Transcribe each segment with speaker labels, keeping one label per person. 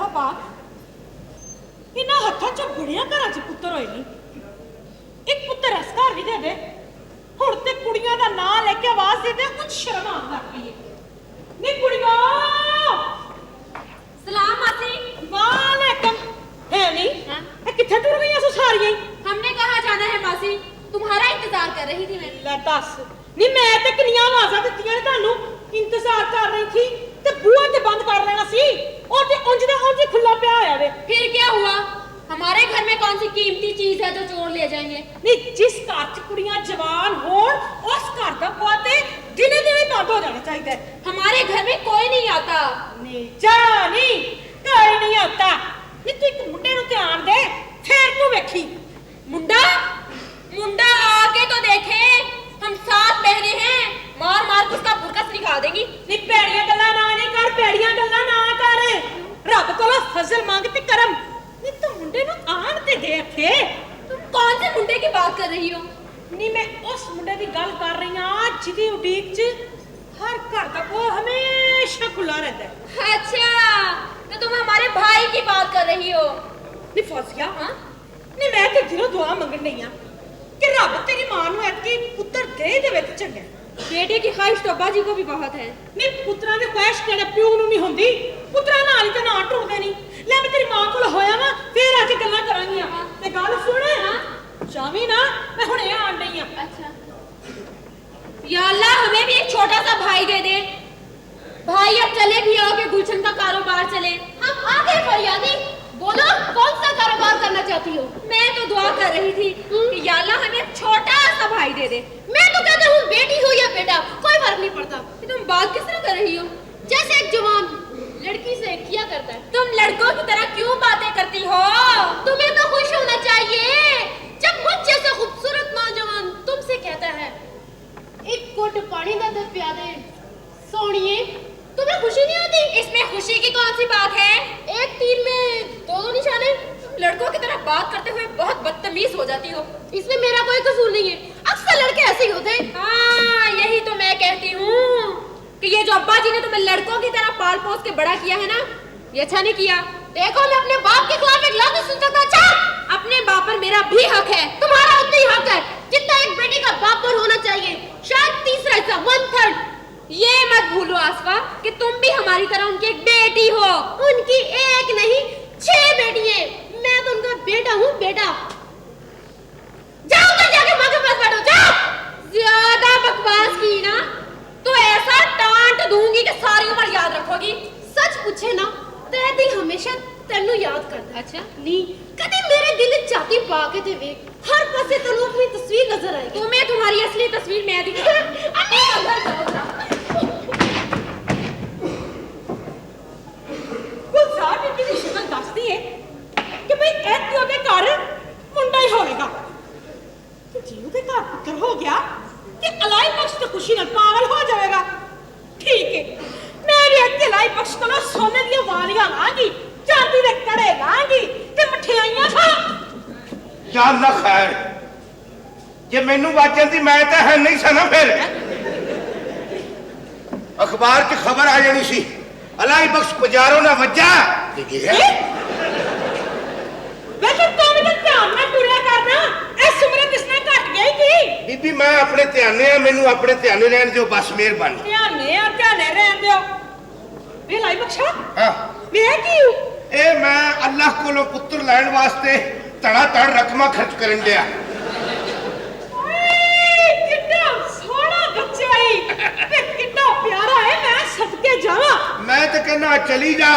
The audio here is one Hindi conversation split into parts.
Speaker 1: अल्लाह पाक इन्हां हत्थां च बड़ियां घरां च पुत्तर होए नी एक पुत्तर इस घर भी दे दे हुण ते कुड़ियां दा नां लेके आवाज दे दे कुछ शर्म आउण लग पई है नी कुड़ियां
Speaker 2: सलाम मासी।
Speaker 1: वालेकुम। है नी ए किथे टुर गईयां सो सारियां
Speaker 2: हमने कहाँ जाना है मासी, तुम्हारा इंतजार कर रही थी मैं।
Speaker 1: ले दस नी मैं ते किनियां आवाज़ां दित्तियां ने तुहानू इंतजार कर रही थी ते बूहा ते बंद कर लेना सी और ते उंज दा उंज खुला पिया होया वे।
Speaker 2: फिर क्या हुआ, हमारे घर में कौन सी कीमती चीज है जो चोर ले जाएंगे।
Speaker 1: नी जिस घर च कुड़ियां जवान होण उस घर दा बुआ ते दिने दिने बंद हो जाना चाहिए।
Speaker 2: हमारे घर में कोई नहीं आता।
Speaker 1: नी जानी कोई नहीं आता। नी तू एक मुंडे नु ध्यान दे फिर तू वेखी।
Speaker 2: मुंडा मुंडा आके तो देखे, हम साथ बहने हैं, मार मार के उसका बुरकस निकाल देंगी।
Speaker 1: नी पैड़ियां गल्लां ना नहीं कर, पैड़ियां गल्लां ना कर, रब कोलों फजल मांग ते करम। नी तू मुंडे नु आण ते दे इत्थे।
Speaker 2: तुम कौन से मुंडे की बात कर रही हो।
Speaker 1: नी मैं उस मुंडे की गल कर रही हां जिहदी उडीक च हर घर दा बूहा हमेशा खुला रहता है।
Speaker 2: अच्छा तो तुम हमारे भाई की बात कर रही हो।
Speaker 1: नी फौजिया हां नी मैं ते दिलों दुआ मंगण नहीं हां कि रब तेरी मां नु ऐतकी पुत्तर दे देवे ते चंगा।
Speaker 2: बेटे की ख्वाहिश तो अब्बा जी को भी बहुत है।
Speaker 1: नी पुत्तरां दी ख्वाहिश किहड़े प्यो नु नहीं हुंदी, पुत्तरां नाल ही ते ना टुरदे नहीं। ले मैं तेरी मां कोल होया वा फिर आके गल्लां करांगी। ते गल सुण हां जावी ना मैं हुणे आण डई हां।
Speaker 2: अच्छा या अल्लाह हमें भी एक छोटा सा भाई दे दे। भाई अब चले भी आओ कि गुलशन का कारोबार चले। हम आ गए फरियादी, बोलो कौन सा कारोबार करना चाहती हो। मैं तो दुआ कर रही थी कि या अल्लाह हमें एक छोटा सा भाई दे दे। मैं तो कहता हूँ बेटी हो या बेटा कोई फर्क नहीं पड़ता। तुम बात किस तरह कर रही हो, जैसे एक जवान लड़की से किया करता है। तुम लड़कों की तरह क्यों बातें करती हो। तुम्हें तो खुश होना चाहिए जब मुझ जैसा खूबसूरत नौजवान तुमसे कहता है एक घुट पानी दा दे पिया दे सोनिए। तुम्हें खुशी नहीं होती। इसमें खुशी की कौन सी बात है, एक तीर में दो निशाने। लड़कों की तरह बात करते हुए बहुत बदतमीज हो जाती हो। इसमें मेरा कोई कसूर नहीं है, अक्सर लड़के ऐसे ही होते हैं। हाँ यही तो मैं कहती हूँ कि ये जो अब्बा जी ने तुम्हें लड़कों की तरह पाल पोस के बड़ा किया है ना, ये अच्छा नहीं किया। देखो मैं अपने बाप के खिलाफ एक लफ्ज़ सुन सकता। अच्छा अपने बाप पर मेरा भी हक है, तुम्हारा उतना ही हक है जितना एक बेटे का बाप पर होना चाहिए, शायद तीसरा हिस्सा, 1/3। ये मत भूलो आसफा कि तुम भी हमारी तरह उनकी एक बेटी हो। उनकी एक नहीं 6 बेटी है, मैं तो उनका बेटा हूँ। बेटा जाओ तो जाके माँ के पास बैठो जाओ। ज्यादा बकवास की ना तो ऐसा डांट दूंगी कि सारी उम्र याद रखोगी। सच पूछे ना तेरा दिल हमेशा तेनू याद करता। अच्छा नहीं कभी मेरे दिल चाहती पाके ते वेख, हर पासे तेनू अपनी तस्वीर नजर आएगी। तुम्हें तुम्हारी असली तस्वीर मैं दिखाऊं।
Speaker 1: गुलजार बीबी दी शक्ल दसदी है कि भाई ऐ ओदे घर मुंडा ही होएगा। ते जे ओदे घर पुत्तर हो गया ते अलाई बख्श तो खुशी नाल पागल हो जाएगा। ठीक है मैं भी इत्थे अलाई बख्श कोलों सोने दी वालियां लांगी, चांदी दे कड़े लांगी ते मठियाइयां खा।
Speaker 3: या अल्लाह खैर जे मैनू वाज जांदी मैं तो है नहीं सा ना, फिर अखबार च खबर आ जानी सी अलाई बख्श बाजारों ना वजा
Speaker 1: वैसे तुम तो ध्यान ना टुरिया करना, इस उम्र किसने घट गई की।
Speaker 3: बीबी मैं अपने ध्याने आ, मैनू अपने ध्याने रहन दियो बस, मेहरबानी।
Speaker 1: ध्याने रहन दियो। वे लाई बख्शा
Speaker 3: हां
Speaker 1: मैं की
Speaker 3: ए मैं अल्लाह कोलों पुत्र लैण वास्ते तड़ा तड़ रकमा खर्च करन दिया।
Speaker 1: कितना सोहना बच्चा है ते कितना प्यारा है, मैं सदके जावा।
Speaker 3: मैं तो कहना चली जा।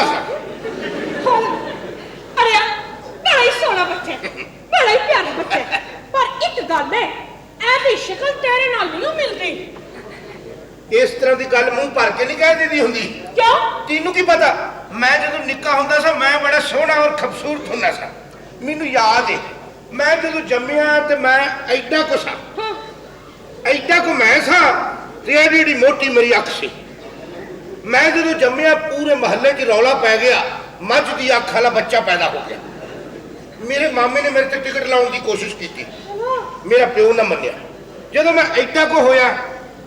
Speaker 1: अरे बड़ा ही सोहना बच्चा, बड़ा ही प्यारा बच्चा, पर एक गल है ऐसी शक्ल तेरे नाल नहीं मिलती।
Speaker 3: इस तरह की गल मुंह भर के नहीं कह दी हुंदी।
Speaker 1: क्यों
Speaker 3: तेनू की पता, मैं जदों निक्का हुंदा सा मैं बड़ा सोहना और खूबसूरत हुंदा सा। मैनू याद है मैं जदों जम्मिया ते मैं ऐडा को सा, ऐडा को मैं सा ते एडी मोटी मेरी अख सी। मैं जदों जम्मिया पूरे महल्ले च रौला पै गया, मझ दी अख वाला बच्चा पैदा हो गया। मेरे मामे ने मेरे ते टिकट लाउण दी कोशिश की, मेरा प्यो ना मन्निया। जदों मैं ऐडा को होया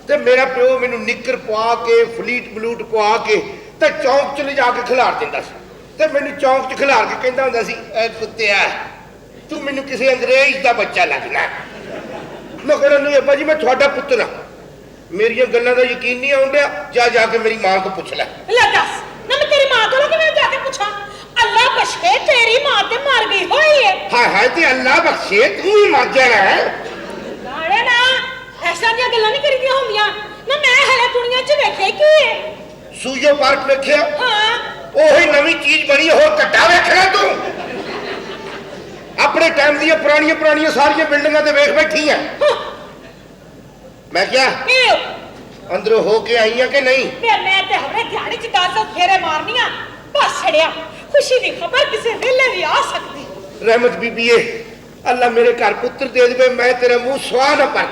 Speaker 3: ते मेरा प्यो मैनू निक्कर पवा के फलीट बलूट पवा के ते चौक च ले जाके खिलार दिंदा सी। ਤੇ ਮੈਨੂੰ ਚੌਂਕ 'ਚ ਖਿਲਾਰ ਕੇ ਕਹਿੰਦਾ ਹੁੰਦਾ ਸੀ, ਐ ਕੁੱਤਿਆ ਤੂੰ ਮੈਨੂੰ ਕਿਸੇ ਅੰਗਰੇਜ਼ ਦਾ ਬੱਚਾ ਲੱਗਣਾ। ਮੈਂ ਕਹਿੰਦਾ ਨਹੀਂ ਅੱਬਾ ਜੀ ਮੈਂ ਤੁਹਾਡਾ ਪੁੱਤਰ ਹਾਂ, ਮੇਰੀਆਂ ਗੱਲਾਂ ਦਾ ਯਕੀਨ ਨਹੀਂ ਆਉਣ ਡਿਆ, ਜਾ ਕੇ ਮੇਰੀ ਮਾਂ ਤੋਂ ਪੁੱਛ ਲੈ।
Speaker 1: ਲੈ ਦੱਸ ਨਾ ਮੈਂ ਤੇਰੀ ਮਾਂ ਕੋਲੋਂ ਕਿਵੇਂ ਜਾ ਕੇ ਪੁੱਛਾਂ? ਅੱਲਾ ਬਖਸ਼ੇ ਤੇਰੀ ਮਾਂ ਤੇ ਮਰ ਗਈ ਹੋਈ ਹੈ।
Speaker 3: ਹਾਏ ਹਾਏ ਤੇ ਅੱਲਾ ਬਖਸ਼ੇ ਤੂੰ ਹੀ ਮਰ ਜਾਣਾ ਹੈ।
Speaker 1: ਨਾਲੇ ਨਾ ਐਸਾ ਦੀਆਂ ਗੱਲਾਂ ਨਹੀਂ ਕਰੀਦੀਆਂ ਹੁੰਦੀਆਂ ਨਾ। ਮੈਂ ਹਲੇ ਦੁਨੀਆ 'ਚ ਵੇਖਿਆ ਕੀ ਹੈ?
Speaker 3: ਸੂਜੋ ਪਾਰਕ ਵੇਖਿਆ?
Speaker 1: ਹਾਂ
Speaker 3: ਉਹੀ ਨਵੀਂ ਚੀਜ਼ ਬਣੀ, ਹੋਰ ਘੱਟਾ ਵੇਖਣਾ ਤੂੰ? ਆਪਣੇ ਟਾਈਮ ਦੀਆਂ ਪੁਰਾਣੀਆਂ ਸਾਰੀਆਂ ਬਿਲਡਿੰਗਾਂ ਤੇ ਵੇਖ ਬੈਠੀ ਆ। ਮੈਂ ਕਿਹਾ
Speaker 1: ਇਹ
Speaker 3: ਅੰਦਰੋਂ ਹੋ ਕੇ ਆਈ ਆ ਕਿ ਨਹੀਂ?
Speaker 1: ਮੈਂ ਤੇ ਹਵਰੇ ਦਿਹਾੜੀ 'ਚ 10 ਫੇਰੇ ਮਾਰਨੀਆਂ ਬਸ ਛੜਿਆ। ਖੁਸ਼ੀ ਦੀ ਖਬਰ ਕਿਸੇ ਵੇਲੇ ਵੀ ਆ ਸਕਦੀ।
Speaker 3: ਰਹਿਮਤ ਬੀਬੀਏ ਅੱਲਾ ਮੇਰੇ ਘਰ ਪੁੱਤਰ ਦੇ ਦੇਵੇ, ਮੈਂ ਤੇਰਾ ਮੂੰਹ ਸਵਾਹ ਨਾ ਪਰ।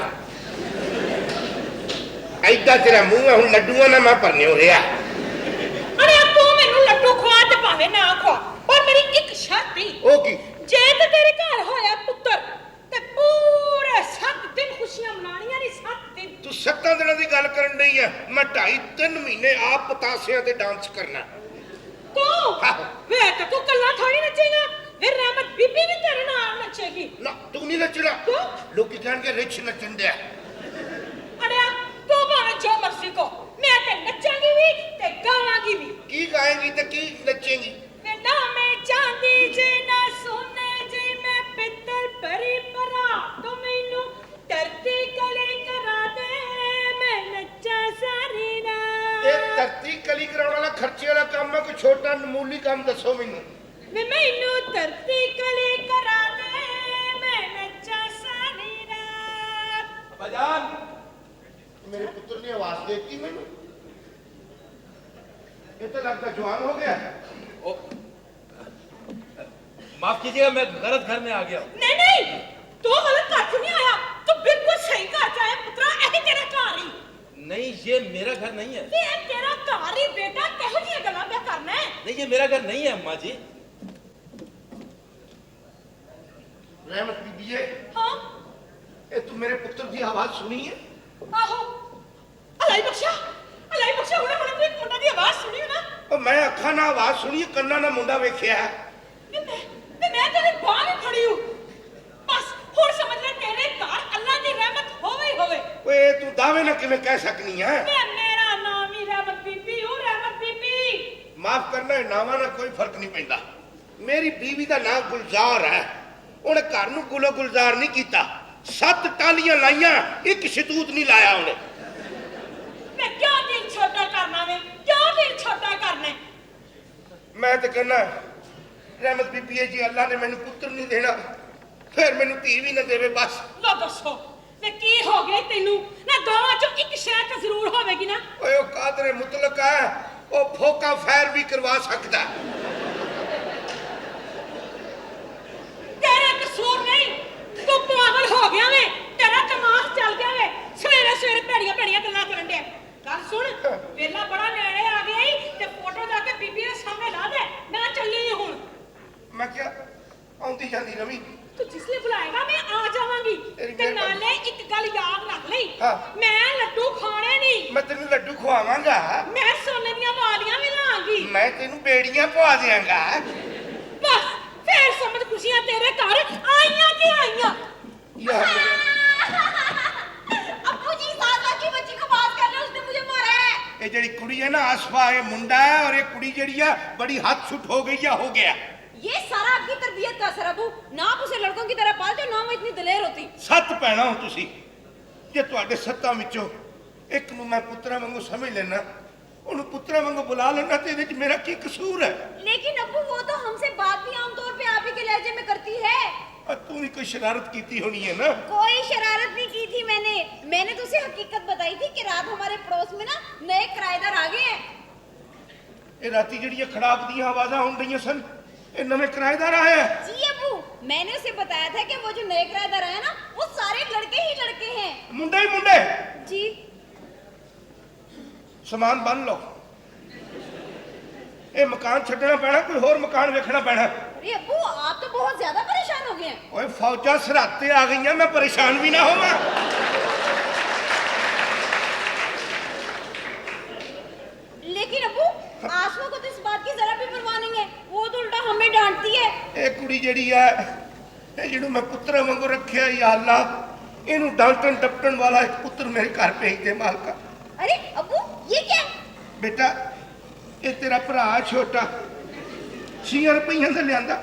Speaker 3: ਐਡਾ ਤੇਰਾ ਮੂੰਹ ਹੈ, ਹੁਣ ਲੱਡੂਆਂ ਨਾ ਮੈਂ ਭਰਨੇ ਹੋ ਰਿਹਾ।
Speaker 1: ਅਰੇ ਤੂੰ ਮੈਨੂੰ ਲੱਡੂ ਖਵਾ ਤੇ ਭਾਵੇਂ ਨਾ ਖਵਾ, ਪਰ ਮੇਰੀ ਇੱਕ ਸ਼ਰਤ ਹੀ।
Speaker 3: ਉਹ ਕੀ?
Speaker 1: ਜੇ ਤੇ ਤੇਰੇ ਘਰ ਹੋਇਆ ਪੁੱਤਰ ਤੇ ਪੂਰੇ 7 ਦਿਨ ਖੁਸ਼ੀਆਂ ਮਨਾਣੀਆਂ ਨਹੀਂ। 7 ਦਿਨ
Speaker 3: ਤੂੰ 7 ਦਿਨਾਂ ਦੀ ਗੱਲ ਕਰਨ ਡਈ ਆ? ਮੈਂ 2.5-3 ਮਹੀਨੇ ਆਪ ਪਤਾਸਿਆਂ ਤੇ ਡਾਂਸ ਕਰਨਾ।
Speaker 1: ਤੂੰ ਵੇ ਤਾਂ ਤੂੰ ਕੱਲਾ ਥੋੜੀ ਨੱਚੇਗਾ, ਫਿਰ ਰਹਿਮਤ ਬੀਬੀ ਵੀ ਤੇਰੇ ਨਾਲ ਨੱਚੇਗੀ।
Speaker 3: ਨਾ ਤੂੰ ਨਹੀਂ ਨੱਚਣਾ।
Speaker 1: ਕਿਉਂ?
Speaker 3: ਲੋਕੀ ਕਹਿਣਗੇ ਰਿਚ ਨੱਚਣ ਡਿਆ।
Speaker 1: ਅੜਿਆ ਤੂੰ ਭਾਵੇਂ ਜੋ ਮਰਜ਼ੀ ਕੋ, ਮੈਂ ਤੇ ਨੱਚਾਂਗੀ ਵੀ ਤੇ ਗਾਵਾਂਗੀ ਵੀ।
Speaker 3: ਕੀ ਗਾਏਂਗੀ ਤੇ ਕੀ ਨੱਚੇਂਗੀ?
Speaker 1: ਨਾ ਮੈਂ ਚਾਂਦੀ ਜੇ ਨਾ ਸੋਨੇ ਜੇ, ਮੈਂ ਪਿੱਤਲ ਪਰੀ ਭਰਾ ਤੂੰ ਮੈਨੂੰ ਧਰਤੀ ਕਲੇ ਕਰਾ ਦੇ, ਮੈਂ ਨੱਚਾਂ ਸਾਰੀ ਰਾਤ।
Speaker 3: ਇਹ ਧਰਤੀ ਕਲੀ ਕਰਾਉਣ ਵਾਲਾ ਖਰਚੇ ਵਾਲਾ ਕੰਮ ਹੈ, ਕੋਈ ਛੋਟਾ ਮਾਮੂਲੀ ਕੰਮ ਦੱਸੋ ਮੈਨੂੰ।
Speaker 1: ਮੈਨੂੰ ਧਰਤੀ ਕਲੇ ਕਰਾ ਦੇ, ਮੈਂ ਨੱਚਾਂ ਸਾਰੀ ਰਾਤ।
Speaker 3: ਅਬਾਜਾਨ ਮੇਰੇ ਪੁੱਤਰ ਨੇ ਆਵਾਜ਼ ਦੇਤੀ ਮੈਨੂੰ। ਇਹ ਤਾਂ ਲੱਗਦਾ ਜਵਾਨ ਹੋ ਗਿਆ।
Speaker 4: माफ कीजिएगा मैं गलत घर में आ गया हूँ।
Speaker 1: नहीं तू गलत घर से नहीं आया, तू बिल्कुल सही घर से आया पुत्रा। यही तेरा घर ही।
Speaker 4: नहीं ये मेरा घर नहीं है।
Speaker 1: ये तेरा घर ही बेटा, कहो जी गल्लां पे करना है।
Speaker 4: नहीं ये मेरा घर नहीं है अम्मा जी।
Speaker 3: रहमत बीबीए
Speaker 1: हाँ
Speaker 3: ये तू मेरे पुत्र की आवाज सुनी है?
Speaker 1: आहो अलाई बख्शा हुणे तू एक मुंडा दी आवाज सुनी हो ना?
Speaker 3: और मैं अखा ना आवाज सुनी, कन्ना ना मुंडा वेख्या है।
Speaker 1: मैं तेरी बाह भी फड़ी हूं। बस हुण समझ ले तेरे घर अल्लाह दी रहमत होवे ही होवे।
Speaker 3: ओए तू दावे ना किवें कह सकनी है?
Speaker 1: मेरा नाम ही रहमत बीबी हूं, रहमत बीबी।
Speaker 3: माफ करना नावां ना कोई फर्क नहीं पैंदा। मेरी बीवी दा नाम गुलजार है। ਉਹਨੇ घर ਨੂੰ गुलो गुलजार नहीं कीता। 7 टालियां लाइयां, एक शतूत नहीं लाया ਉਹਨੇ।
Speaker 1: मैं क्यों दिल छोटा करना वे, क्यों दिल छोटा करना?
Speaker 3: मैं तो कहना रहमत बीबी जी अल्लाह ने मैनू पुत्र नहीं देना, फिर मैनू धी भी ना देवे बस।
Speaker 1: लो दसो ते की हो गया तेनू? ना दोवां चों एक शै ते जरूर होवेगी ना।
Speaker 3: ओए ओ कादरे मुतलक है, ओ फोका फैर भी करवा सकता।
Speaker 1: तेरा कसूर नहीं, तू पागल हो गया वे, तेरा दिमाग चल गया वे। सवेरे सवेरे भैड़ियां गल्लां करन दे। गल सुन, वेला बड़ा नेड़े आ गया ही ते फोटो जाके बीबी दे सामने ला दे। मैं चली हुण।
Speaker 3: मैं क्या आउंदी जांदी रवि,
Speaker 1: तू जिसले बुलाएगा मैं आ जावांगी। ते नाले एक गल याद रख लई,
Speaker 3: हाँ।
Speaker 1: मैं लड्डू खाने नहीं,
Speaker 3: मैं तेनू लड्डू खवावांगा।
Speaker 1: मैं सोने दियां वालियां भी लांगी।
Speaker 3: मैं तेनू बेड़ियां पवा देंगा।
Speaker 1: बस फिर समझ खुशियां तेरे घर आईयां कि आईयां।
Speaker 2: अब्बू जी 7 साल की बच्ची को बात कर रहे हो, उसने मुझे मारा है।
Speaker 3: ये जड़ी कुड़ी है ना आसफा, ये मुंडा है, और ये कुड़ी जड़ी है बड़ी हाथ छुट हो गई या हो गया।
Speaker 2: ये सारा आपकी तरबियत का असर अब्बू। ना आप उसे लड़कों की तरह पालते हो, ना वो इतनी दलेर होती।
Speaker 3: 7 ਭੈਣਾਂ ਹੋ ਤੁਸੀਂ, ਜੇ ਤੁਹਾਡੇ 7 ਵਿੱਚੋਂ ਇੱਕ ਨੂੰ ਮੈਂ ਪੁੱਤਰਾ ਵਾਂਗੂ ਸਮਝ ਲੈਣਾ, ਉਹਨੂੰ ਪੁੱਤਰਾ ਵਾਂਗੂ ਬੁਲਾ ਲੈਣਾ, ਤੇ ਇਹਦੇ ਵਿੱਚ ਮੇਰਾ ਕੀ ਕਸੂਰ ਹੈ?
Speaker 2: लेकिन अब्बू वो तो हमसे बात भी आमतौर पे आप ही के लहजे में करती है।
Speaker 3: और तू भी कोई शरारत की होनी है ना?
Speaker 2: कोई शरारत नहीं की थी मैंने तो उसे हकीकत बताई थी कि रात हमारे पड़ोस में ना नए किराएदार आ गए हैं।
Speaker 3: ये राती जड़ियां खड़ाक दी आवाज़ां होन रही सन, ये नवे किराएदार आए हैं।
Speaker 2: जी अब्बू, मैंने उसे बताया था कि वो जो नए किराएदार आए ना वो सारे लड़के ही लड़के हैं।
Speaker 3: मुंडे ही मुंडे।
Speaker 2: जी
Speaker 3: सामान बन लो, ये मकान छड्डना पैना, कोई होर मकान वेखना पैना।
Speaker 2: अरे अब्बू आप तो बहुत ज्यादा परेशान हो गए हैं।
Speaker 3: ओए फौजा सराते आ गई, मैं परेशान भी ना होवां।
Speaker 2: लेकिन अब्बू आसमा को तो इस बात की जरा भी परवाह नहीं है, वो तो उल्टा हमें डांटती है।
Speaker 3: ਇਹ ਕੁੜੀ ਜਿਹੜੀ ਆ ਇਹ ਜਿਹਨੂੰ ਮੈਂ ਪੁੱਤਰ ਵਾਂਗੂ ਰੱਖਿਆ ਯਾ ਅੱਲਾ ਇਹਨੂੰ ਡਾਂਟਣ ਟੱਪਣ ਵਾਲਾ ਇੱਕ ਪੁੱਤਰ ਮੇਰੇ ਘਰ ਭੇਜ ਦੇ ਮਾਲਕਾ।
Speaker 2: अरे अबू ये क्या?
Speaker 3: ਬੇਟਾ ਇਹ ਤੇਰਾ ਭਰਾ ਛੋਟਾ 6 ਰੁਪਈਆਂ ਦਾ ਲਿਆਂਦਾ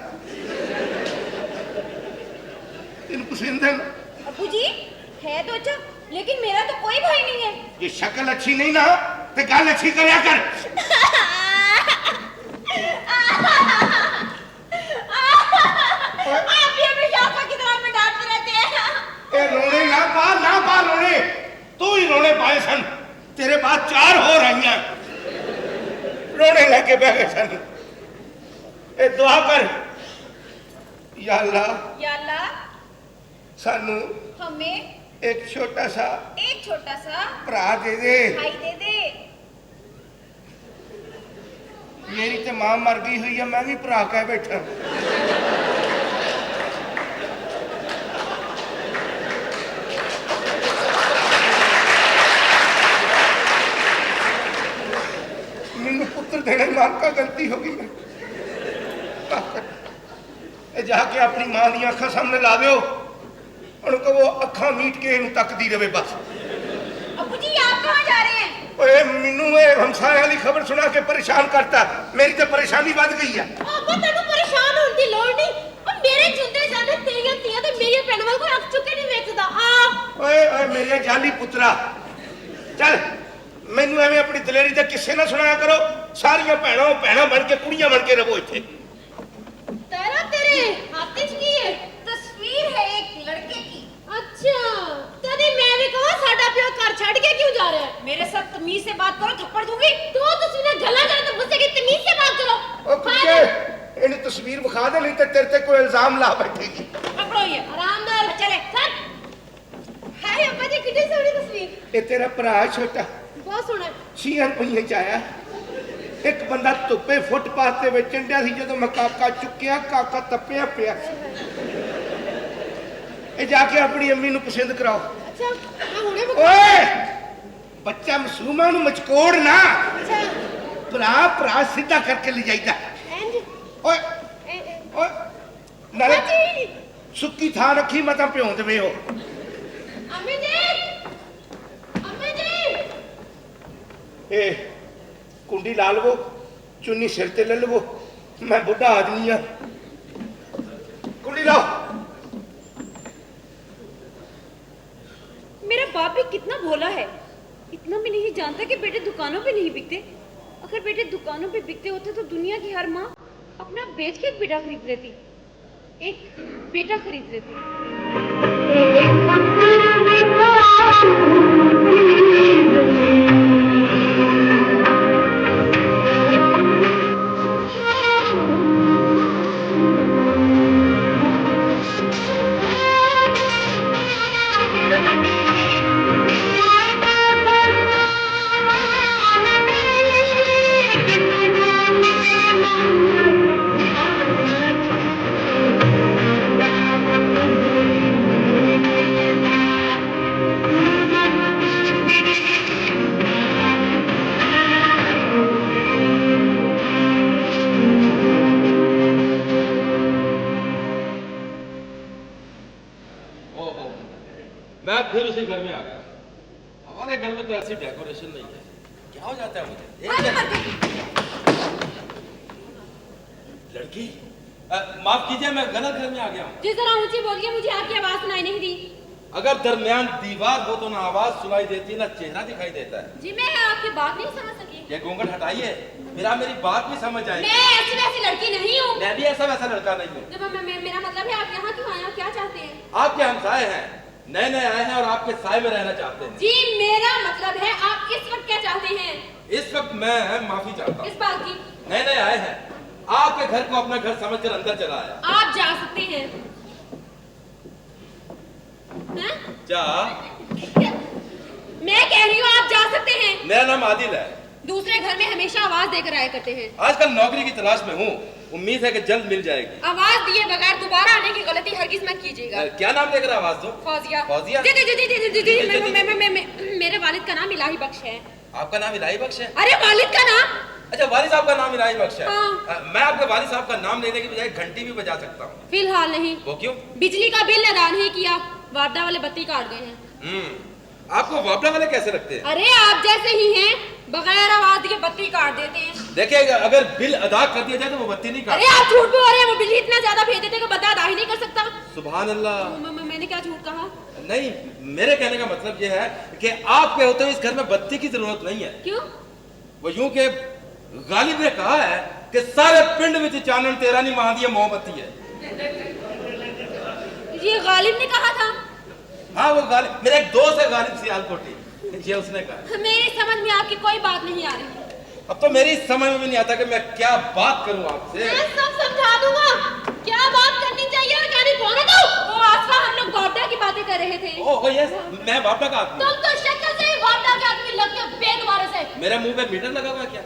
Speaker 3: ਤੈਨੂੰ ਪਸੰਦ ਹੈ ਨਾ?
Speaker 2: अबू जी है तो अच्छा, लेकिन मेरा तो कोई भाई नहीं है।
Speaker 3: ये शक्ल अच्छी नहीं ना तो गल अच्छी करया कर।
Speaker 2: आप भी हमेशा आका की तरह में डांटते रहते हैं।
Speaker 3: ए रोने ना पा रोने तू ही रोने पाए सन तेरे बाद 4 हो रही हैं रोने लगे बह गए सन। ए दुआ कर या अल्लाह
Speaker 2: या अल्लाह
Speaker 3: सानू
Speaker 2: हमें
Speaker 3: एक छोटा सा
Speaker 2: भरा
Speaker 3: दे दे।
Speaker 2: भाई दे दे।
Speaker 3: मेरी तो मां मर गई हुई है मैं भी भरा कह बैठा। मैनू पुत्र देने मालका गलती हो गई जाके अपनी मां दी अखां सामने ला दो उनको वो अखां मीट के इनू तकदी रहे बस।
Speaker 2: अबू जी आप कहाँ जा रहे हैं?
Speaker 3: ओए मैनू हमसाया वाली खबर सुना के परेशान करता मेरी तो परेशानी बढ़ गई है।
Speaker 2: आपको तेनू परेशान होने की लोड़ नहीं। और मेरे जुंदे जाने तेरियां तियां ते मेरी भैन वाल कोई अख चुके नहीं वेखदा। आ
Speaker 3: ओए ओए मेरे जाली पुत्रा चल मैनू एवें अपनी दलेरी दे किस्से ना सुनाया करो। सारियां भैणां बन के कुड़ियां बन के रहो इत्थे।
Speaker 2: तेरा तेरे हाथ च की है? तस्वीर है एक लड़के की। अच्छा तभी मैं भी कहूं साडा प्यो घर छड़ के क्यों जा रहा है? मेरे साथ तमीज से बात करो, थप्पड़ दूंगी। तो तुसी ने गल्ला करे तो मुझसे की तमीज से बात करो।
Speaker 3: ओ कुत्ते इन्हें तस्वीर दिखा दे नहीं तो तेरे ते कोई इल्जाम ला बैठेगी।
Speaker 2: पकड़ो ये आरामदार चले चल। हाय अब्बा जी कितनी सोहनी तस्वीर।
Speaker 3: ये तेरा भरा छोटा
Speaker 2: बहुत सोहना।
Speaker 3: 6 रुपये च आया। एक बंदा धुप्पे फुटपाथ ते वेचण दिया सी जदों मैं काका चुक्या काका तप्पिया पिया। ये जाके अपनी अम्मी नू पसंद कराओ।
Speaker 2: अच्छा मैं हुणे
Speaker 3: ओए बच्चा मासूमा नू मचकोड़ ना।
Speaker 2: अच्छा
Speaker 3: भरा सीधा करके ले जाइदा।
Speaker 2: एंड
Speaker 3: ओए ओए नाले
Speaker 2: जी
Speaker 3: सुक्की थां रखी मत प्यों देवे हो।
Speaker 2: अम्मी जी
Speaker 3: ए कुंडी ला लवो चुन्नी सिर ते ले लवो मैं बुढ़ा आदमी हाँ कुंडी लाओ।
Speaker 2: मेरा बाप भी कितना भोला है, इतना भी नहीं जानता कि बेटे दुकानों पे नहीं बिकते। अगर बेटे दुकानों पे बिकते होते तो दुनिया की हर माँ अपना बेच के एक बेटा खरीद लेती, एक बेटा खरीद लेती।
Speaker 4: मैं फिर उसी घर में आ गया। हमारे घर में तो ऐसी डेकोरेशन नहीं है। क्या हो जाता है मुझे? लड़की माफ कीजिए मैं गलत घर में आ गया हूँ।
Speaker 2: जिस तरह ऊंची बोलिए मुझे आपकी आवाज सुनाई नहीं दी।
Speaker 4: अगर दरमियान दीवार हो तो ना आवाज सुनाई देती ना चेहरा दिखाई देता है।
Speaker 2: जी मैं आपकी बात नहीं समझ सकी।
Speaker 4: ये घूंघट हटाइए फिर आप मेरी बात भी समझ आएगी।
Speaker 2: मैं ऐसी वैसी लड़की नहीं हूँ।
Speaker 4: मैं भी ऐसा वैसा लड़का नहीं हूँ।
Speaker 2: जब मेरा मतलब है आप यहाँ क्यों आए हो, क्या चाहते हैं?
Speaker 4: आपके हमसाए हैं, नए नए आए हैं और आपके साए में रहना चाहते हैं।
Speaker 2: जी मेरा मतलब है आप इस वक्त क्या चाहते हैं?
Speaker 4: इस वक्त मैं माफी चाहता हूँ।
Speaker 2: इस बात की?
Speaker 4: नए नए आए हैं, आपके घर को अपना घर समझकर अंदर चला आया।
Speaker 2: आप जा सकते हैं। हैं?
Speaker 4: जा
Speaker 2: मैं कह रही हूँ आप जा सकते हैं।
Speaker 4: मेरा नाम आदिल है।
Speaker 2: दूसरे घर में हमेशा आवाज देकर आया करते हैं।
Speaker 4: आजकल नौकरी की तलाश में हूँ, उम्मीद है कि जल्द मिल जाएगी।
Speaker 2: आवाज दिए बगैर दोबारा आने की गलती हरगिज मत कीजिएगा।
Speaker 4: क्या नाम लेकर आवाज दो?
Speaker 2: फौजिया।
Speaker 4: फौजिया?
Speaker 2: जी जी जी जी जी जी जी मेरे वालिद का नाम इलाही बख्श है।
Speaker 4: आपका नाम इलाही बख्श है?
Speaker 2: अरे वालिद का नाम
Speaker 4: अच्छा, वाली साहब का नाम इलाही बख्श है।
Speaker 2: हाँ।
Speaker 4: मैं आपके वाली साहब का नाम लेने की बजाय घंटी भी बजा सकता हूँ।
Speaker 2: फिलहाल नहीं।
Speaker 4: वो क्यों?
Speaker 2: बिजली का बिल अदा नहीं किया, वापडा वाले बत्ती काट गए हैं।
Speaker 4: आपको वापडा वाले कैसे लगते हैं?
Speaker 2: अरे आप जैसे ही हैं, बगैर आवाज के बत्ती काट देते हैं।
Speaker 4: देखिए, अगर बिल अदा कर दिया जाए तो वो बत्ती नहीं
Speaker 2: अरे
Speaker 4: काटते।
Speaker 2: आप झूठ बोल रहे हैं, वो बिजली इतना ज्यादा भेज देते हैं कि बत्ता अदा ही नहीं कर सकता।
Speaker 4: सुभान अल्लाह।
Speaker 2: मैंने क्या झूठ कहा?
Speaker 4: नहीं, मेरे कहने का मतलब ये है कि आपके होते हुए इस घर में बत्ती की जरूरत नहीं है।
Speaker 2: क्यों?
Speaker 4: वो यूं कि गालिब ने कहा है कि सारे पिंड में चानन तेरा नहीं वहां दिया मोमबत्ती है।
Speaker 2: ये गालिब ने कहा था?
Speaker 4: हाँ, वो गालिब, मेरा एक दोस्त है गालिब सियालकोटी, ये उसने कहा।
Speaker 2: मेरी समझ में आपकी कोई बात नहीं आ रही।
Speaker 4: अब तो मेरी समझ में भी नहीं आता कि मैं क्या बात करूं आपसे।
Speaker 2: मैं सब समझा दूंगा, क्या बात करनी चाहिए और क्या नहीं। कौन है तू? वो आसफा, हम लोग वापडा की बातें कर रहे थे।
Speaker 4: ओह यस, मैं वापडा का आदमी।
Speaker 2: तुम तो शक्ल से ही वापडा के आदमी लग के बेदबारे से।
Speaker 4: मेरे मुंह पे मीटर लगा हुआ है क्या?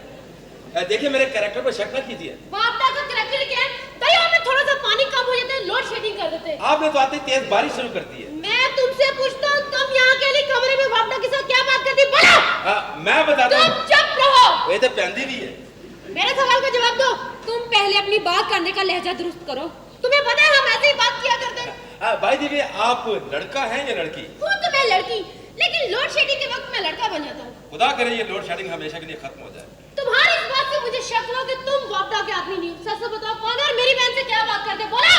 Speaker 4: देखिए, मेरे कैरेक्टर पर शक मत कीजिए।
Speaker 2: वापडा का कैरेक्टर क्या है? दया में थोड़ा सा पानी कम हो जाता है, लोड शेडिंग कर देते हैं।
Speaker 4: आपने तो आते तेज बारिश शुरू कर दी है।
Speaker 2: मैं तुमसे पूछता हूँ, तुम यहाँ के लिए कमरे में वापडा के साथ क्या बात करती? बोलो।
Speaker 4: मैं बताता
Speaker 2: तुम
Speaker 4: हूँ।
Speaker 2: चुप रहो।
Speaker 4: ये तो पहनती भी है।
Speaker 2: मेरे सवाल का जवाब दो। तुम पहले अपनी बात करने का लहजा दुरुस्त करो। तुम्हें पता है हम ऐसे ही बात किया करते हैं।
Speaker 4: भाई जी, आप लड़का हैं या लड़की?
Speaker 2: हूँ तो मैं लड़की, लेकिन लोड शेडिंग के वक्त मैं लड़का बन जाता हूँ।
Speaker 4: खुदा करे ये लोड शेडिंग हमेशा के लिए खत्म हो जाए।
Speaker 2: तुम्हारी इस बात से मुझे शक हुआ कि तुम वापडा के आदमी नहीं। सच से बताओ, कौन है और मेरी बहन से क्या बात करते? बोलो।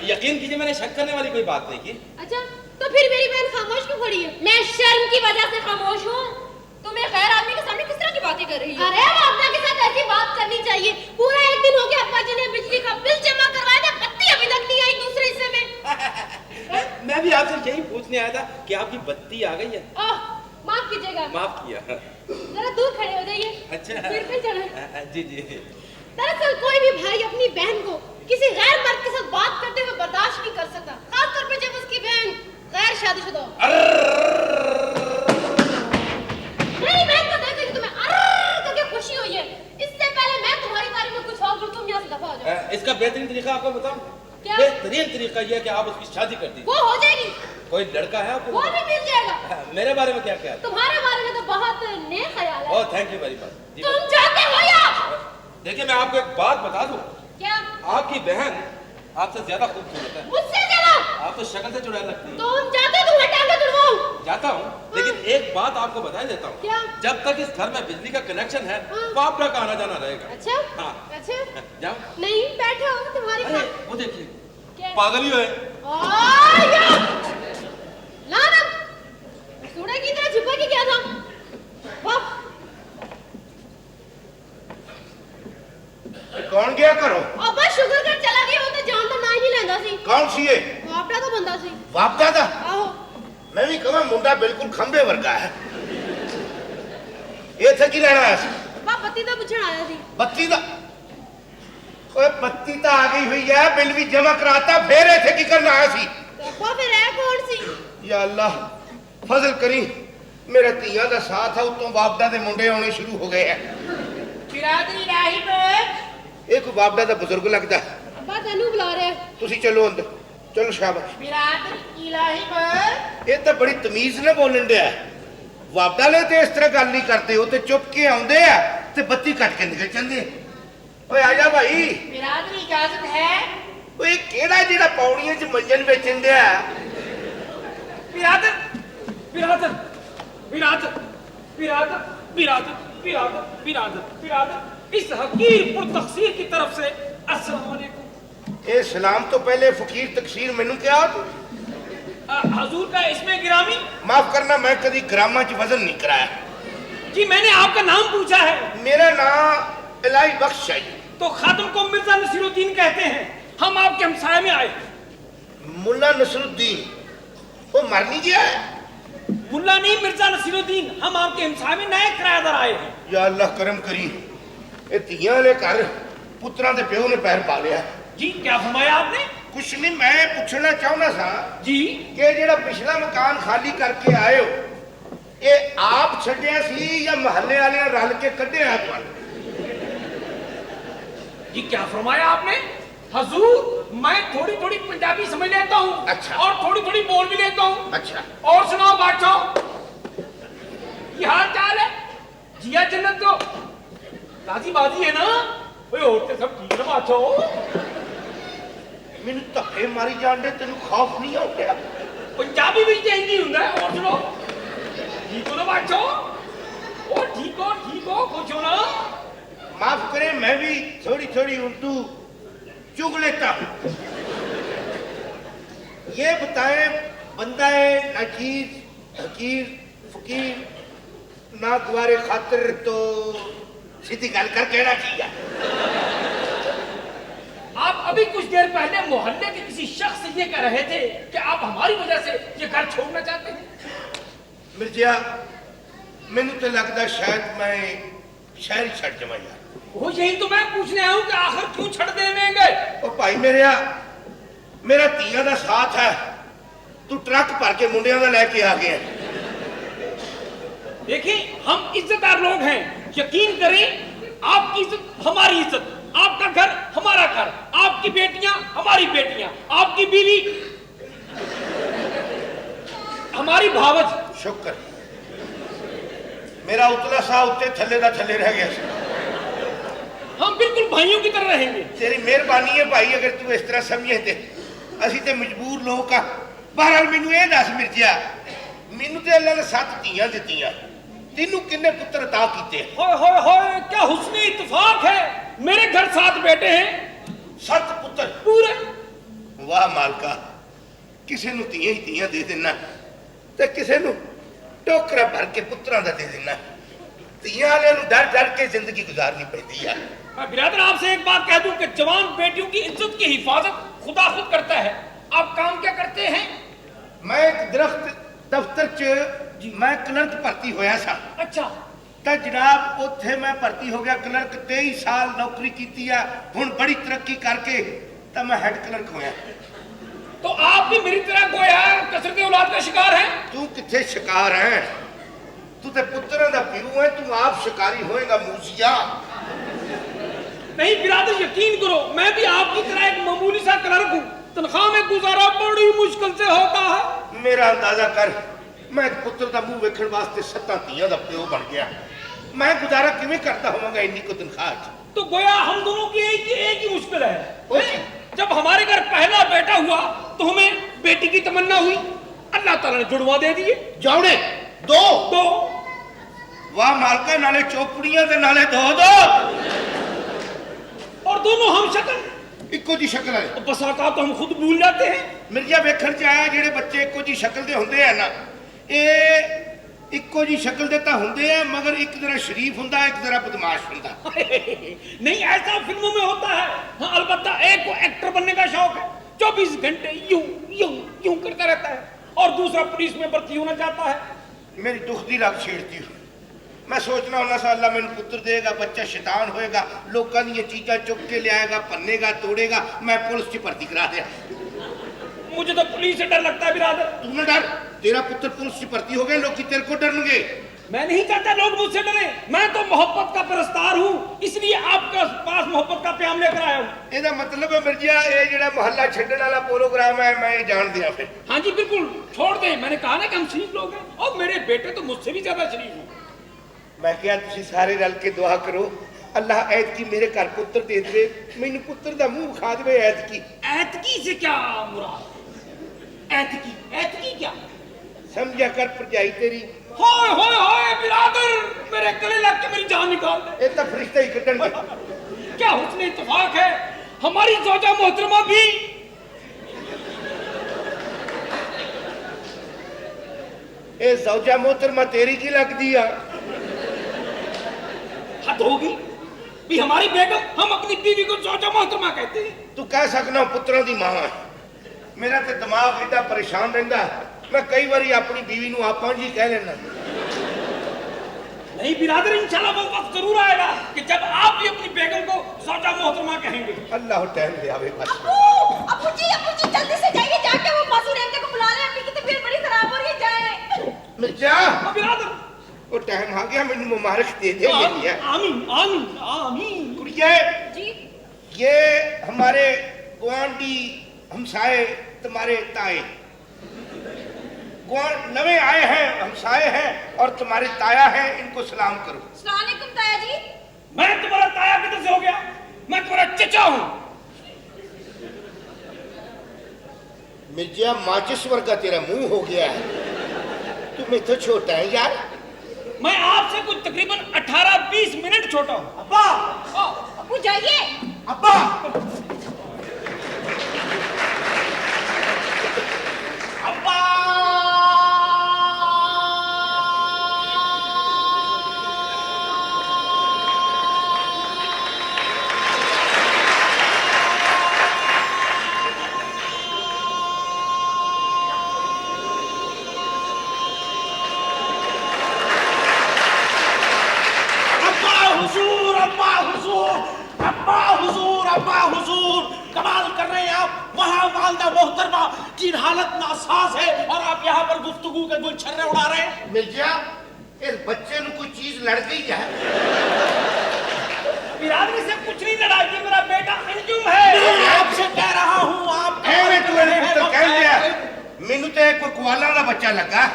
Speaker 4: यकीन कीजिए, मैंने शक करने वाली कोई बात नहीं की।
Speaker 2: अच्छा, तो फिर मेरी बहन खामोश क्यों खड़ी है? मैं शर्म की वजह से खामोश हूँ। तुम्हें गैर आदमी के सामने किस तरह की बातें कर रही हो? अरे वापडा के साथ ऐसी बात करनी चाहिए। पूरा एक दिन हो गया अब्बा जी ने बिजली का बिल जमा करवाया था, बत्ती अभी तक नहीं आई दूसरे हिस्से में।
Speaker 4: मैं भी आपसे यही पूछने आया था कि आपकी बत्ती आ गई है।
Speaker 2: माफ कीजिएगा।
Speaker 4: माफ किया।
Speaker 2: जरा दूर खड़े हो जाइए।
Speaker 4: अच्छा।
Speaker 2: सिर पे चढ़े।
Speaker 4: जी जी।
Speaker 2: दरअसल कोई भी भाई अपनी बहन को किसी गैर मर्द के साथ बात करते हुए बर्दाश्त नहीं कर सकता, खासतौर पे जब उसकी बहन गैर शादीशुदा हो। मेरी बहन को देख के तुम्हें अर्र करके खुशी हुई है। इससे पहले मैं तुम्हारी तारीफ में कुछ और बोलूं, तुम यहाँ से दफा हो जाओ।
Speaker 4: इसका बेहतरीन तरीका आपको बताऊं?
Speaker 2: क्या?
Speaker 4: बेहतरीन तरीका यह है कि आप उसकी शादी कर दीजिए।
Speaker 2: वो हो जाएगी।
Speaker 4: कोई लड़का है आपको?
Speaker 2: वो भी मिल जाएगा।
Speaker 4: मेरे बारे में क्या ख्याल?
Speaker 2: तुम्हारे बारे में तो बहुत नेक ख्याल है।
Speaker 4: ओह, थैंक यू वेरी मच।
Speaker 2: तुम चाहते हो या?
Speaker 4: देखिए, मैं आपको एक बात बता दूं।
Speaker 2: क्या?
Speaker 4: आपकी बहन आपसे ज्यादा खूबसूरत है।
Speaker 2: मुझसे ज्यादा?
Speaker 4: आप तो शक्ल से चुड़ैल लगती है।
Speaker 2: तुम चाहते तुम हटा के तुड़वाऊं?
Speaker 4: जाता हूँ, लेकिन एक बात आपको बता देता हूँ।
Speaker 2: क्या?
Speaker 4: जब तक इस घर में बिजली का कनेक्शन है,
Speaker 2: हाँ।
Speaker 4: वापडा का आना जाना रहेगा।
Speaker 2: अच्छा?
Speaker 4: हाँ।
Speaker 2: अच्छा?
Speaker 4: जाओ।
Speaker 2: नहीं, बैठो तुम्हारी
Speaker 4: अरे
Speaker 2: बात।
Speaker 4: वो देखिए,
Speaker 2: क्या?
Speaker 4: पागल ही है।
Speaker 2: लाना सूढ़े की तरह छुपा के क्या था? वाह,
Speaker 3: कौन गया करो?
Speaker 2: अब्बा शुगर कर चला गया, वो तो जान तो ना ही नहीं लेंदा सी।
Speaker 3: कौन सी है?
Speaker 2: वापडा तो बंदा सी।
Speaker 3: वापदा दा?
Speaker 2: आहो।
Speaker 3: मैं भी कहा मुंडा बिल्कुल खंबे वर्गा है। ये थे की लेना है?
Speaker 2: अब्बा बत्ती तो पूछण आया सी।
Speaker 3: बत्ती दा? ओए बत्ती तो आ गई हुई है, बिल भी जमा कराता, फिर इथे की करना आया सी?
Speaker 2: अब्बा फिर है कौन सी?
Speaker 3: या अल्लाह फजल करी, मेरे ਧੀਆਂ ਦਾ साथ है, उतों वापदा के मुंडे आने शुरू हो गए हैं।
Speaker 1: बिरादरी राहिब,
Speaker 3: एक वापदा का बुजुर्ग लगता है।
Speaker 2: अब्बा तेनू बुला रहे।
Speaker 3: तुसी चलो अंदर, चलो शाबाश।
Speaker 1: बिरादरी इलाही
Speaker 3: ये तो बड़ी तमीज ने बोलन दिया। वापदा ने तो इस तरह गल नहीं करते, वो तो चुप के आउंदे आ ते बत्ती कट के निकल जांदे। ओए आ जा भाई।
Speaker 1: बिरादरी इजाजत है?
Speaker 3: ओए केड़ा जेड़ा पौड़ियां च मंजन बेचन दिया?
Speaker 5: बिरादर बिरादर बिरादर बिरादर बिरादर बिरादर बिरादर बिरादर इस हकीर पुर तकसीर की तरफ से अस्सलाम वालेकुम।
Speaker 3: ए सलाम तो पहले फकीर तकसीर मैनू क्या?
Speaker 5: हजूर का इसमें गिरामी।
Speaker 3: माफ करना, मैं कभी ग्रामा च वजन नहीं कराया।
Speaker 5: जी मैंने आपका नाम पूछा है।
Speaker 3: मेरा नाम इलाही बख्श है।
Speaker 5: तो खातम को मिर्जा नसीरुद्दीन कहते हैं। हम आपके हमसाये में आए।
Speaker 3: मुल्ला नसरुद्दीन वो मर नहीं गया है?
Speaker 5: मुल्ला नहीं, मिर्जा नसीरुद्दीन। हम आपके हमसाये में नए किराएदार आए हैं।
Speaker 3: या अल्लाह करम करी, ये ਧੀਆਂ वाले घर पुत्रां दे प्यो ने पैर पा लिया।
Speaker 5: जी क्या फरमाया आपने?
Speaker 3: कुछ नहीं, मैं पूछना चाहना सा
Speaker 5: जी
Speaker 3: कि जेड़ा पिछला मकान खाली करके आए हो, ये आप छड्या सी या महल्ले वाले रल के कढ़िया तुहानू?
Speaker 5: जी क्या फरमाया आपने? हजूर मैं थोड़ी थोड़ी पंजाबी समझ लेता हूँ।
Speaker 3: अच्छा।
Speaker 5: और थोड़ी थोड़ी बोल भी लेता हूँ।
Speaker 3: अच्छा।
Speaker 5: और सुनाओ बादशाह, क्या हाल चाल है? जिया जन्नत दो। राजी बाजी है ना? ओए औरतें सब ठीक ना बाचो?
Speaker 3: ਮੈਨੂੰ ਧੱਕੇ ਮਾਰੀ ਜਾਂਦੇ ਤੈਨੂੰ ਖੌਫ ਨਹੀਂ ਆਉਂਦਾ?
Speaker 5: पंजाबी भी चेंज नहीं होता है। और सुनो, ठीक हो ना बाचो? ओ ठीक हो, खुश हो ना?
Speaker 3: माफ करें, मैं भी थोड़ी थोड़ी उर्दू चुग लेता हूँ। ये बताएं, बंदा है ना चीज फकीर फकीर ना गुवारे खातिर, तो सीधी गल कर कहना चाहिए।
Speaker 5: आप अभी कुछ देर पहले मोहल्ले के किसी शख्स से ये कह रहे थे कि आप हमारी वजह से ये घर छोड़ना चाहते हैं।
Speaker 3: मिर्जिया, मैनू तो लगता शायद मैं शहर ही छड़ जावा यार।
Speaker 5: वो यही तो मैं पूछने आया हूं कि आखिर क्यों छड़ देवेंगे?
Speaker 3: ओ भाई मेरा धीया का साथ है, तू ट्रक भर के मुंडिया का लेके आ गया।
Speaker 5: देखिए, हम इज्जतदार लोग हैं, यकीन करें, आपकी इज्जत हमारी इज्जत, आपका घर हमारा घर, आपकी बेटियां हमारी बेटियां, आपकी बीवी हमारी भावज।
Speaker 3: शुक्र, मेरा उतला सा उत्ते थल्ले दा थल्ले रह गया।
Speaker 5: हम बिल्कुल भाइयों की तरह रहेंगे।
Speaker 3: तेरी मेहरबानी है भाई, अगर तू इस तरह समझे ते असी ते मजबूर लोग आ। बहरहाल मैनू ये दस मिर्जिया, मैनू ते अल्लाह ने 7 धीयां दित्तियां, तेनू किन्ने पुत्र अता कीते?
Speaker 5: होए, क्या हुस्नी इत्तेफाक है, मेरे घर 7 बेटे हैं।
Speaker 3: 7 पुत्र
Speaker 5: पूरे?
Speaker 3: वाह मालका, किसी नू धीयां ही धीयां दे देना ते किसी नू टोकरा भर के पुत्रां दा दे देना। धीयां वाले नू डर डर के जिंदगी गुजारनी पैंदी है।
Speaker 5: मैं बिरादर आपसे एक बात कह दूं कि जवान बेटियों की इज्जत की हिफाजत खुदा खुद करता है। आप काम क्या करते हैं?
Speaker 3: मैं एक दफ्तर च मैं क्लर्क भर्ती होया सा।
Speaker 5: अच्छा।
Speaker 3: तो जनाब उत्थे मैं भर्ती हो गया क्लर्क, 23 साल नौकरी की है, हुण बड़ी तरक्की करके तो मैं हेड क्लर्क होया।
Speaker 5: तो आप भी मेरी तरह गोया कसरत औलाद का शिकार हैं?
Speaker 3: तू किथे शिकार है? तू ते पुत्रों का प्यू है, तू आप शिकारी होएगा मूजिया।
Speaker 5: नहीं बिरादर, यकीन करो, मैं भी आपकी तरह एक मामूली सा क्लर्क हूँ, तनख्वाह में गुजारा बड़ी मुश्किल से होता है।
Speaker 3: मेरा अंदाजा कर, मैं पुत्र का मुंह वेखण वास्ते 7 धीयां दा प्यो बन गया, मैं गुजारा किवें करता होवांगा इन्नी को तनख्वाह च?
Speaker 5: तो गोया हम दोनों की एक ही मुश्किल है। जब हमारे घर पहला बेटा हुआ तो हमें बेटी की तमन्ना हुई, अल्लाह ताला ने जुड़वा दे दिए।
Speaker 3: जावड़े 2 वाह मालका, नाले चौपड़ियां ते नाले 2
Speaker 5: और दोनों हम शक्ल
Speaker 3: इको जी शक्ल है।
Speaker 5: बस आका तो हम खुद भूल जाते हैं।
Speaker 3: मिर्जा वेखण च आया जेडे बच्चे इको जी शक्ल दे हुंदे हैं ना, ये इको जी शक्ल दे तां हुंदे हैं, मगर एक जरा शरीफ हुंदा, एक जरा बदमाश हुंदा।
Speaker 5: नहीं, ऐसा फिल्मों में होता है। हाँ, अलबत्ता एक को एक्टर बनने का शौक है, 24 घंटे यूं यूं यूं करता रहता है, और दूसरा पुलिस में भर्ती होना चाहता है।
Speaker 3: मेरी दुख दी रग छेड़ती हूँ। मैं सोचना होना सा अल्लाह मैंने पुत्र देगा, बच्चा शैतान होएगा, लोगों दी चीज़ां चुक के लियाएगा, भन्नेगा तोड़ेगा, मैं पुलिस च भर्ती करा दिया।
Speaker 5: मुझे तो पुलिस से डर लगता है बिरादर।
Speaker 3: तू ना डर, तेरा पुत्र पुलिस च भर्ती हो गया, लोग तेरे को डरनगे।
Speaker 5: मैं नहीं चाहता लोग मुझसे डरे, मैं तो मोहब्बत का परस्तार हूँ, इसलिए आपके पास मोहब्बत का प्याम लेकर आया हूँ।
Speaker 3: ਇਹਦਾ मतलब है मिर्जिया, ये ਜਿਹੜਾ ਮੁਹੱਲਾ ਛੱਡਣ ਵਾਲਾ प्रोग्राम है, मैं ये जान दिया फिर।
Speaker 5: हाँ जी बिल्कुल, छोड़ दें। मैंने कहा ना कि हम शरीफ लोग हैं, और मेरे बेटे तो मुझसे भी ज्यादा शरीफ हैं।
Speaker 3: मैं क्या तुसी सारे रल के दुआ करो, अल्लाह ऐत की मेरे घर पुत्र दे दे, मैनू पुत्र दा मुंह खा दे। ऐत की
Speaker 5: से क्या मुराद? ऐतकी क्या?
Speaker 3: समझा कर भरजाई तेरी।
Speaker 5: होए बिरादर, मेरे गले लग के मेरी जान निकाल दे।
Speaker 3: ये तो फरिश्ते ही कटन दे।
Speaker 5: क्या हुस्न इत्तेफाक है, हमारी ज़ौजा मोहतरमा भी
Speaker 3: ये ज़ौजा मोहतरमा तेरी की लगती है?
Speaker 5: हद होगी भी, हमारी बेगम, हम अपनी बीवी को ज़ौजा मोहतरमा कहते हैं।
Speaker 3: तू कह सकना पुत्रों की मां है। मेरा तो दिमाग इतना परेशान रहता, मैं कई बार अपनी बीवी को आप जी कह लेना।
Speaker 5: नहीं बिरादर, इंशाल्लाह वो वक्त जरूर आएगा कि जब आप भी अपनी बेगम को ज़ौजा मोहतरमा कहेंगे।
Speaker 3: अल्लाह टाइम दे आवे बस।
Speaker 2: अब्बू जी जल्दी से जाइए, जाके वो मासूर को बुला ले, अम्मी की तबीयत बड़ी खराब हो रही है, जाए।
Speaker 3: मिर्जा
Speaker 5: बिरादर,
Speaker 3: वो टाइम आ गया, मैंने मुबारक दे दे।
Speaker 5: आमीन आमीन आमीन।
Speaker 3: कुड़िए
Speaker 2: जी
Speaker 3: ये हमारे गुआंढी हमसाए, तुम्हारे ताए नवे आए हैं, हमसाए हैं और तुम्हारे ताया हैं, इनको सलाम करो।
Speaker 2: अस्सलाम वालेकुम ताया जी।
Speaker 5: मैं तुम्हारा ताया किधर से हो गया? मैं तुम्हारा चचा हूं।
Speaker 3: मिर्जिया माचिस वर्गा तेरा मुंह हो गया है, तू मुझसे छोटा है यार।
Speaker 5: मैं आपसे कुछ तकरीबन 18-20 मिनट छोटा हूं। अब्बा,
Speaker 2: अब्बू जाइए।
Speaker 5: अब्बा, अब्बा, अब्बा हुजूर, कमाल कर रहे हैं आप। वहाँ वालदा मोहतरमा की हालत नासाज है और आप यहाँ पर गुफ्तगू के गुलछर्रे उड़ा रहे हैं।
Speaker 3: मिर्जिया इस बच्चे को कोई चीज लड़ गई है।
Speaker 5: बिरादरी से कुछ नहीं लड़ा, ये मेरा बेटा अंजुम है। मैं आपसे कह रहा हूँ, आप
Speaker 3: मैनू तो एक कुआला वाला बच्चा लगा।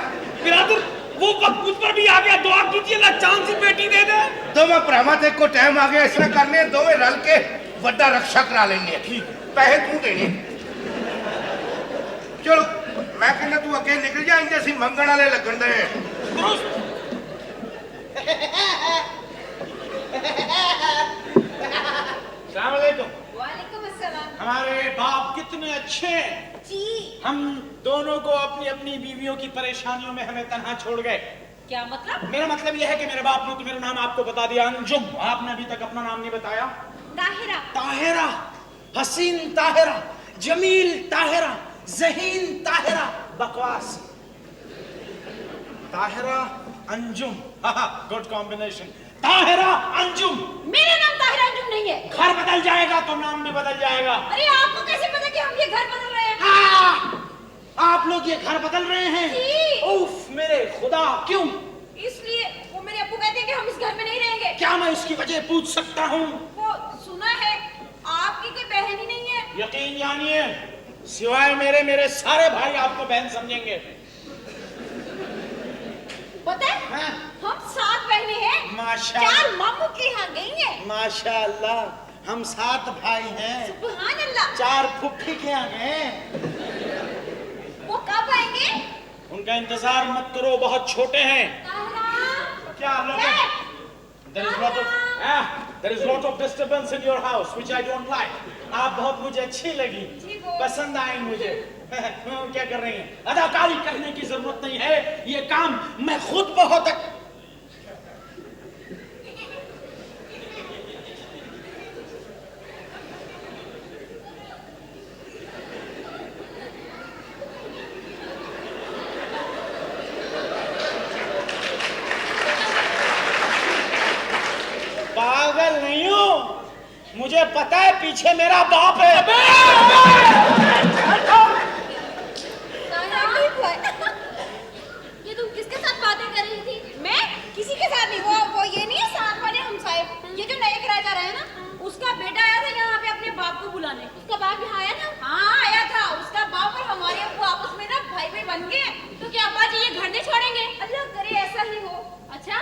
Speaker 5: बिरादर वो वक्त मुझ पर भी आ गया, दुआ कीजिए ना चांद सी बेटी दे दे।
Speaker 3: दोवें भरावां ते को टाइम आ गया, इस तरह करने दोवें रल के बड़ा रक्षा करा लेंगे। ठीक, पैसे तू देने। चलो मैं कहना तू अगे निकल जा, इंजे सी मंगण वाले लगन दे।
Speaker 5: अस्सलाम वालेकुम।
Speaker 2: वालेकुम अस्सलाम।
Speaker 5: हमारे बाप कितने अच्छे हैं।
Speaker 2: जी।
Speaker 5: हम दोनों को अपनी अपनी बीवियों की परेशानियों में हमें तन्हा छोड़ गए।
Speaker 2: क्या मतलब?
Speaker 5: मेरा मतलब यह है कि मेरे बाप ने तो मेरा नाम आपको बता दिया अंजुम, आपने अभी तक अपना नाम नहीं बताया।
Speaker 2: ताहिरा।
Speaker 5: ताहिरा, हसीन ताहिरा, जमील ताहिरा, ज़हीन ताहिरा, बकवास। Tahira Anjum, good combination. ताहिरा अंजुम।
Speaker 2: मेरा नाम ताहिरा अंजुम नहीं है।
Speaker 5: घर बदल जाएगा तो नाम भी बदल जाएगा।
Speaker 2: अरे आपको कैसे पता कि हम ये घर बदल रहे हैं?
Speaker 5: आप लोग ये घर बदल रहे हैं?
Speaker 2: जी।
Speaker 5: उफ मेरे खुदा, क्यों?
Speaker 2: इसलिए वो मेरे अब्बू कहते हैं कि हम इस घर में नहीं रहेंगे।
Speaker 5: क्या मैं इसकी वजह पूछ सकता हूँ?
Speaker 2: वो सुना है आपकी कोई बहन ही नहीं है।
Speaker 5: यकीन जानिए, सिवाय मेरे सारे भाई आपको बहन समझेंगे।
Speaker 2: पता है
Speaker 5: हाँ।
Speaker 2: हम 7 बहनें हैं।
Speaker 5: माशाअल्लाह।
Speaker 2: 4 मामू के यहाँ गई हैं।
Speaker 5: माशाअल्लाह, हम 7 भाई हैं।
Speaker 2: सुभान अल्लाह।
Speaker 5: 4 फुफ्फी के यहाँ गए।
Speaker 2: वो कब आएंगे?
Speaker 5: उनका इंतजार मत करो, बहुत छोटे हैं। क्या लोग? There is lot of disturbance in your house, which I don't like. आप बहुत मुझे अच्छी लगी, पसंद आई मुझे। क्या कर रही हैं? अदाकारी करने की जरूरत नहीं है, ये काम मैं खुद बहुत पागल नहीं हूँ, मुझे पता है पीछे मेरा बाप है।
Speaker 2: ये तुम किसके साथ बातें कर रही थी? मैं किसी के साथ नहीं। वो ये नहीं है साथ वाले हमसाए, ये जो नए किराएदार है ना, उसका बेटा आया था यहाँ पे अपने बाप को बुलाने। उसका बाप यहाँ आया था? हाँ आया था। उसका बाप और हमारे अब्बू आपस में ना भाई भाई बन गए। तो क्या अब्बा जी ये घर नहीं छोड़ेंगे? अल्लाह करे ऐसा ही हो। अच्छा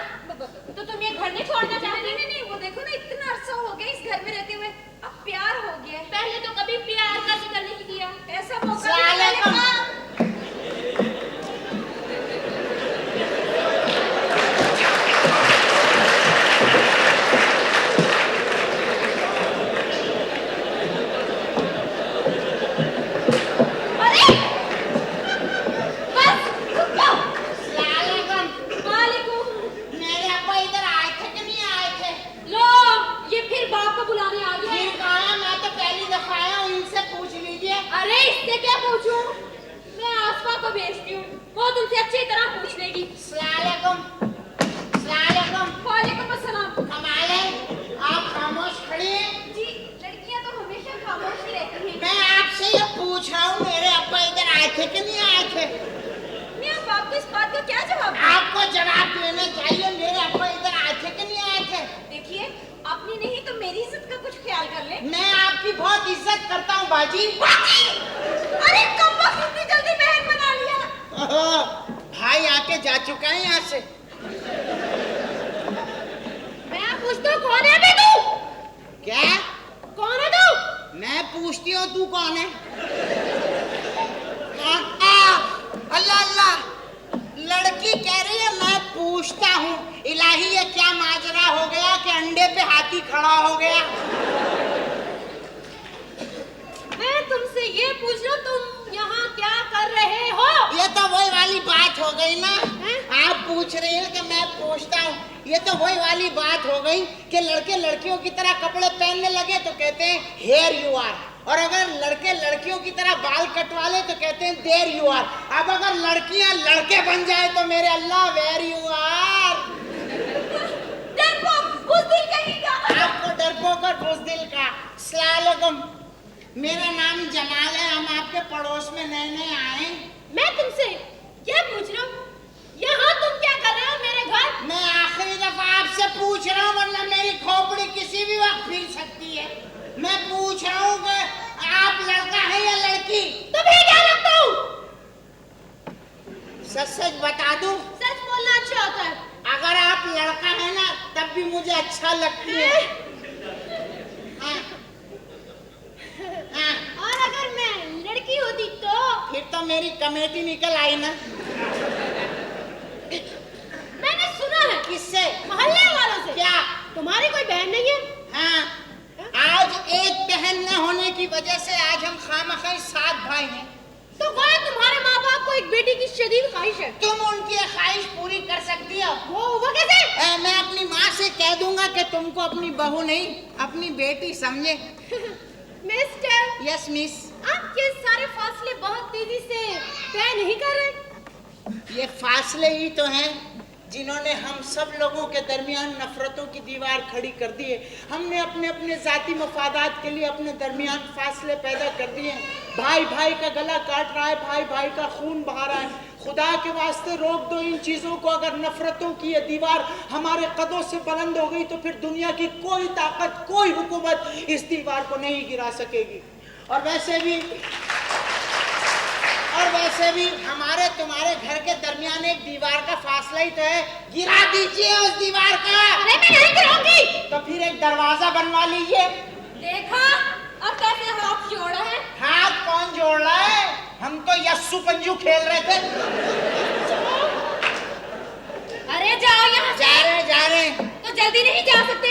Speaker 2: तो तुम ये घर नहीं छोड़ना चाहती? नहीं, वो देखो ना इतना अरसा हो गया इस घर में रहते हुए, अब प्यार हो गया। पहले तो कभी प्यार का जिक्र नहीं किया। ऐसा मौका भेजती हूँ, वो तुमसे अच्छी तरह पूछ लेगी। वालेकुम अस्सलाम।
Speaker 6: कमाल है, आप खामोश खड़ी हैं।
Speaker 2: जी लड़कियाँ तो हमेशा खामोश ही रहती हैं।
Speaker 6: मैं आपसे ये पूछ रहा हूँ, मेरे अब्बा इधर आए थे कि नहीं आए थे?
Speaker 2: मैं अब आपको इस बात का क्या जवाब दूँ?
Speaker 6: आपको जवाब देना चाहिए, मेरे अब्बा इधर आए थे कि नहीं आए थे?
Speaker 2: देखिए अपनी नहीं तो मेरी इज्जत का कुछ ख्याल कर ले।
Speaker 6: मैं आपकी बहुत इज्जत करता हूँ बाजी।
Speaker 2: अरे कब वक्त इतनी जल्दी बहन बना लिया?
Speaker 6: भाई आके जा चुका है यहाँ से।
Speaker 2: मैं पूछती तो कौन है बे तू?
Speaker 6: क्या?
Speaker 2: कौन है तू?
Speaker 6: मैं पूछती हूँ तू कौन है? अल्लाह अल्लाह, लड़की कह रही है मैं पूछता हूँ। इलाही ये क्या माजरा हो गया कि अंडे पे हाथी खड़ा हो गया?
Speaker 2: मैं तुमसे ये पूछ रहा हूँ, तुम यहाँ क्या कर रहे हो?
Speaker 6: ये तो वही वाली बात हो गई ना। आप पूछ रही हैं कि मैं पूछता हूँ। ये तो वही वाली बात हो गई कि लड़के लड़कियों की तरह कपड़े पहनने लगे तो कहते हैं हेयर यू आर, और अगर लड़के लड़कियों की तरह बाल कटवा ले तो कहते हैं देयर यू आर। अब अगर लड़कियां लड़के बन जाए तो मेरे अल्लाह वेयर यू आर।
Speaker 2: डरपोक, बुज़दिल कहीं का।
Speaker 6: आपको डरपोक और बुज़दिल का सलाम। मेरा नाम जमाल है, हम आपके पड़ोस में नए नए आए।
Speaker 2: मैं तुमसे ये पूछ रहा हूँ, यहाँ तुम क्या कर रहे हो मेरे घर?
Speaker 6: मैं आखिरी दफा आपसे पूछ रहा हूँ, वरना मेरी खोपड़ी किसी भी वक्त फिर सकती है। मैं पूछ रहा हूँ कि आप लड़का है या लड़की?
Speaker 2: तुम्हें क्या लगता हूँ?
Speaker 6: सच सच बता दूं,
Speaker 2: सच बोलना अच्छा होता है।
Speaker 6: अगर आप लड़का है ना तब भी मुझे अच्छा लगती है। हाँ। हाँ।
Speaker 2: और अगर मैं लड़की होती तो?
Speaker 6: फिर तो मेरी कमेटी निकल आई ना।
Speaker 2: मैंने सुना है।
Speaker 6: किससे?
Speaker 2: मोहल्ले वालों से।
Speaker 6: क्या?
Speaker 2: तुम्हारी कोई बहन नहीं है?
Speaker 6: हाँ, आज एक बहन न होने की वजह से आज हम खामखाई 7 भाई हैं।
Speaker 2: तो गोया तुम्हारे माँ बाप को एक बेटी की शदीद ख्वाहिश है।
Speaker 6: तुम उनकी ख्वाहिश पूरी कर सकती हो?
Speaker 2: वो कैसे?
Speaker 6: मैं अपनी माँ से कह दूंगा कि तुमको अपनी बहू नहीं अपनी बेटी समझे।
Speaker 2: मिस्टर।
Speaker 6: Yes miss.
Speaker 2: आप ये सारे फासले बहुत तेजी से तय नहीं कर रहे?
Speaker 6: ये फासले ही तो हैं जिन्होंने हम सब लोगों के दरमियान नफरतों की दीवार खड़ी कर दी है। हमने अपने अपने जाती मफादात के लिए अपने दरमियान फासले पैदा कर दिए हैं। भाई भाई का गला काट रहा है, भाई भाई का खून बहा रहा है। खुदा के वास्ते रोक दो इन चीज़ों को। अगर नफरतों की ये दीवार हमारे कदों से बुलंद हो गई तो फिर दुनिया की कोई ताकत, कोई हुकूमत इस दीवार को नहीं गिरा सकेगी। और वैसे भी हमारे तुम्हारे घर के दरमियान एक दीवार का फासला ही तो है। गिरा दीजिए उस दीवार का।
Speaker 2: अरे मैं नहीं गिराऊंगी।
Speaker 6: तो फिर एक दरवाजा बनवा लीजिए।
Speaker 2: देखा अब कैसे हाथ जोड़ा है?
Speaker 6: हाथ कौन जोड़ रहा है? हम तो यस्सु पंजू खेल रहे थे।
Speaker 2: अरे जाओ यहाँ से।
Speaker 6: जा रहे
Speaker 2: तो जल्दी नहीं जा सकते?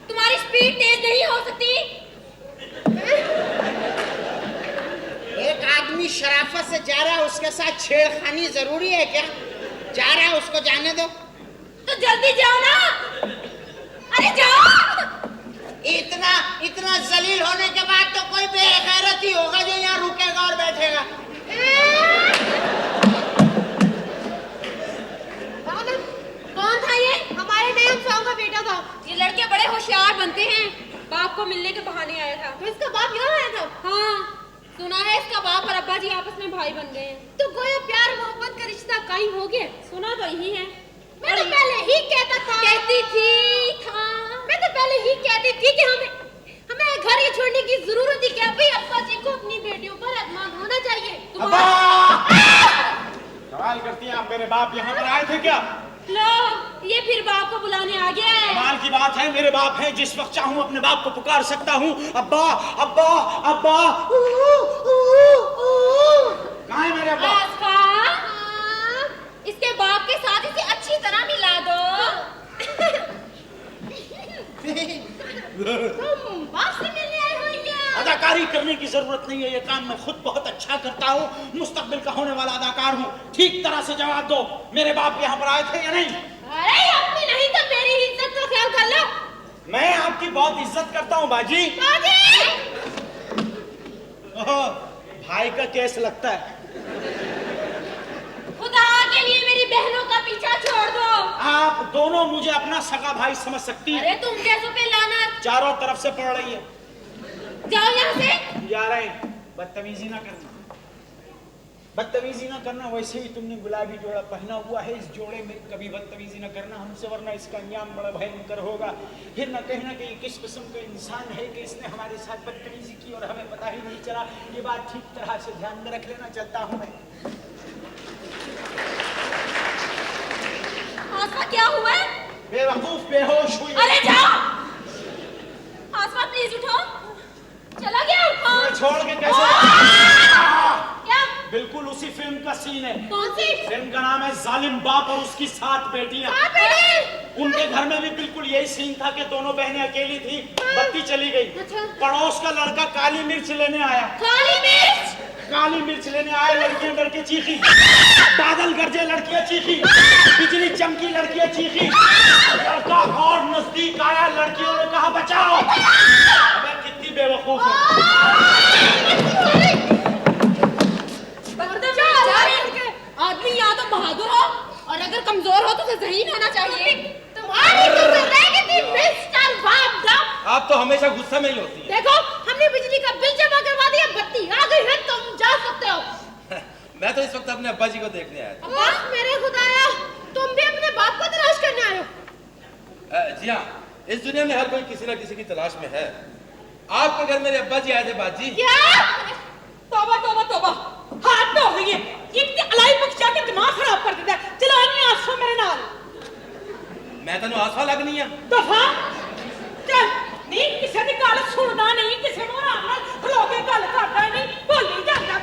Speaker 2: तुम्हारी स्पीड तेज नहीं हो सकती?
Speaker 6: एक आदमी शराफत से जा रहा है, उसके साथ छेड़खानी जरूरी है क्या? जा रहा है, उसको जाने दो।
Speaker 2: तो जल्दी जाओ ना। अरे जाओ।
Speaker 6: इतना जलील होने के बाद तो कोई बेगैरत ही होगा जो यहाँ रुकेगा और बैठेगा।
Speaker 2: कौन था ये? हमारे नयन साहब का बेटा था। ये लड़के बड़े होशियार बनते हैं। बाप को मिलने के बहाने आया था। तो इसका बाप यहाँ आया था? हाँ, सुना है इसका बाप और अब्बा जी आपस में भाई बन गए हैं। तो गोया प्यार मोहब्बत का रिश्ता कायम हो गया। सुना तो यही है। मैं तो पहले ही कहता था। कहती थी मैं तो पहले ही कहती थी कि हमें घर ये छोड़ने की जरूरत ही क्या? भाई अब्बा जी को अपनी बेटियों पर एतमाद होना चाहिए।
Speaker 5: सवाल करती हैं आप, मेरे बाप यहाँ पर आए थे क्या?
Speaker 2: लो, ये फिर बाप को बुलाने आ गया है।
Speaker 5: कमाल की बात है, मेरे बाप हैं, जिस वक्त चाहूं अपने बाप को पुकार सकता हूँ। अब्बा अब्बा अब्बा। कहाँ है मेरे अब्बा?
Speaker 2: इसके बाप के साथ इसे अच्छी तरह मिला दो। तुम बाप से मिलने आए हो क्या?
Speaker 5: अदाकारी करने की जरूरत नहीं है, ये काम मैं खुद बहुत अच्छा करता हूँ। मुस्तकबिल का होने वाला अदाकार हूँ। ठीक तरह से जवाब दो, मेरे बाप यहाँ पर आए थे या नहीं?
Speaker 2: अरे अपनी नहीं तो मेरी इज्जत का ख्याल कर लो।
Speaker 5: मैं आपकी बहुत इज्जत करता हूँ बाजी। भाई का केस लगता है।
Speaker 2: खुदा के लिए मेरी बहनों का पीछा छोड़ दो।
Speaker 5: आप दोनों मुझे अपना सगा भाई समझ सकती हैं।
Speaker 2: अरे तुम जैसों पे लानत
Speaker 5: चारों तरफ से पड़ रही है।
Speaker 2: जाओ यहाँ से।
Speaker 5: जा रहे हैं। बदतमीजी ना करना, बदतमीजी ना करना। वैसे ही तुमने गुलाबी जोड़ा पहना हुआ है, इस जोड़े में कभी बदतमीजी ना करना हमसे, वरना इसका अंजाम बड़ा भयंकर होगा। फिर न कहीं ना कहीं किस किस्म का इंसान है कि इसने हमारे साथ बदतमीजी की और हमें पता ही नहीं चला। ये बात ठीक तरह से ध्यान में रख लेना। चलता हूँ मैं।
Speaker 2: क्या हुआ है?
Speaker 5: बेवकूफ बेहोश हुई।
Speaker 2: अरे जाओ। आसमा प्लीज उठो। चला गया उठो।
Speaker 5: तुम्हें छोड़ के कैसे?
Speaker 2: क्या?
Speaker 5: बिल्कुल उसी फिल्म का सीन है।
Speaker 2: कौन सी?
Speaker 5: फिल्म का नाम है जालिम बाप और उसकी 7 बेटियां। उनके घर में भी बिल्कुल यही सीन था कि दोनों बहनें अकेली थी, बत्ती चली गई।
Speaker 2: अच्छा।
Speaker 5: पड़ोस का लड़का काली मिर्च लेने आया।
Speaker 2: काली मिर्च?
Speaker 5: काली मिर्च लेने आए, लड़कियां डर के चीखी। बादल गरजे, लड़कियां चीखी। बिजली चमकी, लड़कियां चीखी। लड़का और नजदीक आया, लड़कियों ने कहा बचाओ। अबे कितनी बेवकूफ है।
Speaker 2: आदमी या तो बहादुर हो और अगर कमजोर हो तो ज़हीन होना चाहिए। तुम्हारी तो रहेगी मिस्टर वापडा।
Speaker 4: आप तो हमेशा गुस्सा में ही होती है।
Speaker 2: देखो हमने बिजली का बिल जमा करवा दिया, बत्ती आ गई है, तुम जा सकते हो।
Speaker 4: मैं तो इस वक्त अपने अब्बा जी को देखने आया था।
Speaker 2: बस मेरे खुदाया, तुम भी अपने बाप को तलाश करने आए हो।
Speaker 4: जी हाँ, इस दुनिया में हर कोई किसी न किसी की तलाश में है। आपके घर मेरे अब्बा जी आए थे बाजी।
Speaker 2: क्या?
Speaker 1: तौबा तौबा तौबा, हाथ धो रही है। एक अलाई बख्शा के दिमाग खराब कर देता है। चलो नहीं आसो मेरे नाल।
Speaker 4: मैं तेन आसवा लगनी है।
Speaker 1: दफा चल। नहीं किसी की गल सुनना नहीं, किसी को आराम नाल खलो के गल करता नहीं, बोली जाता।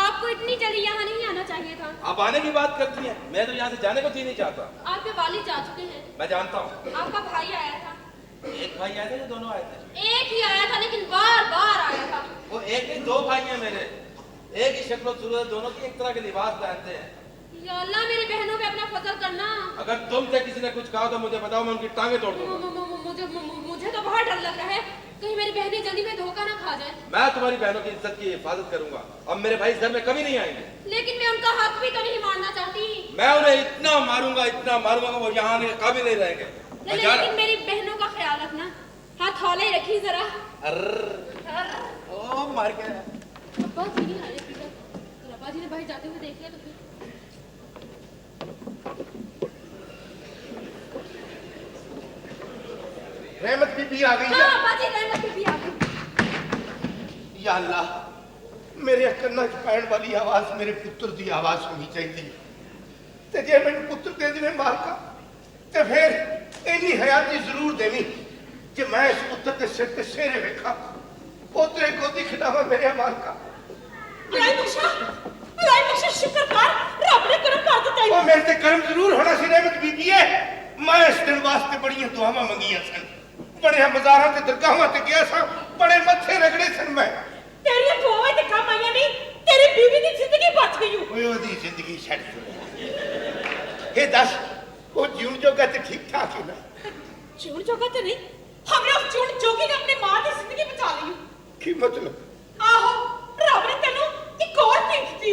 Speaker 2: आपको इतनी जल्दी यहाँ नहीं आना चाहिए था।
Speaker 4: आप आने की बात करती हैं, मैं तो यहाँ से जाने को जी नहीं चाहता।
Speaker 2: आपके वालिद जा चुके हैं।
Speaker 4: मैं जानता हूँ।
Speaker 2: आपका भाई आया था।
Speaker 4: एक भाई आए थे या दोनों आए थे?
Speaker 2: एक ही आया था, लेकिन बार बार आया था।
Speaker 4: वो एक नहीं, 2 भाई हैं मेरे। एक ही शक्ल सूरत, दोनों की एक तरह के लिबास पहनते हैं।
Speaker 2: या अल्लाह, मेरी बहनों पे अपना फजल करना।
Speaker 4: अगर तुमसे किसी ने कुछ कहा तो मुझे बताओ, मैं उनकी टांगे तोड़ दूंगा।
Speaker 2: मुझे तो बहुत डर लग रहा है, कहीं मेरी बहनें जल्दी में धोखा ना खा जाए।
Speaker 4: मैं तुम्हारी बहनों की इज्जत की हिफाजत करूंगा। अब मेरे भाई इस घर में कभी नहीं आएंगे।
Speaker 2: लेकिन मैं उनका हक भी तो नहीं मारना चाहती।
Speaker 4: मैं उन्हें इतना मारूंगा कि वो यहाँ आने के काबिल नहीं रहेंगे।
Speaker 2: लेकिन मेरी बहनों का ख्याल रखना। हाथ हौले ही रखी जरा।
Speaker 4: ओ मार के
Speaker 2: अब्बा जी नहीं आए अभी तक। अब्बा जी ने भाई जाते हुए देख लिया तो फिर।
Speaker 3: रहमत बीबी आ गई
Speaker 2: हाँ
Speaker 3: है।
Speaker 2: अब्बा जी, रहमत बीबी आ गई।
Speaker 3: या अल्लाह, मेरे कन्ना च पैण वाली आवाज मेरे पुत्र की आवाज होनी चाहिए। ते जे मैनू पुत्र दे देवे मालका, ते फिर इन्नी हयाती जरूर देवी कि मैं इस पुत्र के सिर ते सेरे वेखा, पोतरे गोदी खिलावा मेरे मालका।
Speaker 1: अलाई बख्शा शुक्र कर, रब ने करम कर दिता
Speaker 3: वो मेरे ते कर्म जरूर होना सी रहमत बीबी है। मैं इस दिन वास्ते बड़ियां दुआवां मंगियां सन, बड़े मज़ारां ते दरगाहां ते गया सा, बड़े मत्थे रगड़े सन मैं।
Speaker 1: तेरी दुआएं ते काम आईयां नहीं, तेरी बीवी की जिंदगी बच गई।
Speaker 3: ओए ओदी जिंदगी छड़ दो। ये दस, वो जीवन जोगा ते ठीक ठाक है ना?
Speaker 1: जीवन जोगा तो नहीं, हमने उस जीवन जोगी ने अपनी मां की जिंदगी बचा ली।
Speaker 3: की मतलब?
Speaker 1: आहो, रब ने तेनू एक और भीख दी।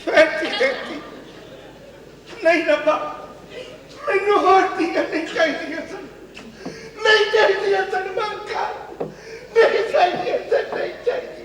Speaker 3: फैक्टी नहीं रब्बा, मैनू होर दियां नहीं चाहिए सन, नहीं चाहिए सन मालका, नहीं चाहिए सन, नहीं चाहिए।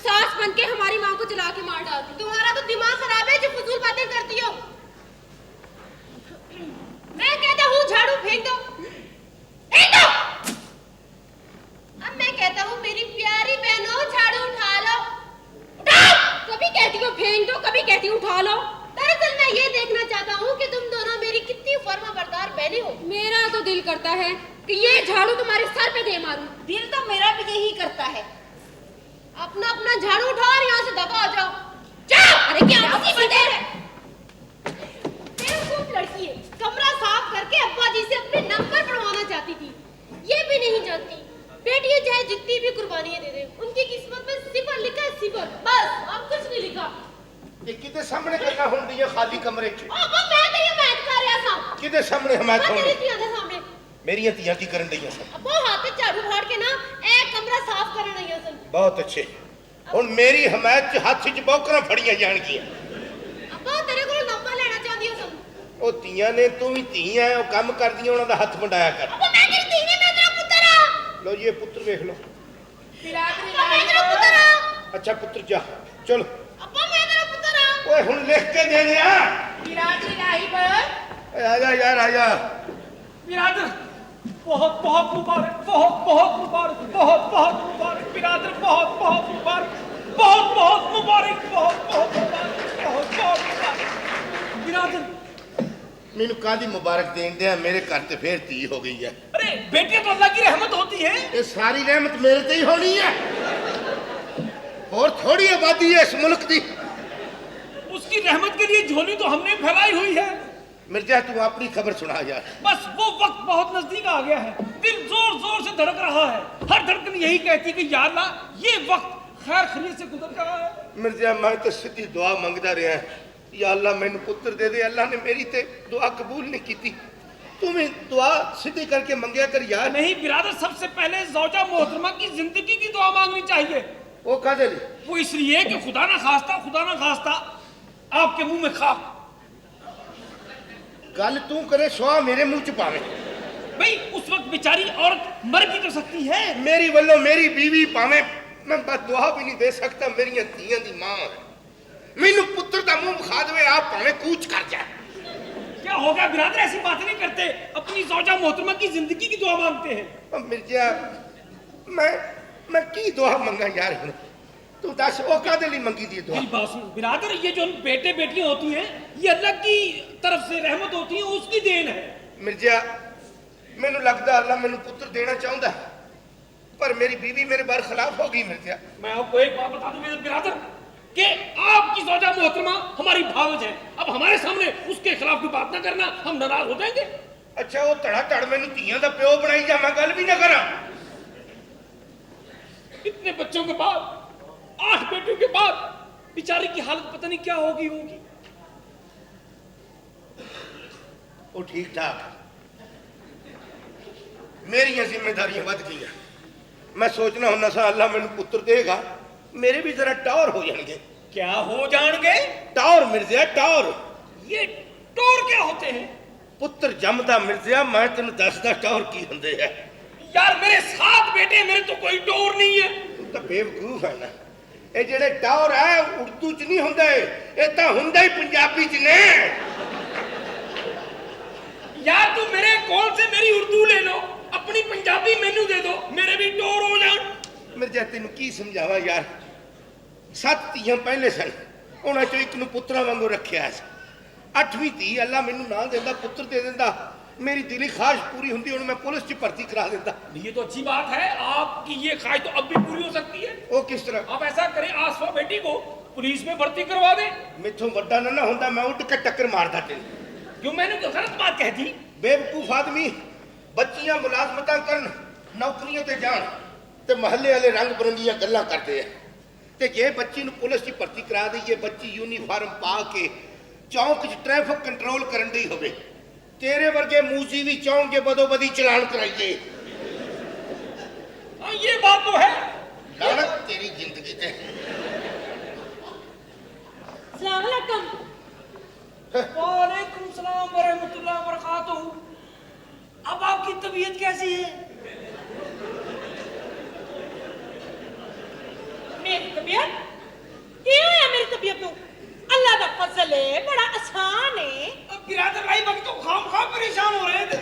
Speaker 2: सास बन के हमारी माँ को जला के मार डालती। तुम्हारा तो दिमाग खराब है जो फजूल बातें करती हो। मैं कहता हूँ झाड़ू फेंक दो, फेंक दो। अब मैं कहता हूँ मेरी प्यारी बहनों झाड़ू उठा लो। कभी कहती हो फेंक दो, कभी कहती हूँ उठा लो। दरअसल मैं ये देखना चाहता हूँ कि तुम दोनों मेरी कितनी फर्माबरदार बहनें हो। मेरा तो दिल करता है कि ये झाड़ू तुम्हारे सर पे दे मारूं। दिल तो मेरा भी यही करता है। अपना अपना झाड़ू उठाओ और यहाँ से दबा हो जाओ। जाओ। अरे क्या मुसीबत है? बेवकूफ लड़की है, कमरा साफ करके अब्बा जी से अपने नंबर पढ़वाना चाहती थी। ये भी नहीं जानती बेटियां चाहे जितनी भी कुर्बानियां दे दे, उनकी किस्मत में सिफर लिखा है, सिफर, बस और कुछ नहीं लिखा।
Speaker 3: ये किते सामने करना ਹੁੰਦੀ है खाली कमरे च?
Speaker 2: अब्बा मैं तेरी हिमायत कर रहा था।
Speaker 3: किते सामने हिमायत
Speaker 2: तेरी
Speaker 3: होनी?
Speaker 2: धीयां दे सामने।
Speaker 3: मेरियां ਧੀਆਂ की करन ਦੀਆਂ ਸਨ?
Speaker 2: अब्बा हाथ से झाड़ू फाड़ के ना ए कमरा साफ करन रही सन।
Speaker 3: बहुत अच्छे। ਹੁਣ मेरी हिमायत च हत्थ च बौकरां फड़ੀਆਂ ਜਾਣਗੀਆਂ।
Speaker 2: अब्बा तेरे को नंबर लेना चाहती सन।
Speaker 3: ਉਹ ਧੀਆਂ ਨੇ ਤੂੰ ਵੀ ਧੀ ਹੈ, ਉਹ ਕੰਮ ਕਰਦੀਆਂ ਉਹਨਾਂ ਦਾ ਹੱਥ ਵੰਡਾਇਆ ਕਰ।
Speaker 2: अब्बा मैं तेरी धी नहीं, मैं तेरा पुत्र हां।
Speaker 3: ਲਓ ਜੀ ਇਹ ਪੁੱਤਰ ਵੇਖ ਲਓ।
Speaker 2: बिरादरी मैं तेरा पुत्र हां।
Speaker 3: अच्छा पुत्र जा चलो।
Speaker 2: अब्बा मैं तेरा पुत्र हां।
Speaker 3: ओए हुन लिख के दे दे।
Speaker 2: बिरादरी लाही पर
Speaker 3: आजा यार आजा।
Speaker 5: बिरादर बहुत बहुत मुबारक, बहुत बहुत मुबारक, बहुत बहुत मुबारक बिरादर, बहुत बहुत मुबारक, बहुत बहुत मुबारक, बहुत बहुत मुबारक, बहुत बहुत मुबारक बिरादर।
Speaker 3: मैनू कादी मुबारक देन दे, मेरे घर ते फिर धी हो गई है।
Speaker 5: अरे बेटियां तो अल्लाह की रहमत होती है।
Speaker 3: ये सारी रहमत मेरे ते ही होनी है, और थोड़ी आबादी है इस मुल्क की।
Speaker 5: उसकी रहमत के लिए झोली तो हमने फैलाई हुई है।
Speaker 3: मिर्जा तू अपनी खबर सुना यार।
Speaker 5: बस वो वक्त बहुत नजदीक आ गया है, दिल जोर जोर से धड़क रहा है, हर धड़कन यही कहती कि या अल्लाह ये वक्त खैर खरीद से गुजर रहा है।
Speaker 3: मिर्जा मैं तो सीधी दुआ मंगदा रहा है, या अल्लाह मैनू पुत्र दे दे। अल्लाह ने मेरी ते दुआ कबूल नहीं की। तू भी दुआ सीधी करके मंगया कर यार।
Speaker 5: नहीं बिरादर, सबसे पहले ज़ौजा मोहतरमा की जिंदगी की दुआ मांगनी चाहिए।
Speaker 3: वो कादे लिए?
Speaker 5: वो इसलिए कि खुदा ना खास्ता आपके मुंह में खाक।
Speaker 3: गल तू करे सुहा मेरे मुंह च पावे।
Speaker 5: भाई उस वक्त बेचारी औरत मर भी तो सकती है।
Speaker 3: मेरी वल्लों मेरी बीवी पावे, मैं बस दुआ भी नहीं दे सकता। मेरियां धीयां दी मां मैनू पुत्र दा मुंह खा देवे, आप पावे कूच कर जाए।
Speaker 5: क्या होगा बिरादर, ऐसी बातें नहीं करते, अपनी ज़ौजा मोहतरमा की जिंदगी की दुआ मांगते हैं।
Speaker 3: मिर्जा मैं की दुआ मंगा यार? हुण तू दस वो कादे लिए मंगी दी दुआ?
Speaker 5: मेरी बात सुन बिरादर, ये जो बेटे बेटियां होती हैं ये अल्लाह की तरफ से रहमत होती है, उसकी देन है।
Speaker 3: मिर्जा मैनू लगता अल्लाह मैनू पुत्र देना चाहता, पर मेरी बीवी मेरे बरखिलाफ होगी। मिर्जा
Speaker 5: मैं आपको एक बात बता दूं मेरे बिरादर कि आपकी ज़ौजा मोहतरमा हमारी भावज है, अब हमारे सामने उसके खिलाफ कोई बात ना करना, हम नाराज हो जाएंगे।
Speaker 3: अच्छा वो धड़ा धड़ मैनू धीयां दा प्यो बनाई जा, मैं गल भी ना करा।
Speaker 5: इतने बच्चों के बाद, 8 बेटियों के बाद बेचारी की हालत पता नहीं क्या होगी।
Speaker 3: वो ठीक ठाक, मेरियां जिम्मेदारियां बढ़ गई। मैं सोचना हुन्ना सा अल्लाह मैनू पुत्र देगा, मेरे भी जरा टौर हो जाएंगे।
Speaker 5: क्या हो जाएंगे?
Speaker 3: टौर मिर्जा टौर।
Speaker 5: ये टौर क्या होते हैं?
Speaker 3: पुत्र जमदा मिर्जा, मैं तेन दसदा टौर की हुंदे है।
Speaker 5: यार मेरे 7 बेटे, मेरे तो कोई टौर नहीं है।
Speaker 3: तू तो बेवकूफ है ना। ये जेड़े टौर है उर्दू च नहीं हुंदे, ये तो हुंदे ही पंजाबी च ने।
Speaker 5: यार तू मेरे कॉल से मेरी उर्दू ले लो, अपनी पंजाबी मेनू दे दो, मेरे भी टौर हो जान।
Speaker 3: मिर्जा तेन की समझावा यार, 7 धीयां पहले सन, उन्हां चों एक नूं पुत्रा वांगू रखिया सी। 8वीं धी अल्लाह मैनू ना देंदा, पुत्र दे देंदा, मेरी दिली ख्वाहिश पूरी हुंदी, हुण मैं पुलिस च भर्ती करा देंदा।
Speaker 5: ये तो अच्छी बात है, आपकी ये ख्वाहिश तो अब भी पूरी हो सकती है।
Speaker 3: वो किस तरह?
Speaker 5: आप ऐसा करें, आसफा बेटी को पुलिस में भर्ती करवा दे।
Speaker 3: मिथों वड्डा ना हुंदा, मैं उठ के टक्कर मारदा तेन।
Speaker 5: क्यों, मैंने गलत बात कह दी?
Speaker 3: बेवकूफ आदमी, बच्चियां मुलाजमतां करन, नौकरियों ते जान ते महल्ले वाले रंग बिरंगियां गल्लां करदे आ, ते जे बच्ची नूं पुलिस च भर्ती करा दईए, बच्ची यूनीफार्म पा के चौंक च ट्रैफिक कंट्रोल करन दी होवे, तेरे वर्गे मूसी भी चाहोगे बदो बदी चलान कराइए।
Speaker 5: हाँ ये बात तो है।
Speaker 3: लानत तेरी जिंदगी ते।
Speaker 1: अस्सलाम वालेकुम।
Speaker 5: वालेकुम सलाम व रहमतुल्लाह व बरकातहू। अब आपकी तबीयत कैसी है?
Speaker 1: मेरी तबीयत की होया मेरी तबीयत नु अल्लाह दा फजल है बड़ा आसान है।
Speaker 5: अब बिरादर भाई बाकी तो खाम परेशान हो रहे थे।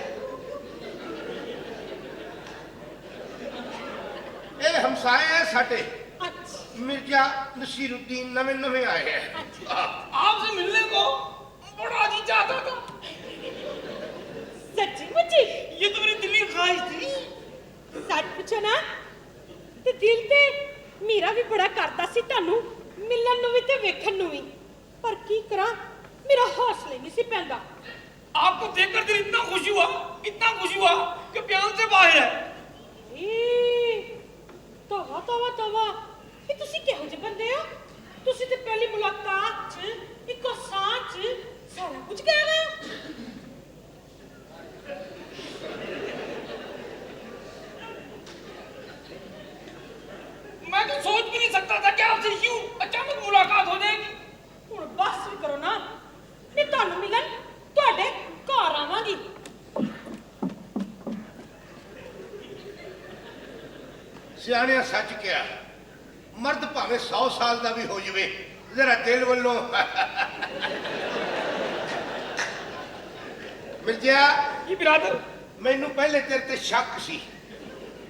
Speaker 3: ਇਹ ਹਮਸਾਏ ਹੈ ਸਾਡੇ
Speaker 1: अच्छा
Speaker 3: ਮਿਰਜ਼ਾ ਨਸੀਰੁद्दीन नवे आए हैं।
Speaker 5: आपसे मिलने को बड़ा जी चाहता था।
Speaker 1: सच्ची मुच्ची
Speaker 5: ये तो मेरी दिली ख्वाहिश थी।
Speaker 1: सच पुछो ना ते दिल ते मेरा भी बड़ा करता सी तानू मिलन नु भी ते वेखन नु भी पर की करा मेरा हौसला नहीं सी पैंदा।
Speaker 5: आपको देखकर दिल इतना खुश हुआ कि बयान से बाहर है।
Speaker 1: तवा तवा तवा ये तुसी किहो जे बंदे हो? तुसी ते पहली मुलाकात च इको सांच सारा कुछ कह गए हो।
Speaker 5: मैं तो सोच भी नहीं सकता था कि आपसे यूं अचानक मुलाकात हो जाएगी।
Speaker 1: हुण बस भी करो ना मैं तानू मिलन तुहाडे घर आवांगी।
Speaker 3: ਸਿਆਣਿਆ ਸੱਚ ਕਿਹਾ ਮਰਦ ਭਾਵੇਂ 100 ਸਾਲ ਦਾ ਵੀ ਹੋ ਜਵੇ ਜ਼ਰਾ ਦਿਲ ਵੱਲੋਂ ਮਿਰਜ਼ਾ
Speaker 5: ये बिरादर
Speaker 3: ਮੈਨੂੰ ਪਹਿਲੇ ਤੇਰੇ ਤੇ ਸ਼ੱਕ ਸੀ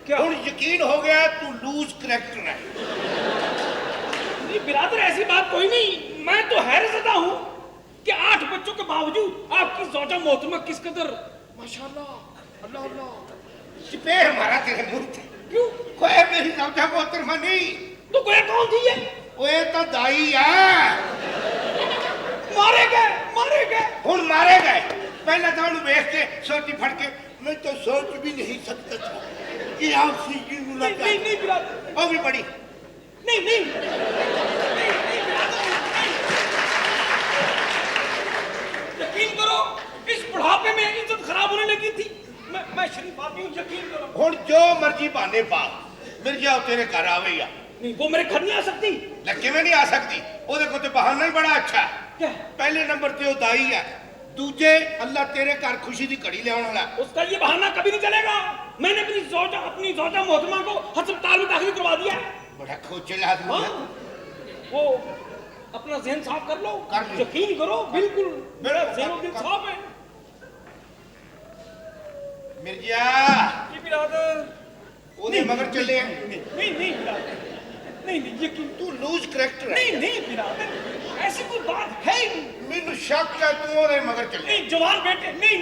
Speaker 5: क्या?
Speaker 3: ਹੁਣ ਯਕੀਨ ਹੋ ਗਿਆ ਤੂੰ ਲੂਜ਼ ਕਰੈਕਟਰ ਹੈ।
Speaker 5: ये बिरादर ऐसी बात कोई नहीं। मैं तो हैरतज़दा हूँ कि 8 बच्चों के बावजूद आपकी ज़ौजा मोहतरमा किस कदर माशाल्लाह अल्लाह अल्लाह।
Speaker 3: ਚਪੇੜ ਮਾਰਾ ਤੇਰੇ ਮੂੰਹ ਤੇ
Speaker 5: क्यों?
Speaker 3: ਕੋਈ ਮੇਰੀ ਸਮਝਾ ਮੋਹਤਰਮਾ ਨਹੀਂ
Speaker 5: तो कोई कौन थी ये?
Speaker 3: ਓਏ ਤਾਂ ਦਾਈ ਆ
Speaker 5: मारे गए।
Speaker 3: ਹੁਣ ਮਾਰੇ ਗਏ ਪਹਿਲਾਂ ਤਾਂ ਉਹਨੂੰ ਵੇਖ ਕੇ ਸੋਟੀ ਫੜ ਕੇ ਮੈਂ ਤਾਂ ਸੋਚ ਵੀ ਨਹੀਂ ਸਕਦਾ था कि आपसे ये मुलाकात
Speaker 5: नहीं बिरादर
Speaker 3: वो भी बड़ी
Speaker 5: नहीं बिरादर नहीं। यकीन करो इस बुढ़ापे में इज्जत खराब होने लगी थी। मैं शरीफ आदमी हूँ, यकीन करो।
Speaker 3: ਹੁਣ ਜੋ ਮਰਜ਼ੀ ਬਹਾਨੇ ਪਾ ਮਿਰਜ਼ਾ ਉਹ ਤੇਰੇ ਘਰ ਆਵੇਗਾ।
Speaker 5: नहीं वो मेरे घर नहीं आ सकती।
Speaker 3: ਲੈ ਕਿਵੇਂ ਨਹੀਂ ਆ ਸਕਦੀ ਉਹਦੇ ਕੋਲ ਤੇ ਬਹਾਨਾ ਹੀ ਬੜਾ ਅੱਛਾ ਹੈ।
Speaker 5: क्या?
Speaker 3: ਪਹਿਲੇ ਨੰਬਰ ਤੇ ਉਹ ਦਾਈ ਹੈ ਦੂਜੇ ਅੱਲਾ ਤੇਰੇ ਘਰ ਖੁਸ਼ੀ ਦੀ ਘੜੀ ਲਿਆਉਣ ਵਾਲਾ।
Speaker 5: उसका ये बहाना कभी नहीं चलेगा। मैंने अपनी ज़ौजा मोहतरमा को अस्पताल में दाखिल करवा दिया है।
Speaker 3: बड़ा खोचल आदमी है।
Speaker 5: हाँ? वो अपना ज़हन साफ कर लो।
Speaker 3: कर लो।
Speaker 5: यकीन करो बिल्कुल मेरा
Speaker 3: बिल्कुल,
Speaker 5: ज़हन और दिल
Speaker 3: कर।
Speaker 5: साफ है।
Speaker 3: मिर्जा
Speaker 5: ये बिरादर
Speaker 3: ਉਹਦੇ ਮਗਰ ਚੱਲੇ ਆ।
Speaker 5: नहीं बिरादर नहीं यकीन
Speaker 3: ਤੂੰ ਲੂਜ਼ ਕਰੈਕਟਰ ਹੈ।
Speaker 5: नहीं बिरादर ऐसी कोई बात है ही नहीं।
Speaker 3: ਮੈਨੂੰ ਸ਼ੱਕ ਹੈ ਤੂੰ ਉਹਦੇ ਮਗਰ ਚੱਲੇ।
Speaker 5: नहीं जवान बेटे नहीं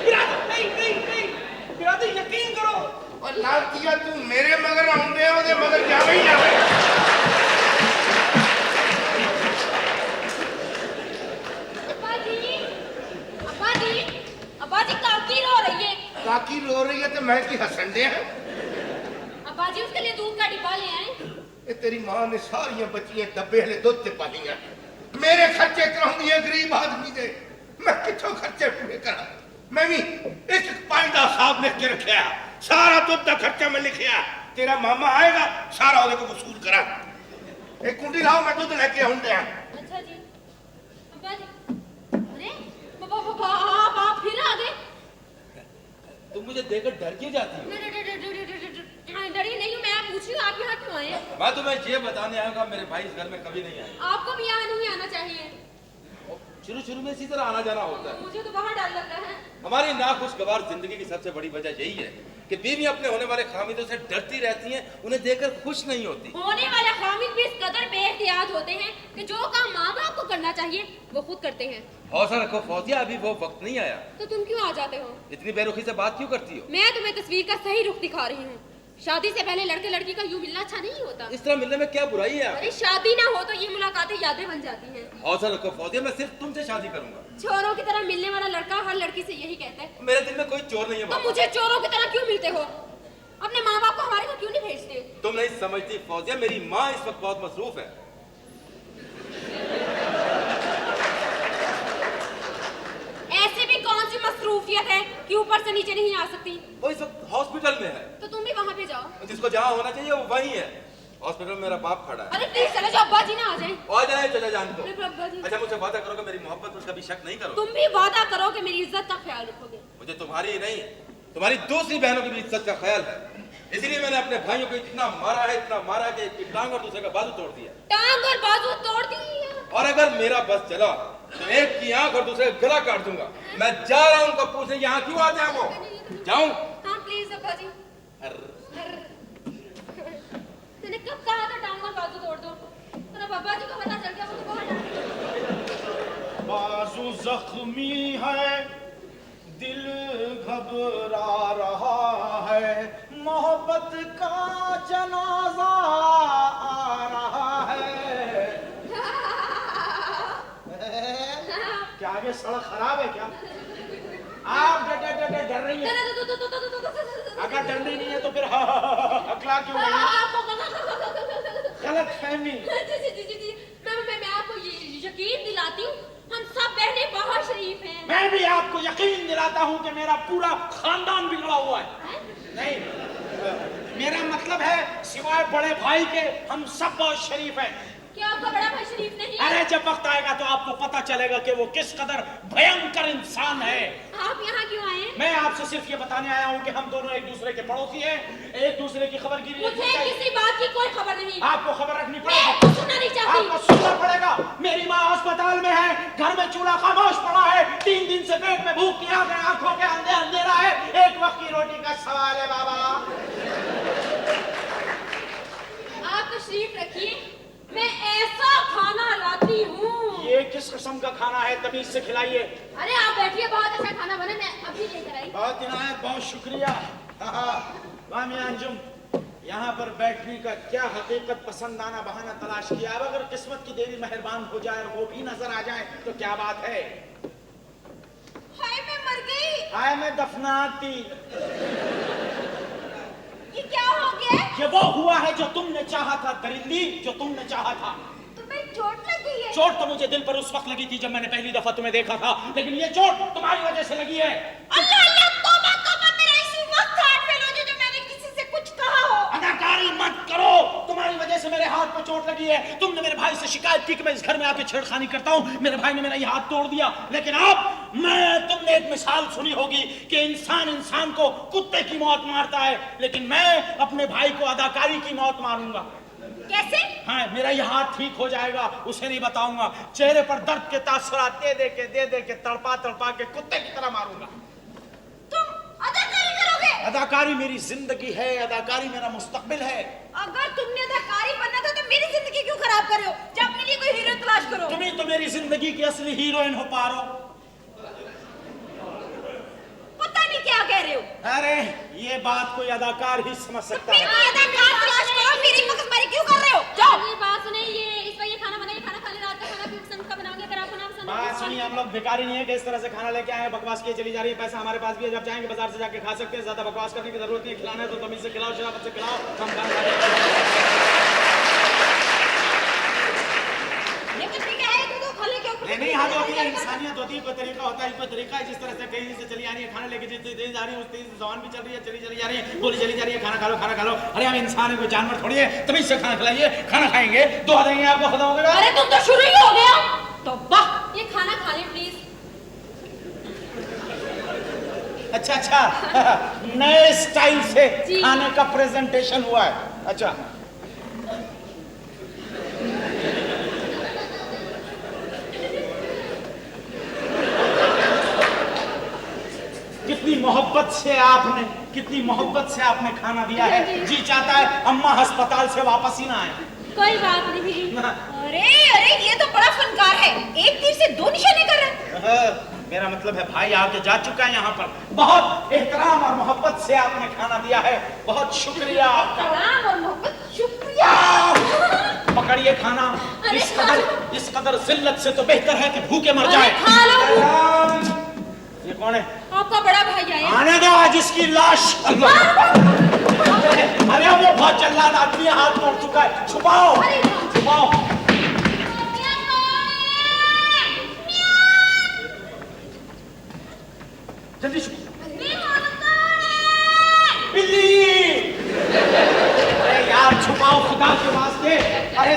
Speaker 5: बिरादर नहीं बिरादर यकीन करो।
Speaker 3: और लातिया तू मेरे मगर आउंदे ਉਹਦੇ ਮਗਰ ਜਾਵੇ ਹੀ ਜਾਵੇ।
Speaker 2: अब्बा जी काकी रो रही है।
Speaker 3: काकी रो रही है तो मैं की हसन दे।
Speaker 2: अब्बा जी उसके लिए दूध का डिब्बा ले आए।
Speaker 3: ये तेरी मां ने सारियां बच्चियां डब्बे हले दुध ते पालियां मेरे खर्चे कराउंदी है गरीब आदमी दे मैं किथों खर्चे पूरे करा। मैं भी एक पाइदा साहब लिख के रखा सारा दुध का खर्चा मैं लिखिया तेरा मामा आएगा सारा ਉਹਦੇ को वसूल करा। एक कुंडी लाओ मैं दुध लेके आऊंगा।
Speaker 2: अच्छा जी अब्बा जी अरे बाबा आप फिर आ गए।
Speaker 4: तुम मुझे देखकर डर क्यों जाती हो?
Speaker 2: डरी नहीं हूँ। मैं पूछ रही हूँ आप यहाँ क्यों आए?
Speaker 4: मैं तुम्हें ये बताने आऊंगा मेरे भाई इस घर में कभी नहीं आए।
Speaker 2: आपको भी यहाँ नहीं आना चाहिए।
Speaker 4: शुरू में इसी तरह आना जाना होता है।
Speaker 2: मुझे तो बाहर डर लग रहा है।
Speaker 4: हमारी नाखुशगवार जिंदगी की सबसे बड़ी वजह यही है कि बीवी अपने होने वाले खामिदों से डरती रहती हैं, उन्हें देखकर खुश नहीं होती।
Speaker 2: होने वाले खामिद भी इस कदर बेइख्तियार होते हैं कि जो काम माँ बाप को करना चाहिए वो खुद करते हैं।
Speaker 4: हौसला रखो फौजिया, अभी वो वक्त नहीं आया।
Speaker 2: तो तुम क्यों आ जाते हो?
Speaker 4: इतनी बेरुखी से बात क्यों करती हो?
Speaker 2: मैं तुम्हें तस्वीर का सही रुख दिखा रही हूँ। शादी से पहले लड़के लड़की का यूं मिलना अच्छा नहीं होता।
Speaker 4: इस तरह मिलने में क्या बुराई है?
Speaker 2: अरे शादी ना हो तो ये मुलाकातें यादें बन जाती हैं।
Speaker 4: हौसला रखो फौजिया, मैं सिर्फ तुमसे शादी करूंगा।
Speaker 2: चोरों की तरह मिलने वाला लड़का हर लड़की से यही कहता है।
Speaker 4: मेरे दिल में कोई चोर नहीं है
Speaker 2: तो
Speaker 4: बाबा।
Speaker 2: मुझे चोरों की तरह क्यों मिलते हो? अपने माँ बाप को हमारे घर क्यों नहीं भेजते?
Speaker 4: तुम नहीं समझती फौजिया, मेरी माँ इस वक्त बहुत मसरूफ है।
Speaker 2: ऐसे भी कौन सी मसरूफियत है कि ऊपर से नीचे नहीं आ सकती?
Speaker 4: वो इस वक्त हॉस्पिटल में है।
Speaker 2: तो तुम भी वहाँ पे जाओ।
Speaker 4: जिसको जहाँ होना चाहिए वो वहीं है। हॉस्पिटल में मेरा बाप खड़ा है।
Speaker 2: अरे प्लीज चले जाओ, अब्बा जी ना आ जाए।
Speaker 4: आ जाए चले जान दो।
Speaker 2: अरे अब्बा जी।
Speaker 4: अच्छा मुझसे वादा करो कि मेरी मोहब्बत पर कभी शक नहीं करो।
Speaker 2: तुम भी वादा करो कि मेरी इज्जत का ख्याल रखोगे।
Speaker 4: मुझे तुम्हारी नहीं, तुम्हारी दूसरी बहनों की भी इज्जत का ख्याल है। इसलिए मैंने अपने भाइयों को इतना मारा कि एक की टांग और दूसरे का बाजू तोड़ दिया।
Speaker 2: टांग और बाजू तोड़ दी।
Speaker 4: और अगर मेरा बस चला तो एक की आंख और दूसरे का गला काट दूंगा। मैं जा रहा हूं उनको पूछने यहाँ क्यों आते हैं वो। जाऊं?
Speaker 2: हाँ प्लीज अब्बा जी। तूने कब कहा था टांग और बाजू तोड़ दो? तेरा बाबा जी को पता चल गया वो तो बहुत
Speaker 5: बाजू जख्मी है, दिल घबरा रहा है, मोहब्बत का जनाजा आ रहा है। क्या आगे सड़क खराब है क्या? आप डर रही हैं? अगर डर रही नहीं है तो फिर हकला क्यों रही है? गलत फहमी।
Speaker 2: जी मैं आपको यकीन दिलाती हूँ, हम सब बहनें बहुत शरीफ हैं।
Speaker 5: मैं भी आपको यकीन दिलाता हूँ कि मेरा पूरा खानदान बिगड़ा हुआ है। नहीं, मेरा मतलब है सिवाय बड़े भाई के हम सब बहुत शरीफ हैं।
Speaker 2: क्या आपका बड़ा भाई शरीफ नहीं है?
Speaker 5: अरे जब वक्त आएगा तो आपको पता चलेगा कि वो किस कदर भयंकर इंसान है।
Speaker 2: आप यहाँ क्यों आए?
Speaker 5: मैं आपसे सिर्फ ये बताने आया हूँ कि हम दोनों एक दूसरे के पड़ोसी हैं, एक दूसरे की खबर गिरी
Speaker 2: मुझे किसी बात की कोई खबर नहीं।
Speaker 5: आपको खबर रखनी
Speaker 2: मैं
Speaker 5: पड़ेगी।
Speaker 2: आपको सुनना नहीं चाहती।
Speaker 5: आपको सुनना पड़ेगा। मेरी माँ अस्पताल में है, घर में चूल्हा खामोश पड़ा है, 3 दिन से पेट में भूख की आग है, आंखों के अंधेरा है, एक वक्त की रोटी का सवाल है बाबा।
Speaker 2: आप तशरीफ रखिए, मैं ऐसा खाना लाती हूँ।
Speaker 5: ये किस किस्म का खाना है? तमीज से खिलाइए।
Speaker 2: अरे आप बैठिए, बहुत अच्छा खाना बना, मैं अभी लेकर आई।
Speaker 5: बहुत इनायत, बहुत शुक्रिया। मामिया अंजुम, यहाँ पर बैठने का क्या हकीकत पसंद आना बहाना तलाश किया। अब अगर किस्मत की देवी मेहरबान हो जाए और वो भी नजर आ जाए तो क्या बात है।
Speaker 2: हाय मैं मर गई।
Speaker 5: हाय मैं दफनाती।
Speaker 2: ये क्या हो गया?
Speaker 5: ये वो हुआ है जो तुमने चाहा था दरिंदी, जो तुमने चाहा था।
Speaker 2: तुम्हें चोट लगी है?
Speaker 5: चोट तो मुझे दिल पर उस वक्त लगी थी जब मैंने पहली दफा तुम्हें देखा था, लेकिन ये चोट तुम्हारी वजह से लगी है।
Speaker 2: अल्लाह अल्लाह, तौबा तौबा, मेरा इसी वक्त हाथ फैलोगे जो मैंने किसी से कुछ कहा हो।
Speaker 5: अदाकारी मत करो, तुम्हारी वजह से मेरे हाथ पर चोट लगी है। तुमने मेरे भाई से शिकायत की कि मैं इस घर में आके छेड़खानी करता हूँ, मेरे भाई ने मेरा ये हाथ तोड़ दिया। लेकिन अब तुमने एक मिसाल सुनी होगी कि इंसान को कुत्ते की मौत मारता है, लेकिन मैं अपने भाई को अदाकारी की मौत मारूंगा।
Speaker 2: कैसे?
Speaker 5: हाँ, मेरा ये हाथ ठीक हो जाएगा, उसे नहीं बताऊंगा। चेहरे पर दर्द के तासुरात दे दे के तड़पा के कुत्ते की तरह मारूंगा।
Speaker 2: तुम अदाकारी करोगे?
Speaker 5: अदाकारी मेरी जिंदगी है, अदाकारी मेरा मुस्तकबिल है।
Speaker 2: अगर तुमने अदाकारी बनना था तो मेरी जिंदगी क्यों खराब कर रहे हो? जब मिली कोई हीरो तलाश करो।
Speaker 5: तुम ही तो मेरी जिंदगी की असली हीरोइन हो पारो।
Speaker 2: पता नहीं क्या कह रहे हो।
Speaker 5: अरे ये बात कोई अदाकार ही समझ सकता है।
Speaker 2: अदाकार तलाश करो, मेरी मगजमारी क्यों कर रहे हो? जाओ। ये बात सुने, इस बार ये खाना बनाइए, खाना खा ले, रात का खाना भी पसंद का बनाओगे। अगर आपको ना पसंद
Speaker 5: बात सुनिए, हम लोग भिखारी नहीं है कि इस तरह से खाना लेके आए, बकवास किए चली जा रही है। पैसा हमारे पास भी है, जब जाएंगे बाजार से जाके खा सकते हैं। ज्यादा बकवास करने की जरूरत नहीं है। खिलाना है तो तमीज से खिलाओ, शराबत से खिलाओ, हम नहीं, हाँ जो अपनी इंसानियत होती है, कोई तरीका होता है, कोई तरीका है। जिस तरह से कहीं से चली आ रही है, खाना लेके चली जा रही है, उस तेज जबान भी चल रही है, चली जा रही है, बोली चली जा रही है, खाना खा लो। अरे हम इंसान है, कोई जानवर थोड़ी है। तमीज से खाना खिलाइए, खाना खाएंगे, दुआ देंगे आपको, खुदा होगा।
Speaker 2: अरे तुम तो शुरू ही हो गया। तो वाह, ये खाना खा ले प्लीज।
Speaker 5: अच्छा नए स्टाइल से खाने का प्रेजेंटेशन हुआ है। अच्छा कितनी मोहब्बत से आपने खाना दिया है। जी चाहता है अम्मा अस्पताल से वापस ही ना आए।
Speaker 2: कोई बात नहीं। अरे ये तो बड़ा फनकार है, एक तीर से 2 निशाने कर रहे हैं।
Speaker 5: मेरा मतलब है भाई आके जा चुका है यहाँ पर। बहुत एहतराम और मोहब्बत से आपने खाना दिया है, बहुत शुक्रिया आपका।
Speaker 2: एहतराम और मोहब्बत, शुक्रिया।
Speaker 5: पकड़िए खाना। इस कदर जिल्लत से तो बेहतर है कि भूखे मर जाए।
Speaker 2: खा लो।
Speaker 5: ये कौन है?
Speaker 2: आपका बड़ा भाई आया।
Speaker 5: आने दो आज इसकी लाश। अरे वो बहुत जल्लाद आदमी है, हाथ तोड़ चुका है। छुपाओ। जल्दी बिल्ली। अरे यार छुपाओ खुदा के वास्ते। अरे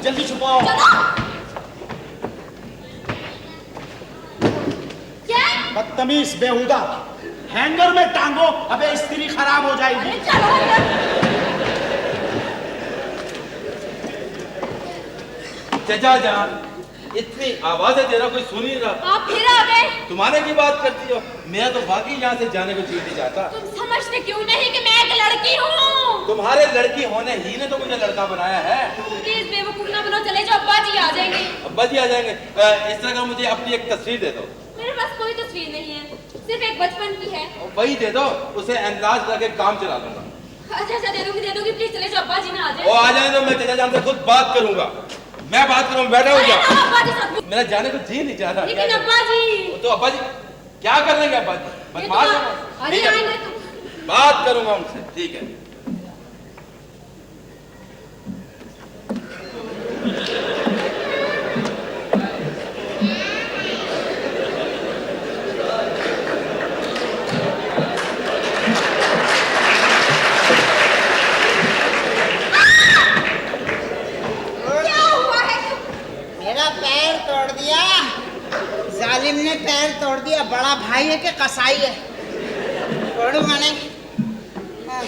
Speaker 5: जल्दी छुपाओ। बदतमीज बेहुदा, हैंगर में टांगो। अबे स्त्री खराब आएगी।
Speaker 2: चलो अंदर।
Speaker 4: चचा जान, इतनी आवाजें दे रहा, कोई सुन ही रहा।
Speaker 2: आप फिर आ गए।
Speaker 4: तुम्हारे की बात करती हो, मैं तो बाकी यहाँ से जाने को जी नहीं चाहता।
Speaker 2: तुम समझते क्यों नहीं कि मैं एक लड़की हूँ?
Speaker 4: तुम्हारे लड़की होने ही ने तो मुझे लड़का बनाया है।
Speaker 2: प्लीज बेवकूफ ना बनो, चले जाओ, अब्बा जी आ जाएंगे।
Speaker 4: अब्बा जी आ जाएंगे। इस तरह का मुझे अपनी एक तस्वीर दे दो।
Speaker 2: मेरे पास कोई तस्वीर नहीं है, सिर्फ एक बचपन की है।
Speaker 4: वही दे दो, उसे एनलार्ज करके काम चला दूंगा।
Speaker 2: अच्छा दे दूंगी, प्लीज चले जाओ, अब्बा जी ना आ
Speaker 4: वो
Speaker 2: जाए।
Speaker 4: आ जाए तो मैं चचा जान से खुद बात करूंगा। मैं बात करूँ, बैठा हो जा।
Speaker 2: अब्बा जी साथ में।
Speaker 4: मेरा जाने को जी नहीं चाह रहा।
Speaker 2: लेकिन अब्बा जी।
Speaker 4: तो अब्बा जी क्या कर लेंगे? अब्बा जी
Speaker 2: ये
Speaker 4: बदमाश
Speaker 2: तो
Speaker 4: है।
Speaker 2: अरे
Speaker 4: ठीक है,
Speaker 2: आएंगे तो।
Speaker 4: बात करूंगा उनसे, ठीक है।
Speaker 2: क्या हुआ है?
Speaker 6: मेरा पैर तोड़ दिया, जालिम ने पैर तोड़ दिया। बड़ा भाई है कि कसाई है, तोड़ूंगा नहीं। हाँ।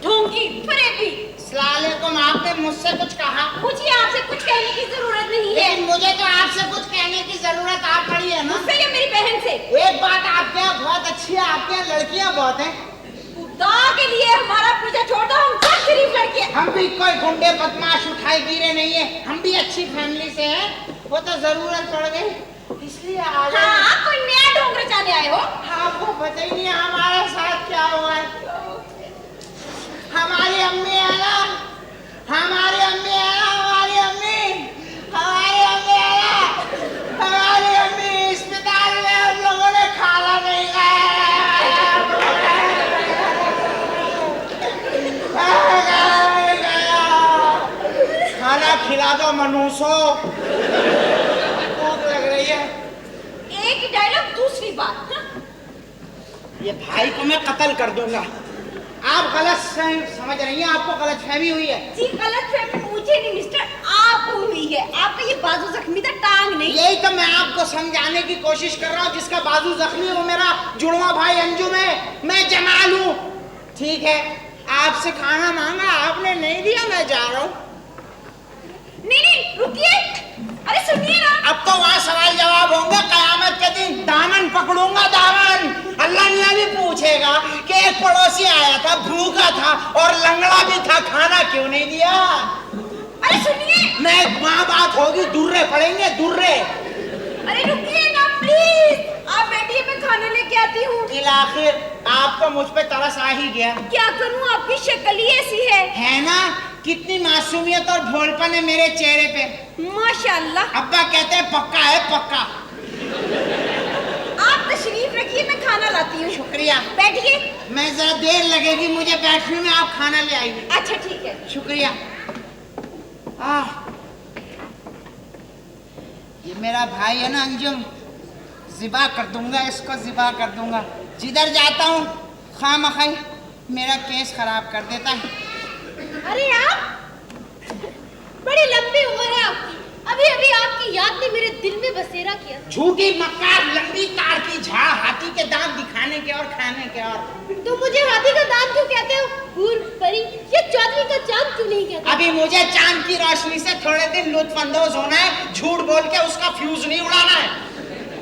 Speaker 2: ढोंगी, फरेबी।
Speaker 6: सलालेकुम, आपने मुझसे कुछ कहा?
Speaker 2: मुझे आपसे कुछ कहने की जरूरत नहीं है।
Speaker 6: लेकिन मुझे तो आपसे कुछ कहने की जरूरत आ पड़ी है ना।
Speaker 2: मुझसे या मेरी बहन से?
Speaker 6: एक बात आपके यहाँ बहुत अच्छी है, आपके यहाँ लड़कियाँ बहुत हैं।
Speaker 2: खुदा के लिए हमारा पीछा छोड़ दो, हम सब शरीफ लड़के हैं।
Speaker 6: हम भी कोई गुंडे बदमाश उठाए गिरे नहीं है, हम भी अच्छी फैमिली से हैं। वो तो जरूरत पड़ गई इसलिए आ गए।
Speaker 2: हाँ, कोई नया ढोंग रचाने आए हो?
Speaker 6: आपको पता ही नहीं है हमारे साथ क्या हुआ है। हमारी अम्मी है ना, हमारी अम्मी है ना, हमारी अम्मी, हमारी अम्मी है ना, हमारी अम्मी अस्पताल में हम लोगों ने खाना नहीं खाना खिला दो मनुष्यों, भूख लग रही है।
Speaker 2: एक ही डायलॉग, दूसरी बात। हाँ?
Speaker 6: ये भाई को मैं कत्ल कर दूंगा। आप गलत समझ रही हैं, आपको गलत फहमी हुई है।
Speaker 2: जी गलत फहमी मुझे नहीं मिस्टर, आपको हुई है। आपका ये बाजू जख्मी था, टांग नहीं।
Speaker 6: यही तो मैं आपको समझाने की कोशिश कर रहा हूँ। जिसका बाजू जख्मी है वो मेरा जुड़वा भाई अंजुम है, मैं जमाल हूँ। ठीक है, आपसे खाना मांगा, आपने नहीं दिया, मैं जा रहा हूँ।
Speaker 2: नहीं रुकिए, अरे सुनिए ना।
Speaker 6: अब तो वहाँ सवाल जवाब होंगे कयामत के दिन। दामन पकड़ूंगा, दामन। अल्लाह मियां भी पूछेगा कि एक पड़ोसी आया था, भूखा था और लंगड़ा भी था, खाना क्यों नहीं दिया।
Speaker 2: अरे सुनिए।
Speaker 6: मैं वहाँ बात होगी, दुर्रे पड़ेंगे, दुर्रे।
Speaker 2: अरे रुकिए ना प्लीज, आप बैठिए, मैं खाना लेके आती हूँ।
Speaker 6: आखिर आपको मुझ पे तरस आ ही गया।
Speaker 2: क्या करूँ, आपकी शक्ल ही ऐसी है
Speaker 6: ना। कितनी मासूमियत और भोलपन है मेरे चेहरे पे,
Speaker 2: माशाल्लाह।
Speaker 6: अब्बा कहते हैं पक्का है, पक्का।
Speaker 2: आप तशरीफ रखिए, मैं खाना लाती हूँ।
Speaker 6: शुक्रिया।
Speaker 2: बैठिए।
Speaker 6: मैं जरा देर लगेगी मुझे बैठने में, आप खाना ले आइए।
Speaker 2: अच्छा ठीक है।
Speaker 6: शुक्रिया। ये मेरा भाई है ना अंजुम, जिबा कर दूंगा इसको, जिबा कर दूंगा। जिधर जाता हूँ खामखाई मेरा केस खराब कर देता है।
Speaker 2: अरे आप, बड़ी लंबी उम्र है आपकी, अभी अभी आपकी याद ने मेरे दिल में बसेरा किया।
Speaker 6: झूठी मक्कार, लंबी तार की झाड़, हाथी के दांत दिखाने के और खाने के। और
Speaker 2: तो मुझे हाथी का दांत क्यों कहते हो? हूर परी, ये चौधरी का चांद क्यों नहीं कहते?
Speaker 6: अभी मुझे चांद की रोशनी से थोड़े दिन लुत्फअंदोज होना है, झूठ बोल के उसका फ्यूज नहीं उड़ाना है।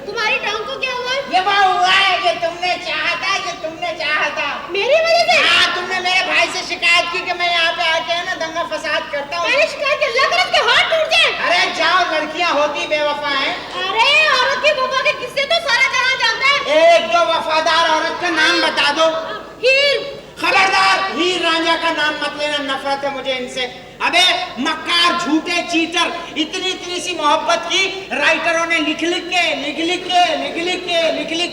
Speaker 2: तुम्हारी टांग को क्या हुआ?
Speaker 6: ये वो हुआ है जो तुमने चाहा था, जो तुमने चाहा था।
Speaker 2: मेरी वजह से?
Speaker 6: हाँ, तुमने मेरे भाई से शिकायत की कि मैं यहाँ पे आके है ना दंगा फसाद करता हूँ।
Speaker 2: मैंने शिकायत की, अल्लाह करे उसके हाथ टूट जाए।
Speaker 6: अरे जाओ, लड़कियाँ होती बेवफा हैं।
Speaker 2: अरे औरत की वफा के किस्से तो सारा जहां जानता है।
Speaker 6: एक दो वफादार औरत का नाम बता दो।
Speaker 2: हीर।
Speaker 6: खबरदार, हीर रांझा का नाम मत लेना, नफरत है मुझे इनसे। अबे मक्कार, झूठे चीटर, इतनी सी मोहब्बत की राइटरों ने लिख लिख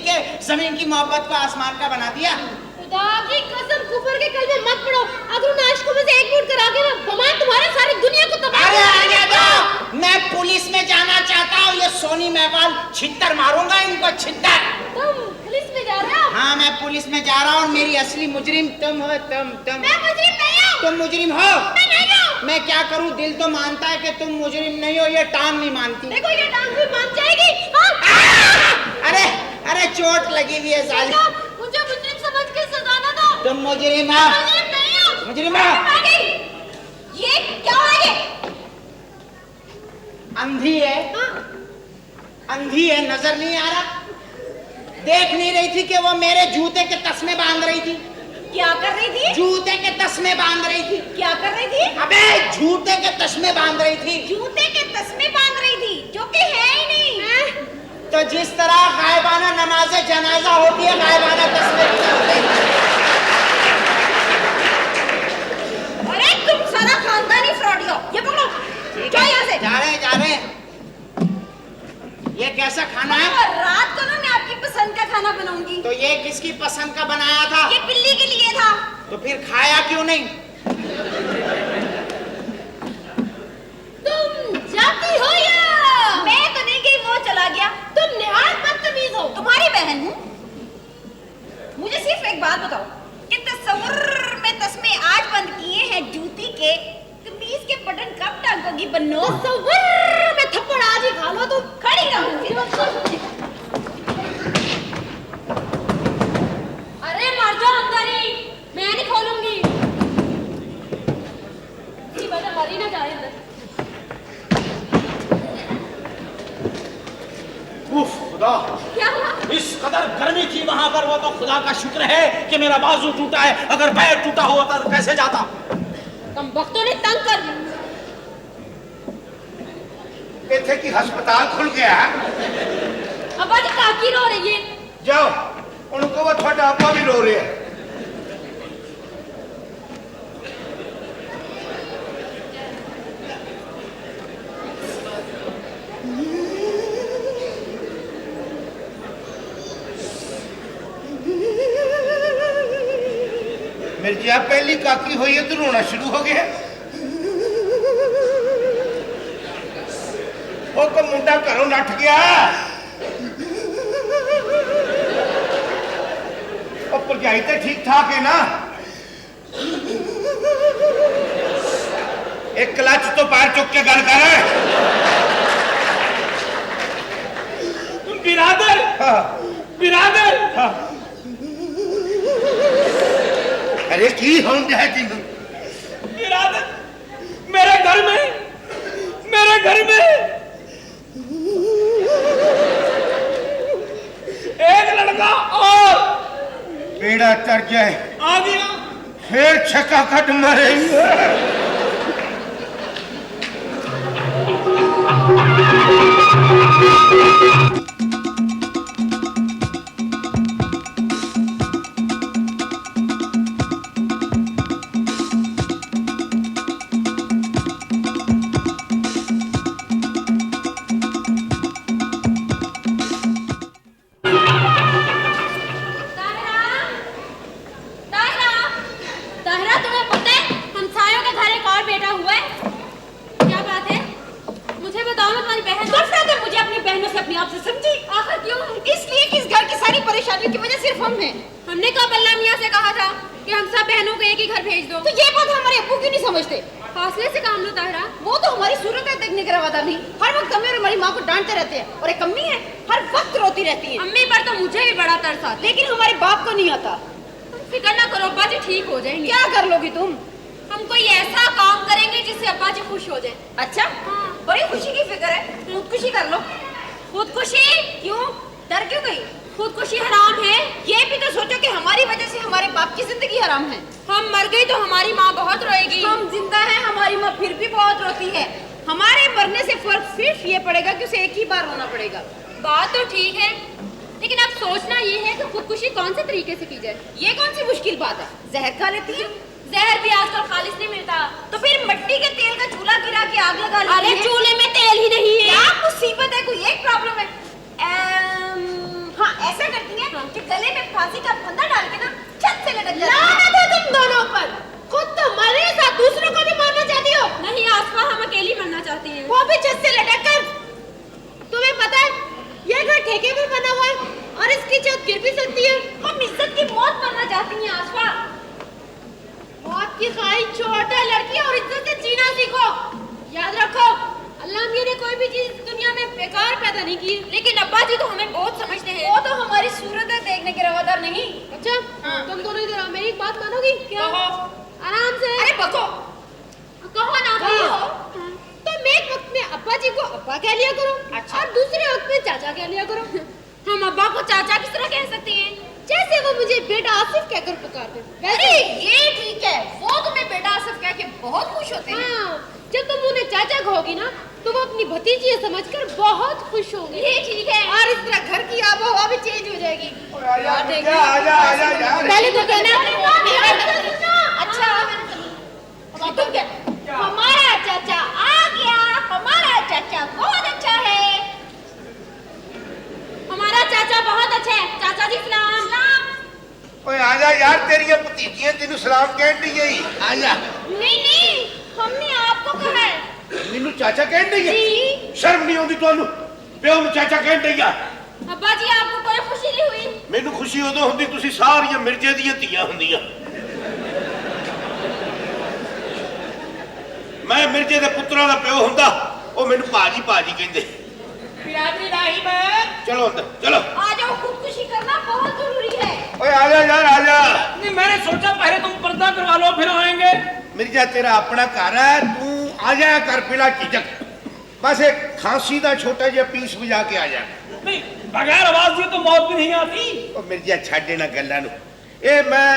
Speaker 6: के जमीन की मोहब्बत को आसमान का बना दिया।
Speaker 2: खुदा की कसम, कुफर के कलमे मत पड़ो। अगर उन आशिकों में से एक मिनट करा के ना बमा तुम्हारे सारी दुनिया को तबाह
Speaker 6: अरे
Speaker 2: कर
Speaker 6: आने
Speaker 2: देगा।
Speaker 6: दो, मैं पुलिस में जाना चाहता हूँ। ये सोनी महवाल छित्तर मारूंगा इनको, छित्तर।
Speaker 2: तुम पुलिस में जा रहे हो?
Speaker 6: हाँ, मैं पुलिस में जा रहा हूँ। मेरी असली मुजरिम तुम हो, तुम।
Speaker 2: मैं मुजरिम नहीं हूँ।
Speaker 6: तुम मुजरिम हो?
Speaker 2: मैं नहीं हूँ।
Speaker 6: मैं क्या करूँ, दिल तो मानता है कि तुम मुजरिम नहीं हो, ये टांग नहीं मानती।
Speaker 2: देखो ये टांग भी मान जाएगी।
Speaker 6: अरे चोट लगी हुई है साली।
Speaker 2: मुझे मुजरिम समझ के सजा ना
Speaker 6: तुम मुजरिमा,
Speaker 2: मुजरिम नहीं हूँ।
Speaker 6: मुजरिमा।
Speaker 2: आ गई। ये क्या है ये?
Speaker 6: अंधी है, अंधी है, नजर नहीं आ रहा? देख नहीं रही थी कि वो मेरे जूते के तस्मे बांध रही थी?
Speaker 2: क्या कर रही थी?
Speaker 6: जूते के तस्मे बांध रही थी।
Speaker 2: क्या कर रही थी?
Speaker 6: अबे जूते के तस्मे बांध रही थी।
Speaker 2: जूते के तस्मे बांध रही थी, जो कि है ही नहीं।
Speaker 6: तो जिस तरह गायबाना नमाज़े जनाजा होती है, गायबाना तस्मे भी होते हैं।
Speaker 2: अरे तुम सारा खानदानी फ्रॉड हो। ये पकड़ो, क्या यहाँ से?
Speaker 6: जा रहे हैं। ये कैसा खाना है?
Speaker 2: और रात को ना मैं आपकी पसंद का खाना बनाऊंगी।
Speaker 6: तो ये किसकी पसंद का बनाया था?
Speaker 2: ये बिल्ली के लिए था।
Speaker 6: तो फिर खाया क्यों नहीं?
Speaker 2: तुम जाती हो या? मैं तो नहीं गई, वो चला गया। तुम निहायत बदतमीज हो। तुम्हारी बहन हूँ। मुझे सिर्फ एक बात बताओ कि तस्वुर में तस्मे आज बंद किए हैं जूती के, कमीज के बटन कब टांगोगी बन्नो? तस्वुर में थप्पड़ आज ही खा लो तुम। खड़ी रहो। अरे मर जाओ अंदर ही, मैं नहीं खोलूंगी। इसी वजह मर ही ना जाए अंदर।
Speaker 5: उफ खुदा,
Speaker 2: क्या हुआ?
Speaker 5: इस कदर गर्मी थी वहां पर, वो तो खुदा का शुक्र है कि मेरा बाजू टूटा है। अगर पैर टूटा होता तो कैसे जाता?
Speaker 2: तुम वक्तों ने तंग कर दिया।
Speaker 3: इत्थे की हस्पताल खुल गया।
Speaker 2: अब आज काकी रो रही है।
Speaker 3: जाओ उनको, वो थोड़ा आपा भी रो रहे हैं। मिर्जा पहली काकी हुई है तो रोना शुरू हो गया। वो को मुंडा घरों नठ गया। और भरजाई तो ठीक ठाक है ना? एक क्लच तो पैर चुक के गल कर।
Speaker 5: बिरादर,
Speaker 3: हाँ।
Speaker 5: बिरादर।
Speaker 3: हाँ। अरे की होंगे है तीनों?
Speaker 5: बिरादर, मेरे घर में एक लड़का और
Speaker 3: बेड़ा तर जाए,
Speaker 5: आ गया।
Speaker 3: फिर छक्का कट मरेंगे।
Speaker 2: हमने कब अल्लाह मियां से कहा था कि हम सब बहनों को एक ही घर भेज दो? तो ये बात हमारे अब्बू क्यों नहीं समझते? फासले से काम लो ताहिरा। वो तो हमारी सूरत है देखने के रवादा नहीं, हर वक्त हमें और हमारी माँ को डांटते रहते हैं। और एक अम्मी है, हर वक्त रोती रहती है। अम्मी पर तो मुझे भी बड़ा तरस आता, लेकिन हमारे बाप को नहीं आता। तुम फिक्र ना करो, अब्बा जी ठीक हो जाएंगे। क्या कर लोगी तुम? हम कोई ऐसा काम करेंगे जिससे अब्बा जी खुश हो जाए। अच्छा, बड़ी खुशी की फिक्र है, खुदकुशी कर लो। खुदकुशी क्यों? डर क्यों गई? खुदकुशी हराम है, ये भी तो सोचो कि हमारी वजह से हमारे बाप की जिंदगी हराम है। हम मर गई तो हमारी माँ बहुत रोएगी। हम जिंदा हैं, हमारी माँ फिर भी बहुत रोती है। हमारे मरने से फर्क सिर्फ ये पड़ेगा कि उसे एक ही बार रोना पड़ेगा। बात तो ठीक है, लेकिन अब सोचना ये है कि खुदकुशी कौन से तरीके से की जाए। ये कौन सी मुश्किल बात है? जहर खा लेती है। जहर भी आजकल खालिश नहीं मिलता, तो फिर मिट्टी के तेल का चूल्हा गिरा के आग लगा लेती है। अरे चूल्हे में तेल ही नहीं है। क्या मुसीबत है? कोई एक प्रॉब्लम है? हाँ, ऐसा करती है कि गले में फांसी का फंदा डाल के ना छत से लटक जाती है। लानत है तुम दोनों पर। खुद तो मरे साथ दूसरों को भी मारना चाहती हो। नहीं आसमा, हम अकेली मरना चाहती हैं। वो भी छत से लटक कर। तुम्हें पता है ये घर ठेके पर बना हुआ है और इसकी छत गिर भी सकती है। हम इज्जत की मौत मरना चाहती हैं आसमा। मौत की ख्वाहिश छोड़ दे लड़की और इज्जत से जीना सीखो। याद रखो, अल्लाह मियां ने कोई भी चीज दुनिया में बेकार पैदा नहीं की। लेकिन अब्बा जी तो हमें बहुत समझते हैं। वो तो हमारी सूरत है देखने के रवादार नहीं। अच्छा, तुम दोनों इधर आओ, मेरी एक बात बात मानोगी क्या? आराम से।
Speaker 1: अरे बको।
Speaker 2: कहो ना कहो। तुम एक वक्त में अब्बा जी को अब्बा कह लिया करो,
Speaker 1: अच्छा।
Speaker 2: और दूसरे वक्त में चाचा कह लिया करो।
Speaker 1: हम अब्बा को चाचा किस तरह कह सकते हैं?
Speaker 2: जैसे वो मुझे बेटा आसिफ कहकर पुकारते हैं।
Speaker 1: अरे ये ठीक है, वो तुम्हें बेटा आसिफ कह के बहुत खुश होते हैं।
Speaker 2: हाँ, जब तुम उन्हें चाचा कहोगी ना तो वो अपनी भतीजी है समझकर बहुत खुश होंगे।
Speaker 1: ये ठीक है।
Speaker 2: और इस तरह घर की आबो हवा भी चेंज हो जाएगी।
Speaker 3: आजा यार।
Speaker 2: पहले तो कहना
Speaker 1: अच्छा तुम क्या? हमारा चाचा आ गया, हमारा चाचा बहुत अच्छा है। हमारा चाचा बहुत अच्छा है। चाचा जी सलाम।
Speaker 3: ओए आजा यार, तेरियां भतीजियां तेनू सलाम कहन दी गई। आजा।
Speaker 1: नहीं हमने आपको कहा है।
Speaker 3: मैनू चाचा कहन दी है?
Speaker 1: जी।
Speaker 3: शर्म नहीं आउंदी तुहानू? प्यो नू चाचा कहन दी आ?
Speaker 1: अब्बा जी आपको कोई खुशी नहीं हुई?
Speaker 3: मैनू खुशी उदों हुंदी तुसी सारियां मिर्जे दीयां धीआं हुंदियां। मैं मिर्जे दे पुत्तरां दा प्यो हुंदा, ओ मैनू भाजी कहंदे।
Speaker 1: बिरादरी राहिब है।
Speaker 3: चलो अंदर चलो।
Speaker 1: आ जाओ, खुदकुशी करना बहुत जरूरी है।
Speaker 3: ओए आजा यार आजा।
Speaker 5: नहीं, मैंने सोचा पहले तुम पर्दा करवा लो फिर आएंगे।
Speaker 3: मिर्जा तेरा अपना घर है, तू आ जाया कर बिना झिझक। बस एक खांसी का छोटा जिहा पीस बजा के आ जा।
Speaker 5: नहीं, बगैर आवाज दिए तो मौत भी नहीं आती।
Speaker 3: ओ मिर्जा छੱਡ ਇਹਨਾਂ ਗੱਲਾਂ ਨੂੰ। ਇਹ मैं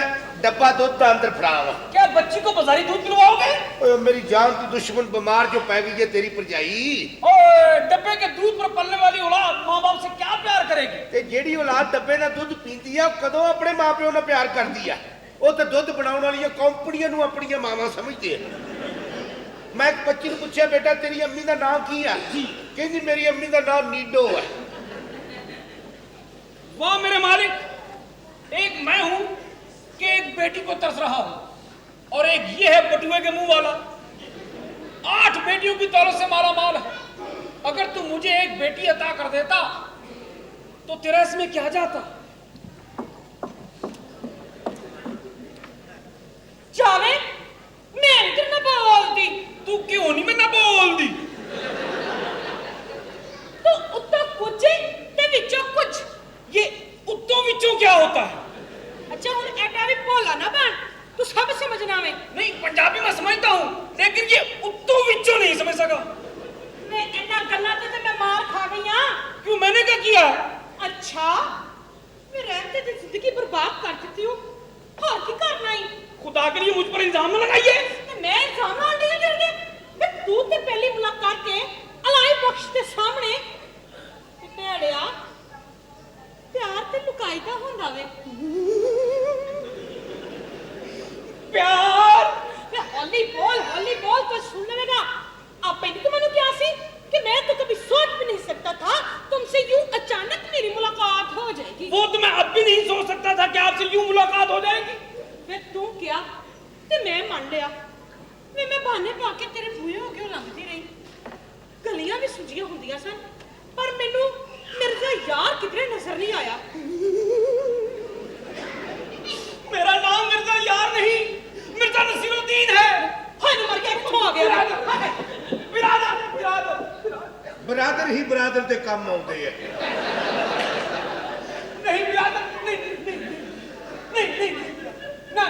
Speaker 3: डब्बा दूध का अंदर फड़ावा।
Speaker 5: क्या बच्ची को बाजारी दूध पिलवाओगे?
Speaker 3: ओए मेरी जान की दुश्मन बीमार जो पै गई है तेरी भरजाई।
Speaker 5: ओए, डब्बे के दूध पर पलने वाली औलाद माँ बाप से क्या प्यार करेगी?
Speaker 3: ते जेड़ी औलाद डब्बे का दुध पींदी है कदों अपने मां प्यो नाल प्यार करदी है? वो तो दुध बनाने वाली कंपनियां नूं अपनियां मावां समझदे हैं। मैं एक बच्ची नूं पूछया, बेटा तेरी अम्मी का नाम की है? कहंदी मेरी अम्मी का नाम नीडो है।
Speaker 5: वाह मेरे मालिक, एक मैं हूं कि एक बेटी को तरस रहा हूं, और एक ये है बटुए के मुंह वाला। 8 बेटियों की दौलत से माला माल है। अगर तू मुझे एक बेटी अता कर देता तो तेरा इसमें क्या जाता?
Speaker 1: जावे मैं इधर ना बोलती।
Speaker 5: तू क्यों नहीं मैं ना बोल दी?
Speaker 1: तो उत्तो कुछ ते विचों कुछ।
Speaker 5: ये उत्तों विचों क्या होता है?
Speaker 1: अच्छा हुन एडा भी भोला ना बन, तू सब समझना वे।
Speaker 5: नहीं, पंजाबी में समझता हूं, लेकिन ये उत्तों विचों नहीं समझ सका।
Speaker 1: मैं इन्ना गल्ला ते मैं मार खा गई हां।
Speaker 5: क्यों, मैंने क्या किया?
Speaker 1: अच्छा मैं रहते ते जिंदगी बर्बाद कर देती हूं, और की करना ही?
Speaker 5: खुदा के लिए मुझ पर इल्जाम न लगाइए।
Speaker 1: ते मैं इल्जाम ना नहीं करके मैं तू ते पहली मुलाकात के अलाई बख्श के सामने ते भेड़िया प्यार ते लुकाई दा हुंदा वे।
Speaker 5: प्यार?
Speaker 1: हौली बोल तो सुन लेगा। आप पहले तो मैंने क्या सी कि मैं तो कभी सोच भी नहीं सकता था तुमसे यूं अचानक मेरी मुलाकात हो जाएगी।
Speaker 5: वो तो मैं अब भी नहीं सोच सकता था कि आपसे यूं मुलाकात हो जाएगी।
Speaker 1: फिर तू क्या ते मैं मान लिया। मैं बहाने पा के तेरे बूहे हो के लंघती रही। गलियां भी सुजियां हुंदियां सन, पर मैनू मिर्जा यार किधरे नजर नहीं आया।
Speaker 5: मेरा नाम मिर्जा यार नहीं, मिर्जा नसीरुद्दीन है।
Speaker 1: हाय मर गया, कित्थों आ गया?
Speaker 3: बरादर ही बरादर के काम आउंदे है।
Speaker 5: नहीं बिरादर, नहीं,
Speaker 1: ना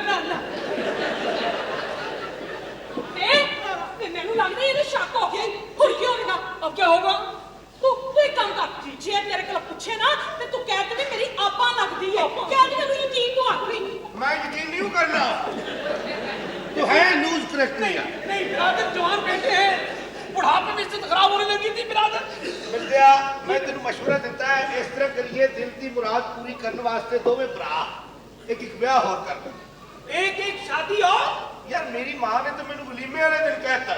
Speaker 1: मैनू लगता है ये शक हो गया। हुण की होगा?
Speaker 5: अब क्या होगा?
Speaker 1: तू एक काम कर, जे तेरे को पूछे ना ते तू कह दे मेरी आपा लगदी है। कह दे मैनू यकीन तो आ गई।
Speaker 3: मैं यकीन नहीं करना। तो है लूज करेक्ट नहीं है।
Speaker 5: नहीं बिरादर, जवान बेटे हैं, बुढ़ापे में इज्जत खराब होने लगी थी बिरादर।
Speaker 3: मिर्जा मैं तेन मशवरा दिता है, इस तरह करिए दिल की मुराद पूरी करने वास्ते दोवें भरा एक ब्याह होर कर दो।
Speaker 5: एक शादी और?
Speaker 3: यार मेरी मां ने तो मैनू वलीमे वाले दिन कहता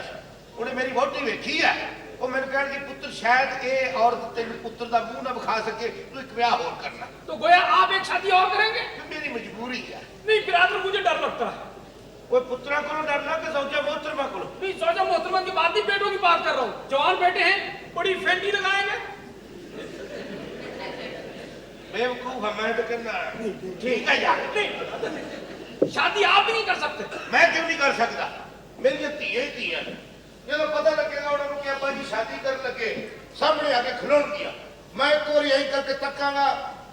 Speaker 3: उन्हें मेरी वोटी वेखी है, वो मैंने कहने की पुत्र शायद ये औरत तेन पुत्र का मुंह ना विखा सके, तू एक ब्याह होर करना।
Speaker 5: तो गोया आप एक शादी और करेंगे?
Speaker 3: मेरी मजबूरी है।
Speaker 5: नहीं बिरादर, मुझे डर लगता है।
Speaker 3: वो पुत्रा को डरना कि सौजा मोहतरमा को?
Speaker 5: नहीं, सौजा मोहतरमा की बात नहीं, बेटों की बात कर रहा हूँ। जवान बेटे हैं, बड़ी फेंटी लगाएंगे।
Speaker 3: बेवकूफ है मैं तो कहना। ठीक है यार,
Speaker 5: नहीं शादी आप भी नहीं कर सकते।
Speaker 3: मैं क्यों नहीं कर सकता? मेरी धीए ही धीए जो पता लगेगा उन्होंने कि अब्बा जी शादी कर लगे सामने आके खिलौन दिया, मैं एक बार यही करके तकांगा,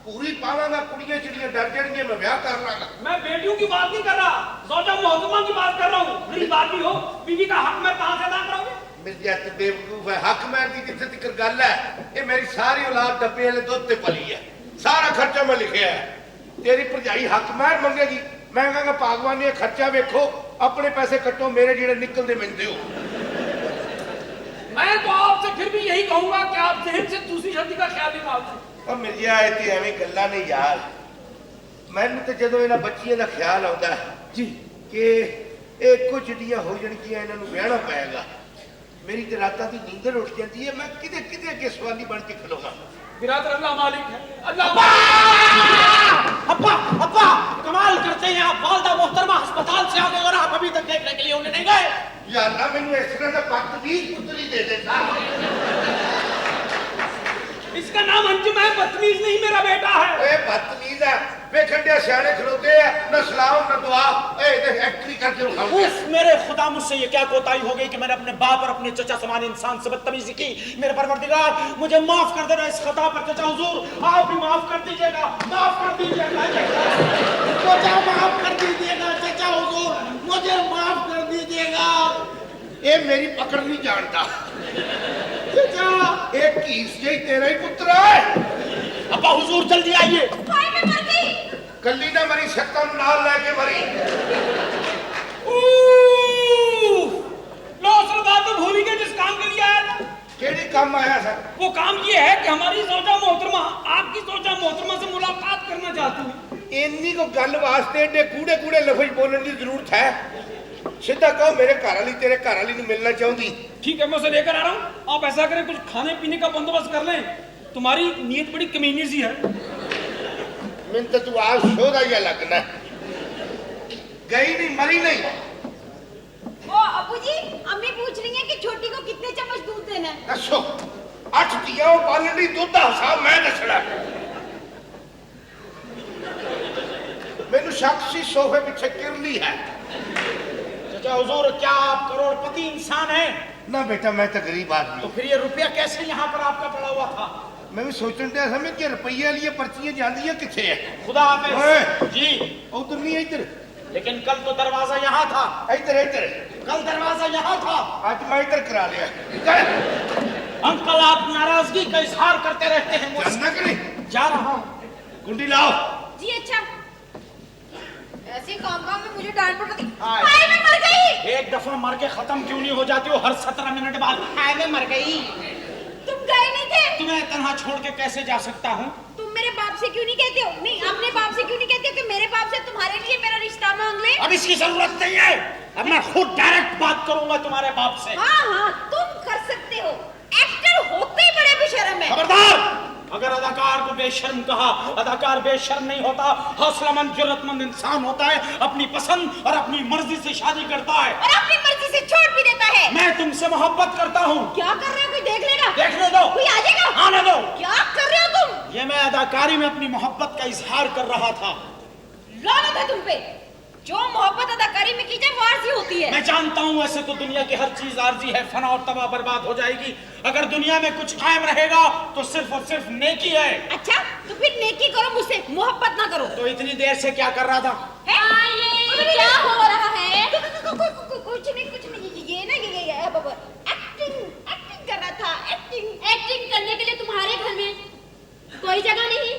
Speaker 3: पूरी पावांगा, कुड़ियां चिड़ियां डर जाएंगी, मैं ब्याह कर लांगा।
Speaker 5: मैं बेटी बेटियों की बात नहीं कर रहा, ज़ौजा मोहतरमा की बात कर रहा हूँ। गरीब आदमी हो, बीवी का हक मैं कहाँ से अदा कराऊंगा?
Speaker 3: मिर्जा ते बेवकूफ है, हक मैर की किथे तक गल है। ये मेरी सारी औलाद डब्बे वाले दुध ते पली है, सारा खर्चा मैं लिखिया है। तेरी भरजाई हक मैर मंगेगी, मैं कहूँगा भागवानी खर्चा वेखो, अपने पैसे कटो, मेरे जेड़े निकलते मिलते हो।
Speaker 5: मैं तो आपसे फिर भी यही कहूंगा कि आप जहन से दूसरी शादी का ख्याल निकाल दें।
Speaker 3: और मिर्जा ये ते एवें गल्लां नहीं यार, मैनू तो जदों इन्हां बच्चियां दा ख्याल आउंदा है
Speaker 5: जी
Speaker 3: कि एक कुछ जिहियां हो जाणगियां, इन्हां नूं विआहना पएगा, मेरी तो रातां दी नींदर उठ जाती है। मैं किदे किदे अगे सवाली बन के खलोगा।
Speaker 5: बिरादर अल्लाह मालिक है, अल्लाह। अब्बा अब्बा कमाल करते हैं आप, वालदा मोहतरमा अस्पताल से आ गए और आप अभी तक देखने के लिए उन्हें नहीं गए।
Speaker 3: या अल्लाह मैनू इस तरह दा बदतमीज पुत्र ही दे देता।
Speaker 5: इसका नाम अंजुम है, बदतमीज नहीं मेरा बेटा है।
Speaker 3: ए बदतमीज है, वेखण दे सियाणे खलोते हैं, न सलाम न दुआ, ए एक्टरी करके उठाऊंगा।
Speaker 5: उस मेरे खुदा, मुझसे ये क्या कोताही हो गई कि मैंने अपने बाप और अपने चचा समान इंसान से बदतमीजी की। मेरे परवरदिगार मुझे माफ कर देना इस खता पर। चचा हुजूर आप भी माफ कर दीजिएगा, माफ कर दीजिएगा, चचा माफ कर दीजिएगा, चचा हुजूर मुझे माफ कर दीजिएगा।
Speaker 3: ये मेरी पकड़ नहीं जानता।
Speaker 5: चचा
Speaker 3: एक कीस जही तेरा ही पुत्र है।
Speaker 5: अब्बा हुजूर जल्दी आइए।
Speaker 2: भाई मैं मर गई।
Speaker 3: कल्ली ना मरी, शक्का नाल लेके मरी।
Speaker 5: लो असल बात तो भूल ही गए जिस काम के लिए आया था।
Speaker 3: केड़ी काम आया सर?
Speaker 5: वो काम ये है कि हमारी ज़ौजा मोहतरमा आपकी ज़ौजा मोहतरमा से मुलाकात करना चाहती है।
Speaker 3: इन्नी को गल वास्ते एडे कूड़े कूड़े लफ्ज बोलने की जरूरत है? सीधा कहो मेरे घर वाली तेरे घर वाली नहीं मिलना चाहती।
Speaker 5: ठीक है मैं उसे लेकर आ रहा हूँ। आप ऐसा करें कुछ खाने पीने का बंदोबस्त कर लें, तुम्हारी नीयत बड़ी कमीनी सी है।
Speaker 3: मैं तो तू आज शोधा या लगना गई नहीं, मरी नहीं।
Speaker 2: ओ अबू जी, अम्मी पूछ रही है कि छोटी को कितने चम्मच दूध देना है?
Speaker 3: दसो 8 दिया पालनी दूध का हिसाब मैं दसना। मैनू शक सी सोफे पीछे किरली है।
Speaker 5: चाचा हुजूर क्या आप करोड़पति इंसान हैं?
Speaker 3: ना बेटा मैं तो गरीब आदमी
Speaker 5: तो
Speaker 3: हूँ।
Speaker 5: फिर ये रुपया कैसे यहाँ पर आपका पड़ा हुआ था?
Speaker 3: मैं भी सोचने दे समय कि रुपये लिए पर्चियां जाती है किथे है।
Speaker 5: खुदा हाफिज जी।
Speaker 3: उधर नहीं इधर,
Speaker 5: लेकिन कल तो दरवाजा यहाँ था।
Speaker 3: इधर इधर
Speaker 5: कल दरवाजा यहाँ था।
Speaker 3: आज मैं इधर करा लिया।
Speaker 5: अंकल आप नाराजगी का इजहार करते रहते हैं मुझसे।
Speaker 3: जानना कि नहीं?
Speaker 5: जा रहा हूँ।
Speaker 3: कुंडी लाओ।
Speaker 2: जी अच्छा। ऐसे काम में मुझे डांट पड़ती।
Speaker 5: हाय।
Speaker 2: भाई मैं मर गई।
Speaker 5: एक दफा मर के खत्म क्यों नहीं हो जाती हो हर 17 मिनट बाद? हाय मैं मर गई।
Speaker 2: तुम गए नहीं थे?
Speaker 5: तुम्हें तन्हा छोड़ के कैसे जा सकता हूँ?
Speaker 2: तुम मेरे बाप से क्यों नहीं कहते हो? नहीं अपने बाप से क्यों नहीं कहते हो कि मेरे बाप से तुम्हारे लिए मेरा रिश्ता मांग ले?
Speaker 5: अब इसकी जरूरत नहीं है। अब मैं खुद डायरेक्ट बात करूंगा तुम्हारे बाप से।
Speaker 2: हाँ तुम कर सकते हो। एक्टर होते ही बड़े बेशर्म है।
Speaker 5: खबरदार! अगर अदाकार को बेशर्म कहा, अदाकार बेशर्म नहीं होता, हौसलामंद जरूरतमंद इंसान होता है, अपनी पसंद और अपनी मर्जी से शादी करता है
Speaker 2: और अपनी मर्जी से छोड़ भी देता है।
Speaker 5: मैं तुमसे मोहब्बत करता हूँ।
Speaker 2: क्या कर रहे हो? कोई देख लेगा?
Speaker 5: देखने दो।
Speaker 2: कोई आ जाएगा?
Speaker 5: आने दो।
Speaker 2: क्या कर रहे हो तुम?
Speaker 5: ये मैं अदाकारी में अपनी मोहब्बत का इजहार कर रहा था।
Speaker 2: लानत है तुम पे। जो मोहब्बत अदाकारी में की जाए वो आरज़ी होती है।
Speaker 5: मैं जानता हूँ वैसे तो दुनिया की हर चीज आरज़ी है, फना और तबाह बर्बाद हो जाएगी। अगर दुनिया में कुछ कायम रहेगा तो सिर्फ और सिर्फ नेकी है।
Speaker 2: अच्छा तो फिर नेकी करो, मुझसे मोहब्बत ना करो।
Speaker 5: तो इतनी देर से क्या कर रहा था?
Speaker 2: क्या हो रहा है? कुछ नहीं ये ना ये एक्टिंग कर रहा था। एक्टिंग करने के लिए तुम्हारे घर में कोई जगह नहीं?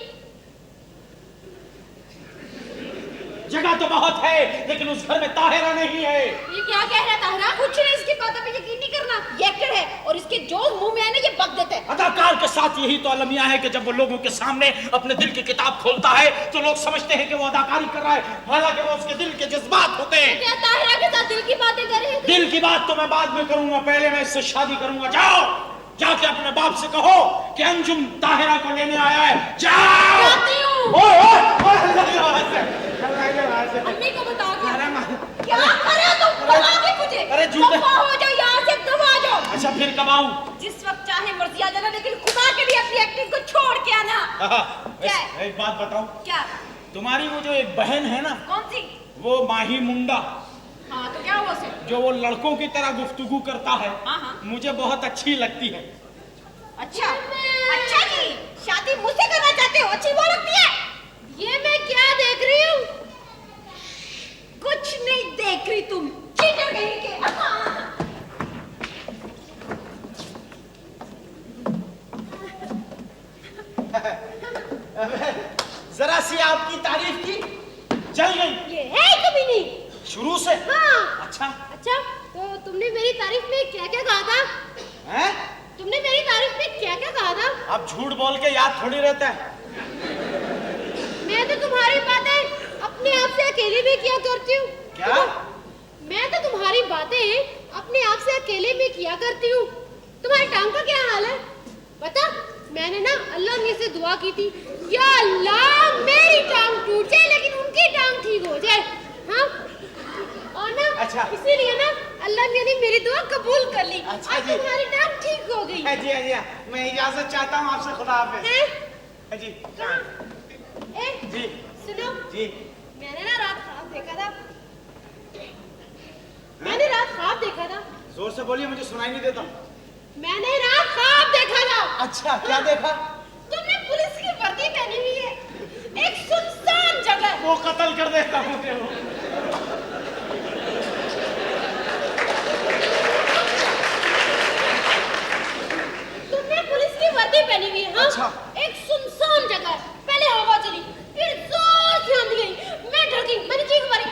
Speaker 5: जगह तो बहुत है लेकिन उस घर में ताहिरा नहीं है।
Speaker 2: ये क्या कह रहा है ताहिरा? कुछ नहीं, इसकी बातों पे यकीन नहीं करना। ये एक्टर है और इसके जो मुंह में आए ना ये बक देता है।
Speaker 5: अदाकार के साथ यही तो अलमिया है कि जब वो लोगों के सामने अपने दिल की किताब खोलता है तो लोग समझते हैं कि वो अदाकारी कर रहा है, हालांकि वो उसके दिल के जज्बात होते हैं।
Speaker 2: क्या ताहिरा के साथ दिल की बातें कर रहे हैं?
Speaker 5: दिल की बात तो मैं बाद में करूंगा, पहले मैं इससे शादी करूंगा। जाओ जाके अपने बाप से कहो कि अंजुम ताहिरा को लेने आया है। जाओ।
Speaker 2: जाती हूँ। अम्मी को बता दो। क्या कर रहे हो तुम? बता दे मुझे।
Speaker 5: अरे झूठे।
Speaker 2: दफा हो जाओ यहाँ से, दफा आ जाओ।
Speaker 5: अच्छा फिर कब आऊं?
Speaker 2: जिस वक्त चाहे मर्जी आ जाना, लेकिन खुदा के लिए अपनी एक्टिंग को छोड़ के आना। क्या है?
Speaker 5: एक बात बताऊं,
Speaker 2: क्या?
Speaker 5: तुम्हारी वो जो एक बहन है ना,
Speaker 2: कौन सी?
Speaker 5: वो माही मुंडा,
Speaker 2: हाँ तो क्या हुआ उसे?
Speaker 5: जो वो लड़कों की तरह गुफ्तगू करता है,
Speaker 2: हाँ।
Speaker 5: मुझे बहुत अच्छी लगती है।
Speaker 2: अच्छा जी, शादी मुझसे करना चाहते हो? अच्छी वो लगती है? ये मैं क्या देख रही हूँ?
Speaker 5: शुरू से?
Speaker 2: हाँ।
Speaker 5: अच्छा।
Speaker 2: अच्छा, तो तुमने मेरी तारीफ में क्या क्या कहा था?
Speaker 5: हैं?
Speaker 2: तुमने मेरी तारीफ में क्या क्या कहा था?
Speaker 5: अब झूठ बोल के याद थोड़ी रहता है।
Speaker 2: मैं तो तुम्हारी बातें अपने आप से अकेले में किया करती हूँ।
Speaker 5: क्या?
Speaker 2: मैं तो तुम्हारी बातें अपने आप से अकेले में किया करती हूँ। तुम्हारी टांग का क्या हाल है? बता, मैंने ना अल्लाह ने से दुआ की थी, या अल्लाह मेरी टांग टूट जाए लेकिन उनकी टांग ठीक हो जाए। हाँ, और ना
Speaker 5: अच्छा।
Speaker 2: इसीलिए ना अल्लाह ने मेरी दुआ कबूल कर ली।
Speaker 5: अच्छा
Speaker 2: और
Speaker 5: जी।
Speaker 2: तुम्हारी टांग ठीक हो गई।
Speaker 5: जी जी, मैं इजाजत चाहता हूँ आपसे, खुदा हाफिज।
Speaker 2: हैं?
Speaker 5: जी
Speaker 2: ए,
Speaker 5: जी
Speaker 2: सुनो,
Speaker 5: जी।
Speaker 2: मैंने ना रात ख्वाब देखा था। मैंने रात ख्वाब देखा था।
Speaker 5: जोर से बोलिए, मुझे सुनाई नहीं देता।
Speaker 2: मैंने रात ख्वाब देखा था।
Speaker 5: अच्छा, क्या देखा?
Speaker 2: तुमने पुलिस की वर्दी पहनी हुई है, एक सुनसान जगह।
Speaker 5: वो कत्ल कर देगा मुझे वो।
Speaker 2: तुमने पुलिस की वर्दी पहनी हुई है, हाँ?
Speaker 5: अच्छा।
Speaker 2: एक सुनसान जगह, पहले हवा चली, फिर जोर से आंधी आई, मैं डर गई, मैंने चीख मारी,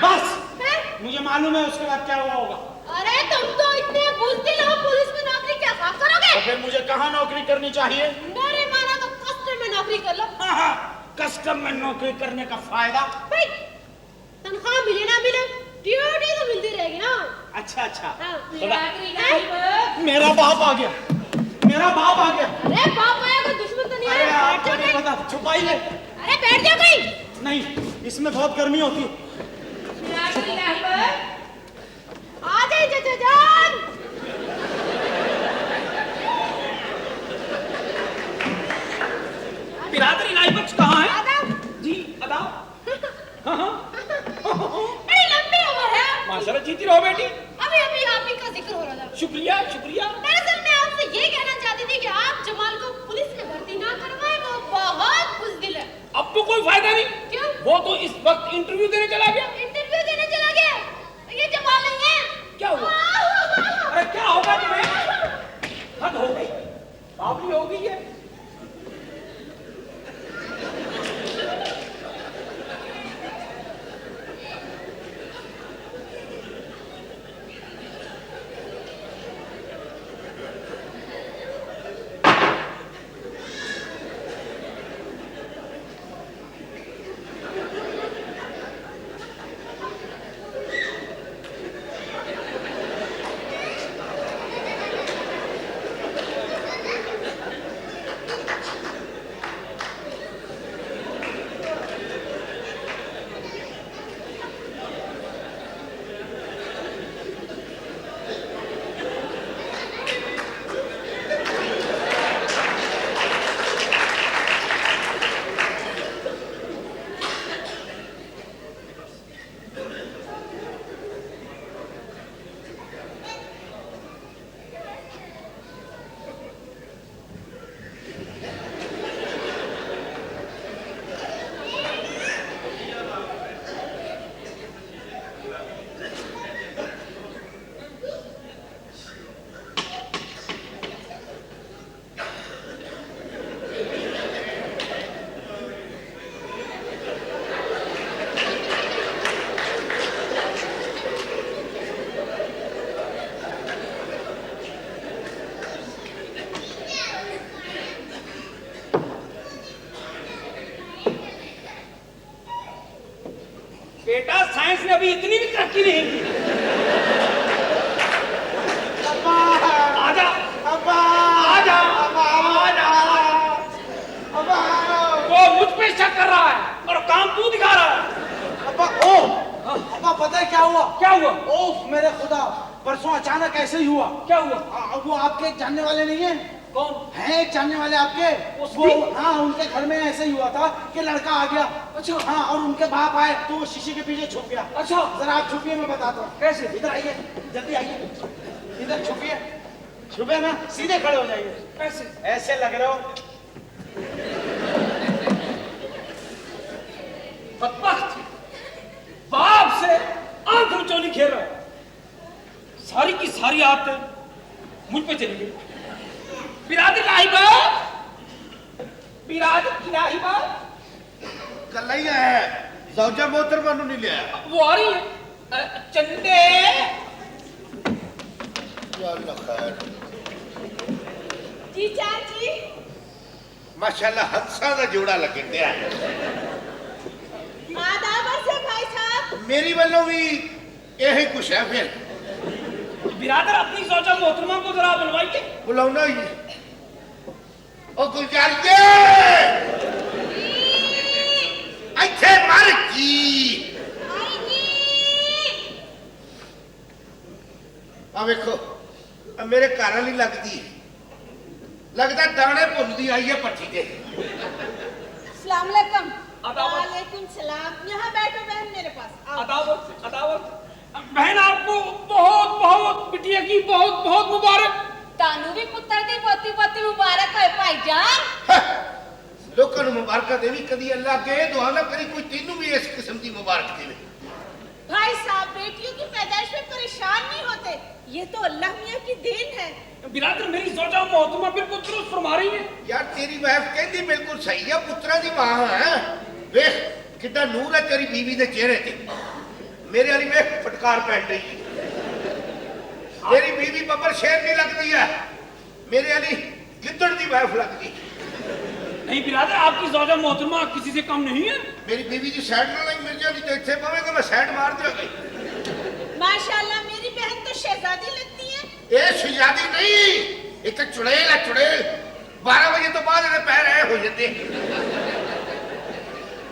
Speaker 5: बस,
Speaker 2: हैं?
Speaker 5: मुझे मालूम है उसके बाद क्या हुआ होगा।
Speaker 2: अरे तुम तो इतने बुज़दिल हो, पुलिस में नौकरी क्या काम करोगे?
Speaker 5: तो फिर मुझे कहाँ नौकरी करनी चाहिए?
Speaker 2: मेरे माना तो कस्टम में नौकरी कर लो।
Speaker 5: हाँ, कस्टम में नौकरी करने का फायदा?
Speaker 2: भाई, तनख्वाह मिले ना मिले, ड्यूटी तो मिलती रहेगी ना।
Speaker 5: अच्छा अच्छा।
Speaker 2: हाँ।
Speaker 5: खुदा- मेरा बाप आ गया, मेरा बाप आ गया।
Speaker 2: अरे बाप आया, कोई दुश्मन तो नहीं
Speaker 5: अरे
Speaker 2: आया? बैठ
Speaker 5: आपको
Speaker 2: जाओ
Speaker 5: नहीं
Speaker 2: कहीं।
Speaker 5: पता, छुपाइए।
Speaker 2: अरे बैठ जाओ कहीं।
Speaker 5: नहीं, इसमें बहुत गर्मी होती है।
Speaker 2: आ जाइए चाचा जान।
Speaker 5: बिरादरी लाइबक्स कहाँ है?
Speaker 2: आदाब।
Speaker 5: जी अदाब। हाँ हाँ,
Speaker 2: बड़ी लंबी उम्र है।
Speaker 5: माशाल्लाह, जीती रहो बेटी।
Speaker 2: अभी अभी आप ही का जिक्र हो रहा था।
Speaker 5: शुक्रिया शुक्रिया।
Speaker 2: दरअसल मैं आपसे ये कहना चाहती थी कि आप जमाल को पुलिस में भर्ती ना करवाएं, वो बहुत बुज़दिल है।
Speaker 5: अब तो कोई फायदा नहीं,
Speaker 2: क्यों?
Speaker 5: वो तो इस वक्त इंटरव्यू देने चला गया।
Speaker 2: इंटरव्यू देने चला गया। ये जमाल नहीं है।
Speaker 5: क्या हुआ? अरे क्या होगा तुम्हें? हद हो गई, बावली हो गई है। बेटा, साइंस ने अभी इतनी भी तरक्की नहीं की। आजा, आजा, आजा। वो मुझ पे शक कर रहा है और काम तू दिखा रहा है।
Speaker 7: अब्बा, अब्बा पता है क्या हुआ?
Speaker 5: क्या हुआ?
Speaker 7: ओफ मेरे खुदा, परसों अचानक ऐसे ही हुआ।
Speaker 5: क्या हुआ?
Speaker 7: वो आपके एक जानने वाले नहीं है?
Speaker 5: कौन?
Speaker 7: हैं एक जानने वाले आपके।
Speaker 5: वो
Speaker 7: हाँ, उनके घर में ऐसे ही हुआ था कि लड़का आ गया।
Speaker 5: अच्छा।
Speaker 7: हाँ, और उनके बाप आए तो वो शीशे के पीछे छुप गया।
Speaker 5: अच्छा।
Speaker 7: जरा आप छुपिए, मैं बताता हूँ।
Speaker 5: कैसे?
Speaker 7: इधर आइए, जल्दी आइए, इधर छुपिए। छुपे ना, सीधे खड़े हो जाइए।
Speaker 5: कैसे?
Speaker 7: ऐसे लग रहे हो।
Speaker 5: बदबख्त, बाप से आंख मिचौली खेल रहा है। सारी की सारी आदतें मुझ पे चली गई। बिरादर लाहिबा, बिरादर की लाहिबा।
Speaker 3: कल्लैया है, ਜ਼ੌਜਾ ਮੋਹਤਰਮਾ ਨੂੰ ਨਹੀਂ ਲਿਆ
Speaker 5: वो आ रही है चंदे
Speaker 3: या अल्लाह खैर
Speaker 2: जी चाची
Speaker 3: माशाल्लाह हंसा का जोड़ा लगन दिया
Speaker 2: आदाब से भाई साहब
Speaker 3: मेरी वालों भी यही कुछ है फिर
Speaker 5: बिरादर अपनी सोचा मोहतरमा को जरा बुलवाइए
Speaker 3: बुलाना ही ओ गुलजारिए ਇੱਥੇ ਮਰ ਗਈ ਆ ਵੇਖੋ ਆ ਮੇਰੇ ਘਰ ਵਾਲੀ ਲੱਗਦੀ लगता दाने भुनती आई है पट्टी के
Speaker 2: सलाम अलैकुम वालेकुम सलाम यहाँ बैठो बहन मेरे पास आओ
Speaker 5: अदावत अदावत बहन आपको बहुत बहुत बिटिया की बहुत बहुत मुबारक
Speaker 2: तानू भी पुत्र दी पोती पोती मुबारक है भाईजान
Speaker 3: लोगों को मुबारक देवी कदी अल्लाह के दुआ ना करी कोई तीनों भी इस किस्म की मुबारक देवे
Speaker 2: भाई साहब बेटियों की पैदाइश में परेशान नहीं होते ये तो अल्लाह मियां की देन है
Speaker 5: बिरादर मेरी सोचा मोहतरमा बिल्कुल दुरुस्त फरमा रही है
Speaker 3: यार तेरी वाइफ कहती बिल्कुल सही है पुत्रा दी मां है देख कितना नूर है तेरी बीवी दे चेहरे ते मेरे वाली वेख फटकार पैट रही तेरी बीवी बब्बर शेर नहीं लगती है मेरे वाली गिद्दड़ दी वाइफ लगती
Speaker 5: नहीं बिरादर आपकी सोचा मोहतरमा किसी से कम नहीं है
Speaker 3: मेरी बीवी की साइड ना लगी मिल जाती तो इतने पवेगा मैं साइड मार दिया
Speaker 2: माशाल्लाह मेरी बहन तो शहजादी लगती है
Speaker 3: ये शहजादी नहीं एक चुड़ैल है चुड़ैल 12 बजे तो बाद इहदे पैर ऐ हो जाते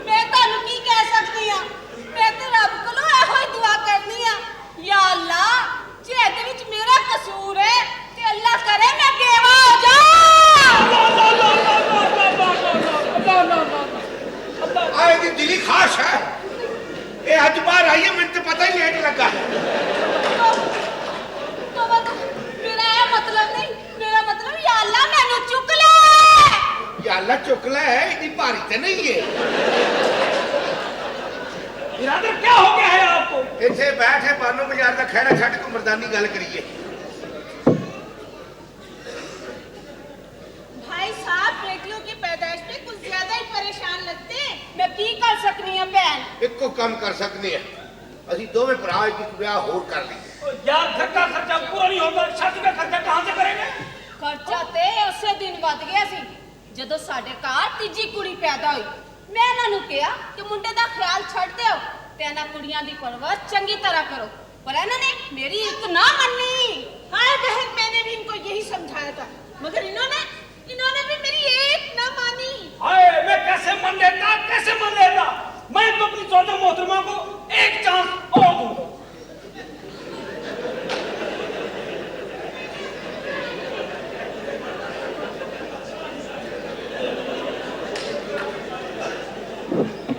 Speaker 2: मैं ਤੁਹਾਨੂੰ ਕੀ ਕਹਿ ਸਕਦੀ ਆ ਮੈਂ ਤੇ ਰੱਬ ਕੋਲੋਂ ਇਹੋ ਹੀ ਦੁਆ ਕਰਨੀ ਆ ਯਾ ਅੱਲਾ ਜੇ ਇਹਦੇ ਵਿੱਚ ਮੇਰਾ ਕਸੂਰ ਹੈ ਤੇ ਅੱਲਾ ਕਰੇ ਮੈਂ ਬੇਵਾ ਹੋ ਜਾ
Speaker 3: आए दी दिली खास है ये अज बाहर आई है मैंने तो पता ही लेट लगा
Speaker 2: तो मेरा ये मतलब नहीं मेरा मतलब या अल्लाह मैनू चुक ले
Speaker 3: या अल्लाह चुकला है इतनी भारी तो नहीं है
Speaker 5: बिरादर क्या हो गया है आपको
Speaker 3: इतने बैठे बानो बाजार का खैरा छड़ को मर्दानी गल करिए
Speaker 2: भाई साहब बेटियों की पैदाइश में कुछ ज्यादा ही परेशान लगते हैं मैं की कर सकनी है बहन
Speaker 3: इको काम कर सकते हैं ਅਸੀਂ ਦੋਵੇਂ ਭਰਾ ਇੱਕ ਵਿਆਹ ਹੋਰ ਕਰ ਲਈ
Speaker 5: यार घर का खर्चा पूरा नहीं होता शादी का खर्चा कहाँ से करेंगे
Speaker 2: ਖਰਚਾ ਤੇ ਉਸੇ ਦਿਨ ਵੱਧ ਗਿਆ ਸੀ ਜਦੋਂ ਸਾਡੇ ਘਰ ਤੀਜੀ ਕੁੜੀ ਪੈਦਾ ਹੋਈ ਮੈਂ ਇਹਨਾਂ ਨੂੰ ਕਿਹਾ ਕਿ ਮੁੰਡੇ ਦਾ ਖਿਆਲ ਛੱਡ ਦਿਓ ਤੇ ਇਹਨਾਂ ਕੁੜੀਆਂ ਦੀ ਪਰਵਰਿਸ਼ ਚੰਗੀ ਤਰ੍ਹਾਂ ਕਰੋ पर इन्होंने मेरी एक ना मानी हाय बहन मैंने भी इनको यही समझाया था मगर इन्होंने भी मेरी एक ना मानी
Speaker 5: हाय मैं कैसे मन लेता मैं तो अपनी सोचा मोहतरमा को एक चांस और दूंगा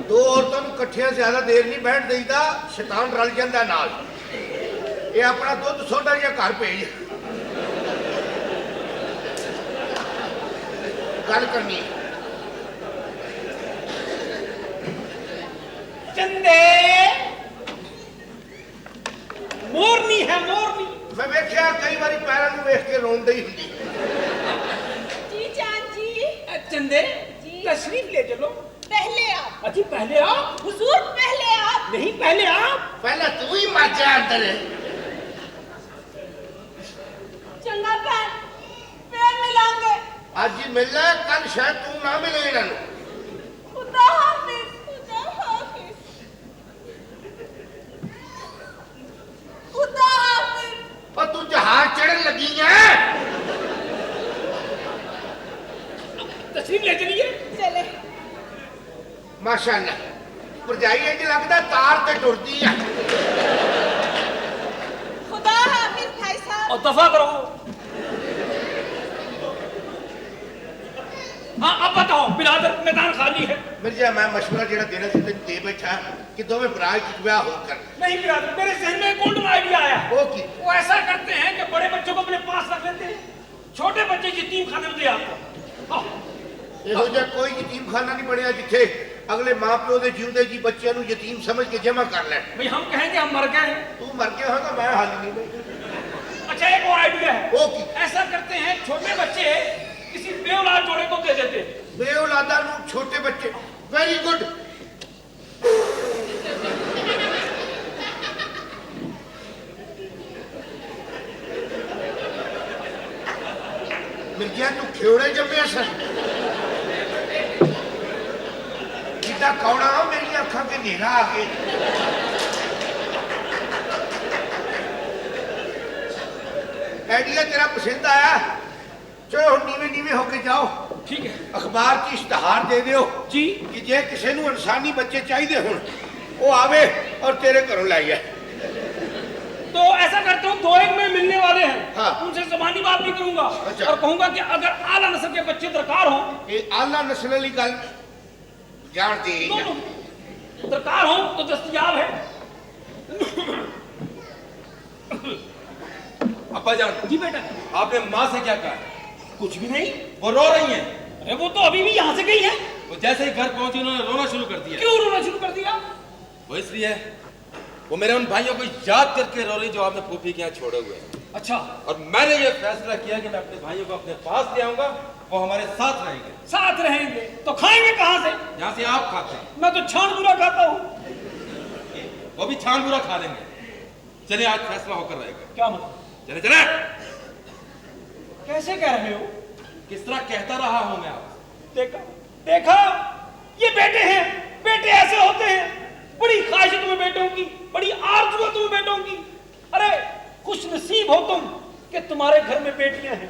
Speaker 3: दो औरतों को कट्ठियां ज्यादा देर नहीं बैठ देईदा शैतान रल जांदा नाल ये अपना दुध सोडा जिहा घर भेज गल करनी
Speaker 5: चंदे मोरनी है मोरनी
Speaker 3: मैं वेख्या कई बारी पैरों में वेख के रोन दी हुंदी
Speaker 2: जी चांद जी
Speaker 5: चंदे
Speaker 2: जी।
Speaker 5: तशरीफ ले चलो
Speaker 2: पहले आप
Speaker 5: अजी पहले आप
Speaker 2: हुजूर पहले आप
Speaker 5: नहीं पहले आप
Speaker 3: पहले तू ही मर जा अंदर
Speaker 2: चंगा बहन फिर मिलांगे
Speaker 3: आज ही मिलना कल शायद तू ना मिले इन्हों
Speaker 2: खुदा हाफिज खुदा हाफिज खुदा हाफिज
Speaker 3: और तू जहाज चढ़न लगी है
Speaker 5: तशरीफ ले चलिए
Speaker 2: चले
Speaker 3: माशाअल्लाह भरजाई इंज लगदा तार ते टुरदी है
Speaker 2: खुदा हाफिज भाई साहब
Speaker 5: और दफा करो हाँ अब बताओ बिरादर मैदान खाली है
Speaker 3: मिर्जा मैं मशवरा जेड़ा देना सी तेन दे बैठा कि दोवें भरा एक विआह हो कर
Speaker 5: नहीं बिरादर मेरे जहन में एक गोल्डन आइडिया आया
Speaker 3: वो की
Speaker 5: वो ऐसा करते हैं कि बड़े बच्चों को अपने पास रख लेते हैं छोटे बच्चे यतीम खाने में दे आते हैं हाँ।
Speaker 3: ਇਹੋ ਜਿਹਾ ਕੋਈ ਯਤੀਮ ਖਾਨਾ नहीं ਬਣਿਆ जिथे अगले मां प्यो दे जीवदे जी बच्चों ਨੂੰ यतीम समझ के जमा कर लैन
Speaker 5: भाई हम कहेंगे हम मर गए हैं
Speaker 3: तू मर गया होगा मैं हाल नहीं में
Speaker 5: अच्छा एक और आइडिया है
Speaker 3: वो की
Speaker 5: ऐसा करते हैं छोटे बच्चे किसी बेऔलाद जोड़े को दे देते हैं
Speaker 3: बे औलादा नु छोटे बच्चे वेरी गुड मिर्जिया तू खेवड़े जम्मिया सन जिदा कौड़ा मेरी अखा के नेरा आ गए। आइडिया तेरा पसंद आया, चलो नीवे नीवे होके जाओ।
Speaker 5: ठीक है।
Speaker 3: अखबार की इश्तहार दे दियो
Speaker 5: जी
Speaker 3: कि जे किसी नूं इंसानी बच्चे चाहिए हुण वो आवे और तेरे घरों लाई आए।
Speaker 5: तो ऐसा करता हूँ, 2 एक में मिलने वाले हैं।
Speaker 3: हाँ।
Speaker 5: उनसे ज़बानी बात भी करूंगा।
Speaker 3: अच्छा।
Speaker 5: और कहूंगा कि अगर आला नस्ल के बच्चे दरकार हो,
Speaker 3: ये आला नस्ल वाली गल जानती है।
Speaker 5: दोनों दरकार हो तो दस्तयाब है।
Speaker 4: अब्बा जान
Speaker 5: जी बेटा।
Speaker 4: आपने माँ से क्या कहा?
Speaker 5: कुछ भी नहीं।
Speaker 4: वो रो रही हैं।
Speaker 5: अरे वो तो अभी भी यहाँ से गई है।
Speaker 4: वो जैसे ही घर पहुंची उन्होंने रोना शुरू कर दिया।
Speaker 5: क्यों रोना शुरू कर दिया?
Speaker 4: वो इसलिए वो मेरे उन भाइयों को याद करके रो रही जो आपने फूफी के यहाँ छोड़े हुए हैं।
Speaker 5: अच्छा।
Speaker 4: और मैंने ये फैसला किया कि मैं अपने भाइयों को अपने पास ले आऊंगा, वो हमारे साथ रहेंगे।
Speaker 5: साथ रहेंगे तो खाएंगे कहाँ से?
Speaker 4: यहाँ से आप खाते हैं,
Speaker 5: मैं तो छान बुरा खाता हूँ।
Speaker 4: वो भी छान बुरा खा लेंगे। चलिए आज फैसला होकर रहेगा।
Speaker 5: क्या मतलब?
Speaker 4: चले चले।
Speaker 5: कैसे कह रहे हो?
Speaker 4: किस तरह कहता रहा हूं मैं आपसे?
Speaker 5: देखा देखा, ये बेटे हैं। बेटे ऐसे होते हैं। बड़ी ख्वाहिश है तुम्हें बेटों की, बड़ी आरज़ू है तुम्हें बेटों की। अरे खुश नसीब हो तुम कि तुम्हारे घर में बेटियां हैं।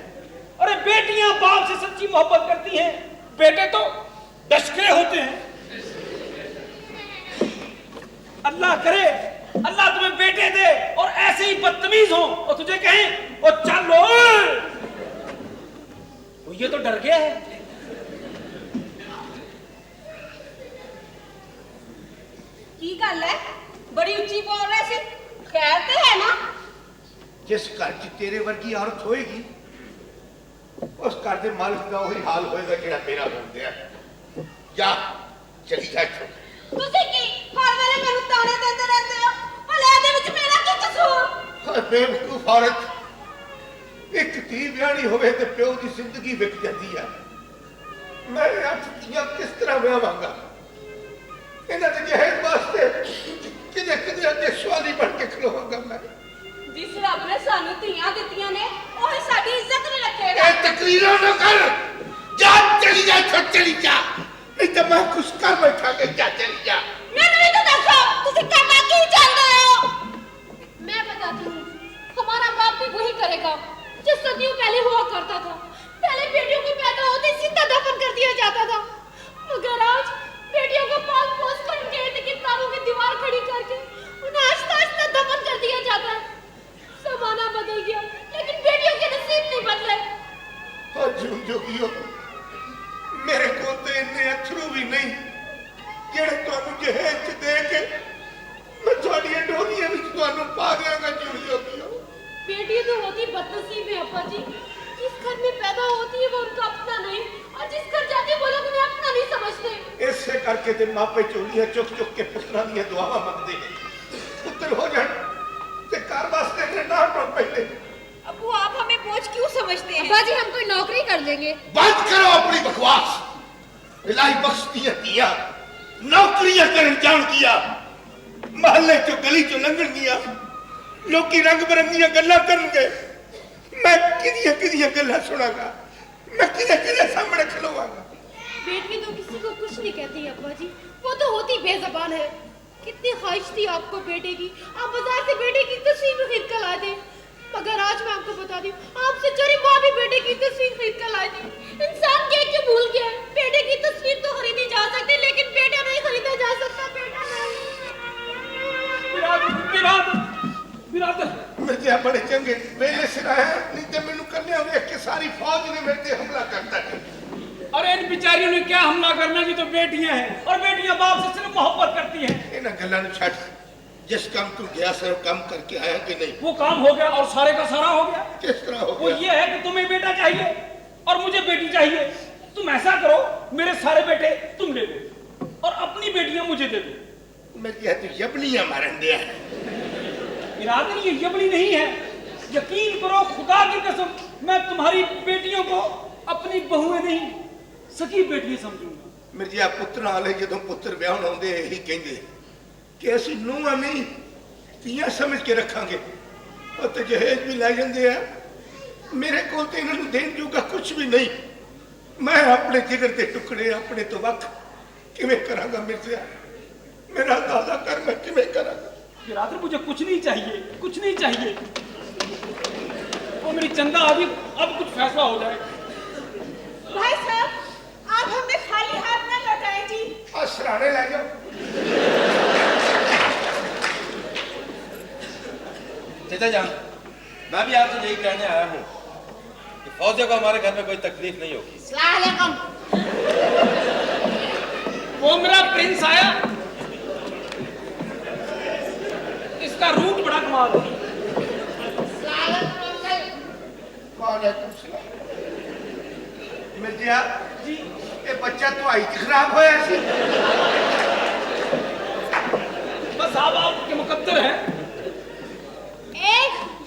Speaker 5: अरे बेटियां बाप से सच्ची मोहब्बत करती हैं, बेटे तो डशकरे होते हैं। अल्लाह करे अल्लाह तुम्हें बेटे दे और ऐसे ही बदतमीज हो और तुझे कहें और चलो, तो ये तो डर गया है।
Speaker 2: की गल है, बड़ी उच्ची बोल रहे सी, खैर ते है ना?
Speaker 3: जिस घर च तेरे वर्गी औरत होएगी उस घर के मालिक का वही हाल होएगा जेड़ा मेरा हो गया। जा चली जा इत्थों।
Speaker 2: ਤੁਸੀਂ ਕੀ ਹਰ ਵੇਲੇ ਮੈਨੂੰ ਤਾਣੇ ਦਿੰਦੇ ਰਹਿੰਦੇ ਹੋ? ਭਲੇ ਇਹਦੇ ਵਿੱਚ ਮੇਰਾ ਕੀ ਕਸੂਰ?
Speaker 3: बेवकूफ औरत, एक धी ब्याहनी होवे ते प्यो की जिंदगी विक जाती है। मैं 8 धीआं किस तरह ब्याहांगा? इन्हां दे जहेज वास्ते किदे किदे अगे सवाली बन के खलोवांगा मैं।
Speaker 2: जिस रब ने सानू धीआं दित्तियां ने ओह साडी इज्जत नहीं रखेगा।
Speaker 3: ए तकरीरां न कर, जा चली जा इत्थों, चली जा, नहीं तो मैं कुछ कर बैठांगे। जा चली जा।
Speaker 2: मैंने भी तो दसो तुसी करना की चाहते हो? मैं बताती हूँ, हमारा बाप भी वही करेगा जो सदियों पहले हुआ करता था। पहले बेटियों को पैदा होते ही सीधा दफन कर दिया जाता था, मगर आज बेटियों को पाल पोस कर उनके इर्द गिर्द तारों की दीवार खड़ी करके उन्हें आहिस्ता आहिस्ता दफन कर दिया जाता है। जमाना बदल गया लेकिन बेटियों के नसीब नहीं बदले।
Speaker 3: और झूम जोगियो, मेरे को तो इन्ने अथरू भी नहीं जेड़े तुहानू जहेज च दे के मैं तुहाडियां डोलियां विच तुहानू पा देंगा। झूम जोगियो,
Speaker 2: बेटी तो होती बदनसीब है अप्पा जी। जिस घर में पैदा होती है वो उनका अपना नहीं, और जिस घर जाती है वो लोग उन्हें अपना नहीं समझते।
Speaker 3: इसे करके ते मापे चोलियां चुक चुक के पुत्रां दी दुआवां मंगदे ने, पुत्र हो जाण ते घर वास्ते ते ना टो पहले।
Speaker 2: अबू आप हमें बोझ क्यों समझते हैं? अब्बा जी हम कोई नौकरी कर लेंगे।
Speaker 3: बंद करो अपनी बकवास। इलाही बख्शती दिया नौकरियां करन जान दिया, महल्ले चो गली चो लंघण दिया, लोकी रंग बिरंगियां गल्लां करनगे। मैं किदियां किदियां गल्लां सुनांगा, मैं किदे किदे सामने खलोवांगा।
Speaker 2: बेटी तो किसी को कुछ नहीं कहती अब्बा जी, वो तो होती बेज़बान है। कितनी ख्वाहिश थी आपको बेटे की, आप बाजार से बेटे की तस्वीर खरीद कर लाए थे, मगर आज मैं आपको बता दी आपसे चोरी माँ भी बेटे की तस्वीर खरीद कर लाई थी। इंसान क्या क्यों भूल गया? बेटे की तस्वीर तो खरीदी जा सकती लेकिन बेटा नहीं खरीदा जा सकता। बेटा नहीं।
Speaker 3: मिर्जा बड़े चंगे वेले सिर आया, नहीं तो मैनू कन्या वेख के सारी फौज ने मेरे ते हमला करता है।
Speaker 5: अरे इन बिचारियों ने क्या हमला करना, जी तो बेटियां हैं और बेटियां बाप से सिर्फ मोहब्बत करती हैं।
Speaker 3: इन्हां गल्लां नूं छड्ड, जिस काम तू गया सर काम करके आया कि नहीं?
Speaker 5: वो काम हो गया और सारे का सारा हो गया।
Speaker 3: किस तरह हो
Speaker 5: वो
Speaker 3: गया?
Speaker 5: ये है कि तुम्हें बेटा चाहिए और मुझे बेटी चाहिए। तुम ऐसा करो, मेरे सारे बेटे तुम ले लो और अपनी बेटियां मुझे दे दो।
Speaker 3: मेरी तो यबनियां मारन दिया है।
Speaker 5: इरादा ये यबनी नहीं है, यकीन करो खुदा की कसम, मैं तुम्हारी बेटियों को अपनी बहुएं नहीं सकी बेटियां समझूंगा।
Speaker 3: मिर्जा पुत्र वाले जो पुत्र ब्याह आते यही कहते कि असं नूंहां नहीं तियां समझ के रखांगे, और तो जहेज भी लै जाते हैं मेरे को तो इन्होंने देन जोगा कुछ भी नहीं। मैं अपने जिगर के टुकड़े अपने तो वक्त किवें करांगा मिर्जा, मेरा दादा कर मैं किवें करांगा।
Speaker 5: बिरादर मुझे कुछ नहीं चाहिए, कुछ नहीं चाहिए। वो मेरी चंदा अभी अब कुछ फैसला हो जाए।
Speaker 1: भाई साहब आप हमें खाली हाथ न लौटाएं जी।
Speaker 3: और सराहने ले जाओ।
Speaker 4: चाचा जान, मैं भी आपसे यही कहने आया हूँ कि फौजिया को हमारे घर में कोई तकलीफ नहीं होगी।
Speaker 6: अस्सलाम वालेकुम।
Speaker 5: वो मेरा प्रिंस आया, इसका रूट बड़ा कमाल है।
Speaker 3: वालेकुम सलाम। मिर्जा जी ये बच्चा तो आई खराब होया सी।
Speaker 5: बस आप आपके मुकद्दर हैं।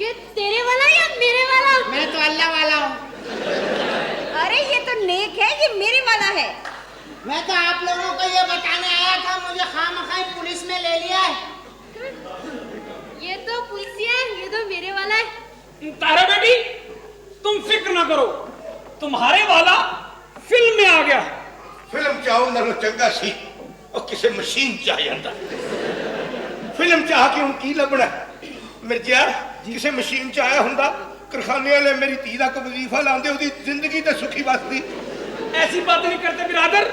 Speaker 2: ये तेरे वाला या मेरे वाला?
Speaker 6: मैं तो अल्लाह वाला हूँ।
Speaker 2: अरे ये तो नेक है, ये मेरे वाला है।
Speaker 6: मैं तो आप लोगों को ये बताने आया था, मुझे खामखाई पुलिस में ले लिया है।
Speaker 2: ये तो पुलिसिया है, ये तो मेरे वाला है।
Speaker 5: तारा बेटी तुम फिक्र ना करो, तुम्हारे वाला फिल्म में आ गया।
Speaker 3: फिल्म चाहो ना चंगा सी और किसी मशीन चाह जाता। फिल्म चाह के उन की लभना मिर्जा, किसी मशीन च आया हुंदा कारखाने वाले मेरी धी का वजीफा लांदे, उसकी जिंदगी तो सुखी बसती।
Speaker 5: ऐसी बात नहीं करते बिरादर,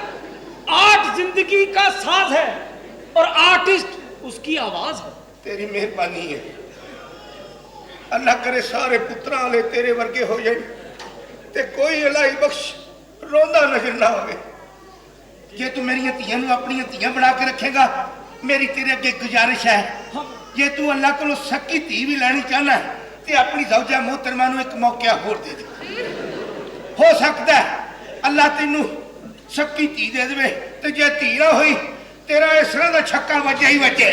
Speaker 5: आर्ट जिंदगी का साज है और आर्टिस्ट उसकी आवाज है।
Speaker 3: तेरी मेहरबानी है, अल्लाह करे सारे पुत्रा वाले तेरे वर्गे हो जाए ते कोई इलाही बख्श रोंदा नजर ना आवे। जे तू मेरी धियां नूं अपनी धियां बना के रखेगा, मेरी तेरे अगे गुजारिश है, जे तू अल्लाह को सक्की धी भी लैनी चाहना है तो अपनी जौजा मोहतरमा नूं एक मौका होर दे दे। हो सकता है अल्लाह तेनू सक्की धी दे दे, ते जे धी ना हुई तेरा इस तरह का छक्का वजे ही वजे।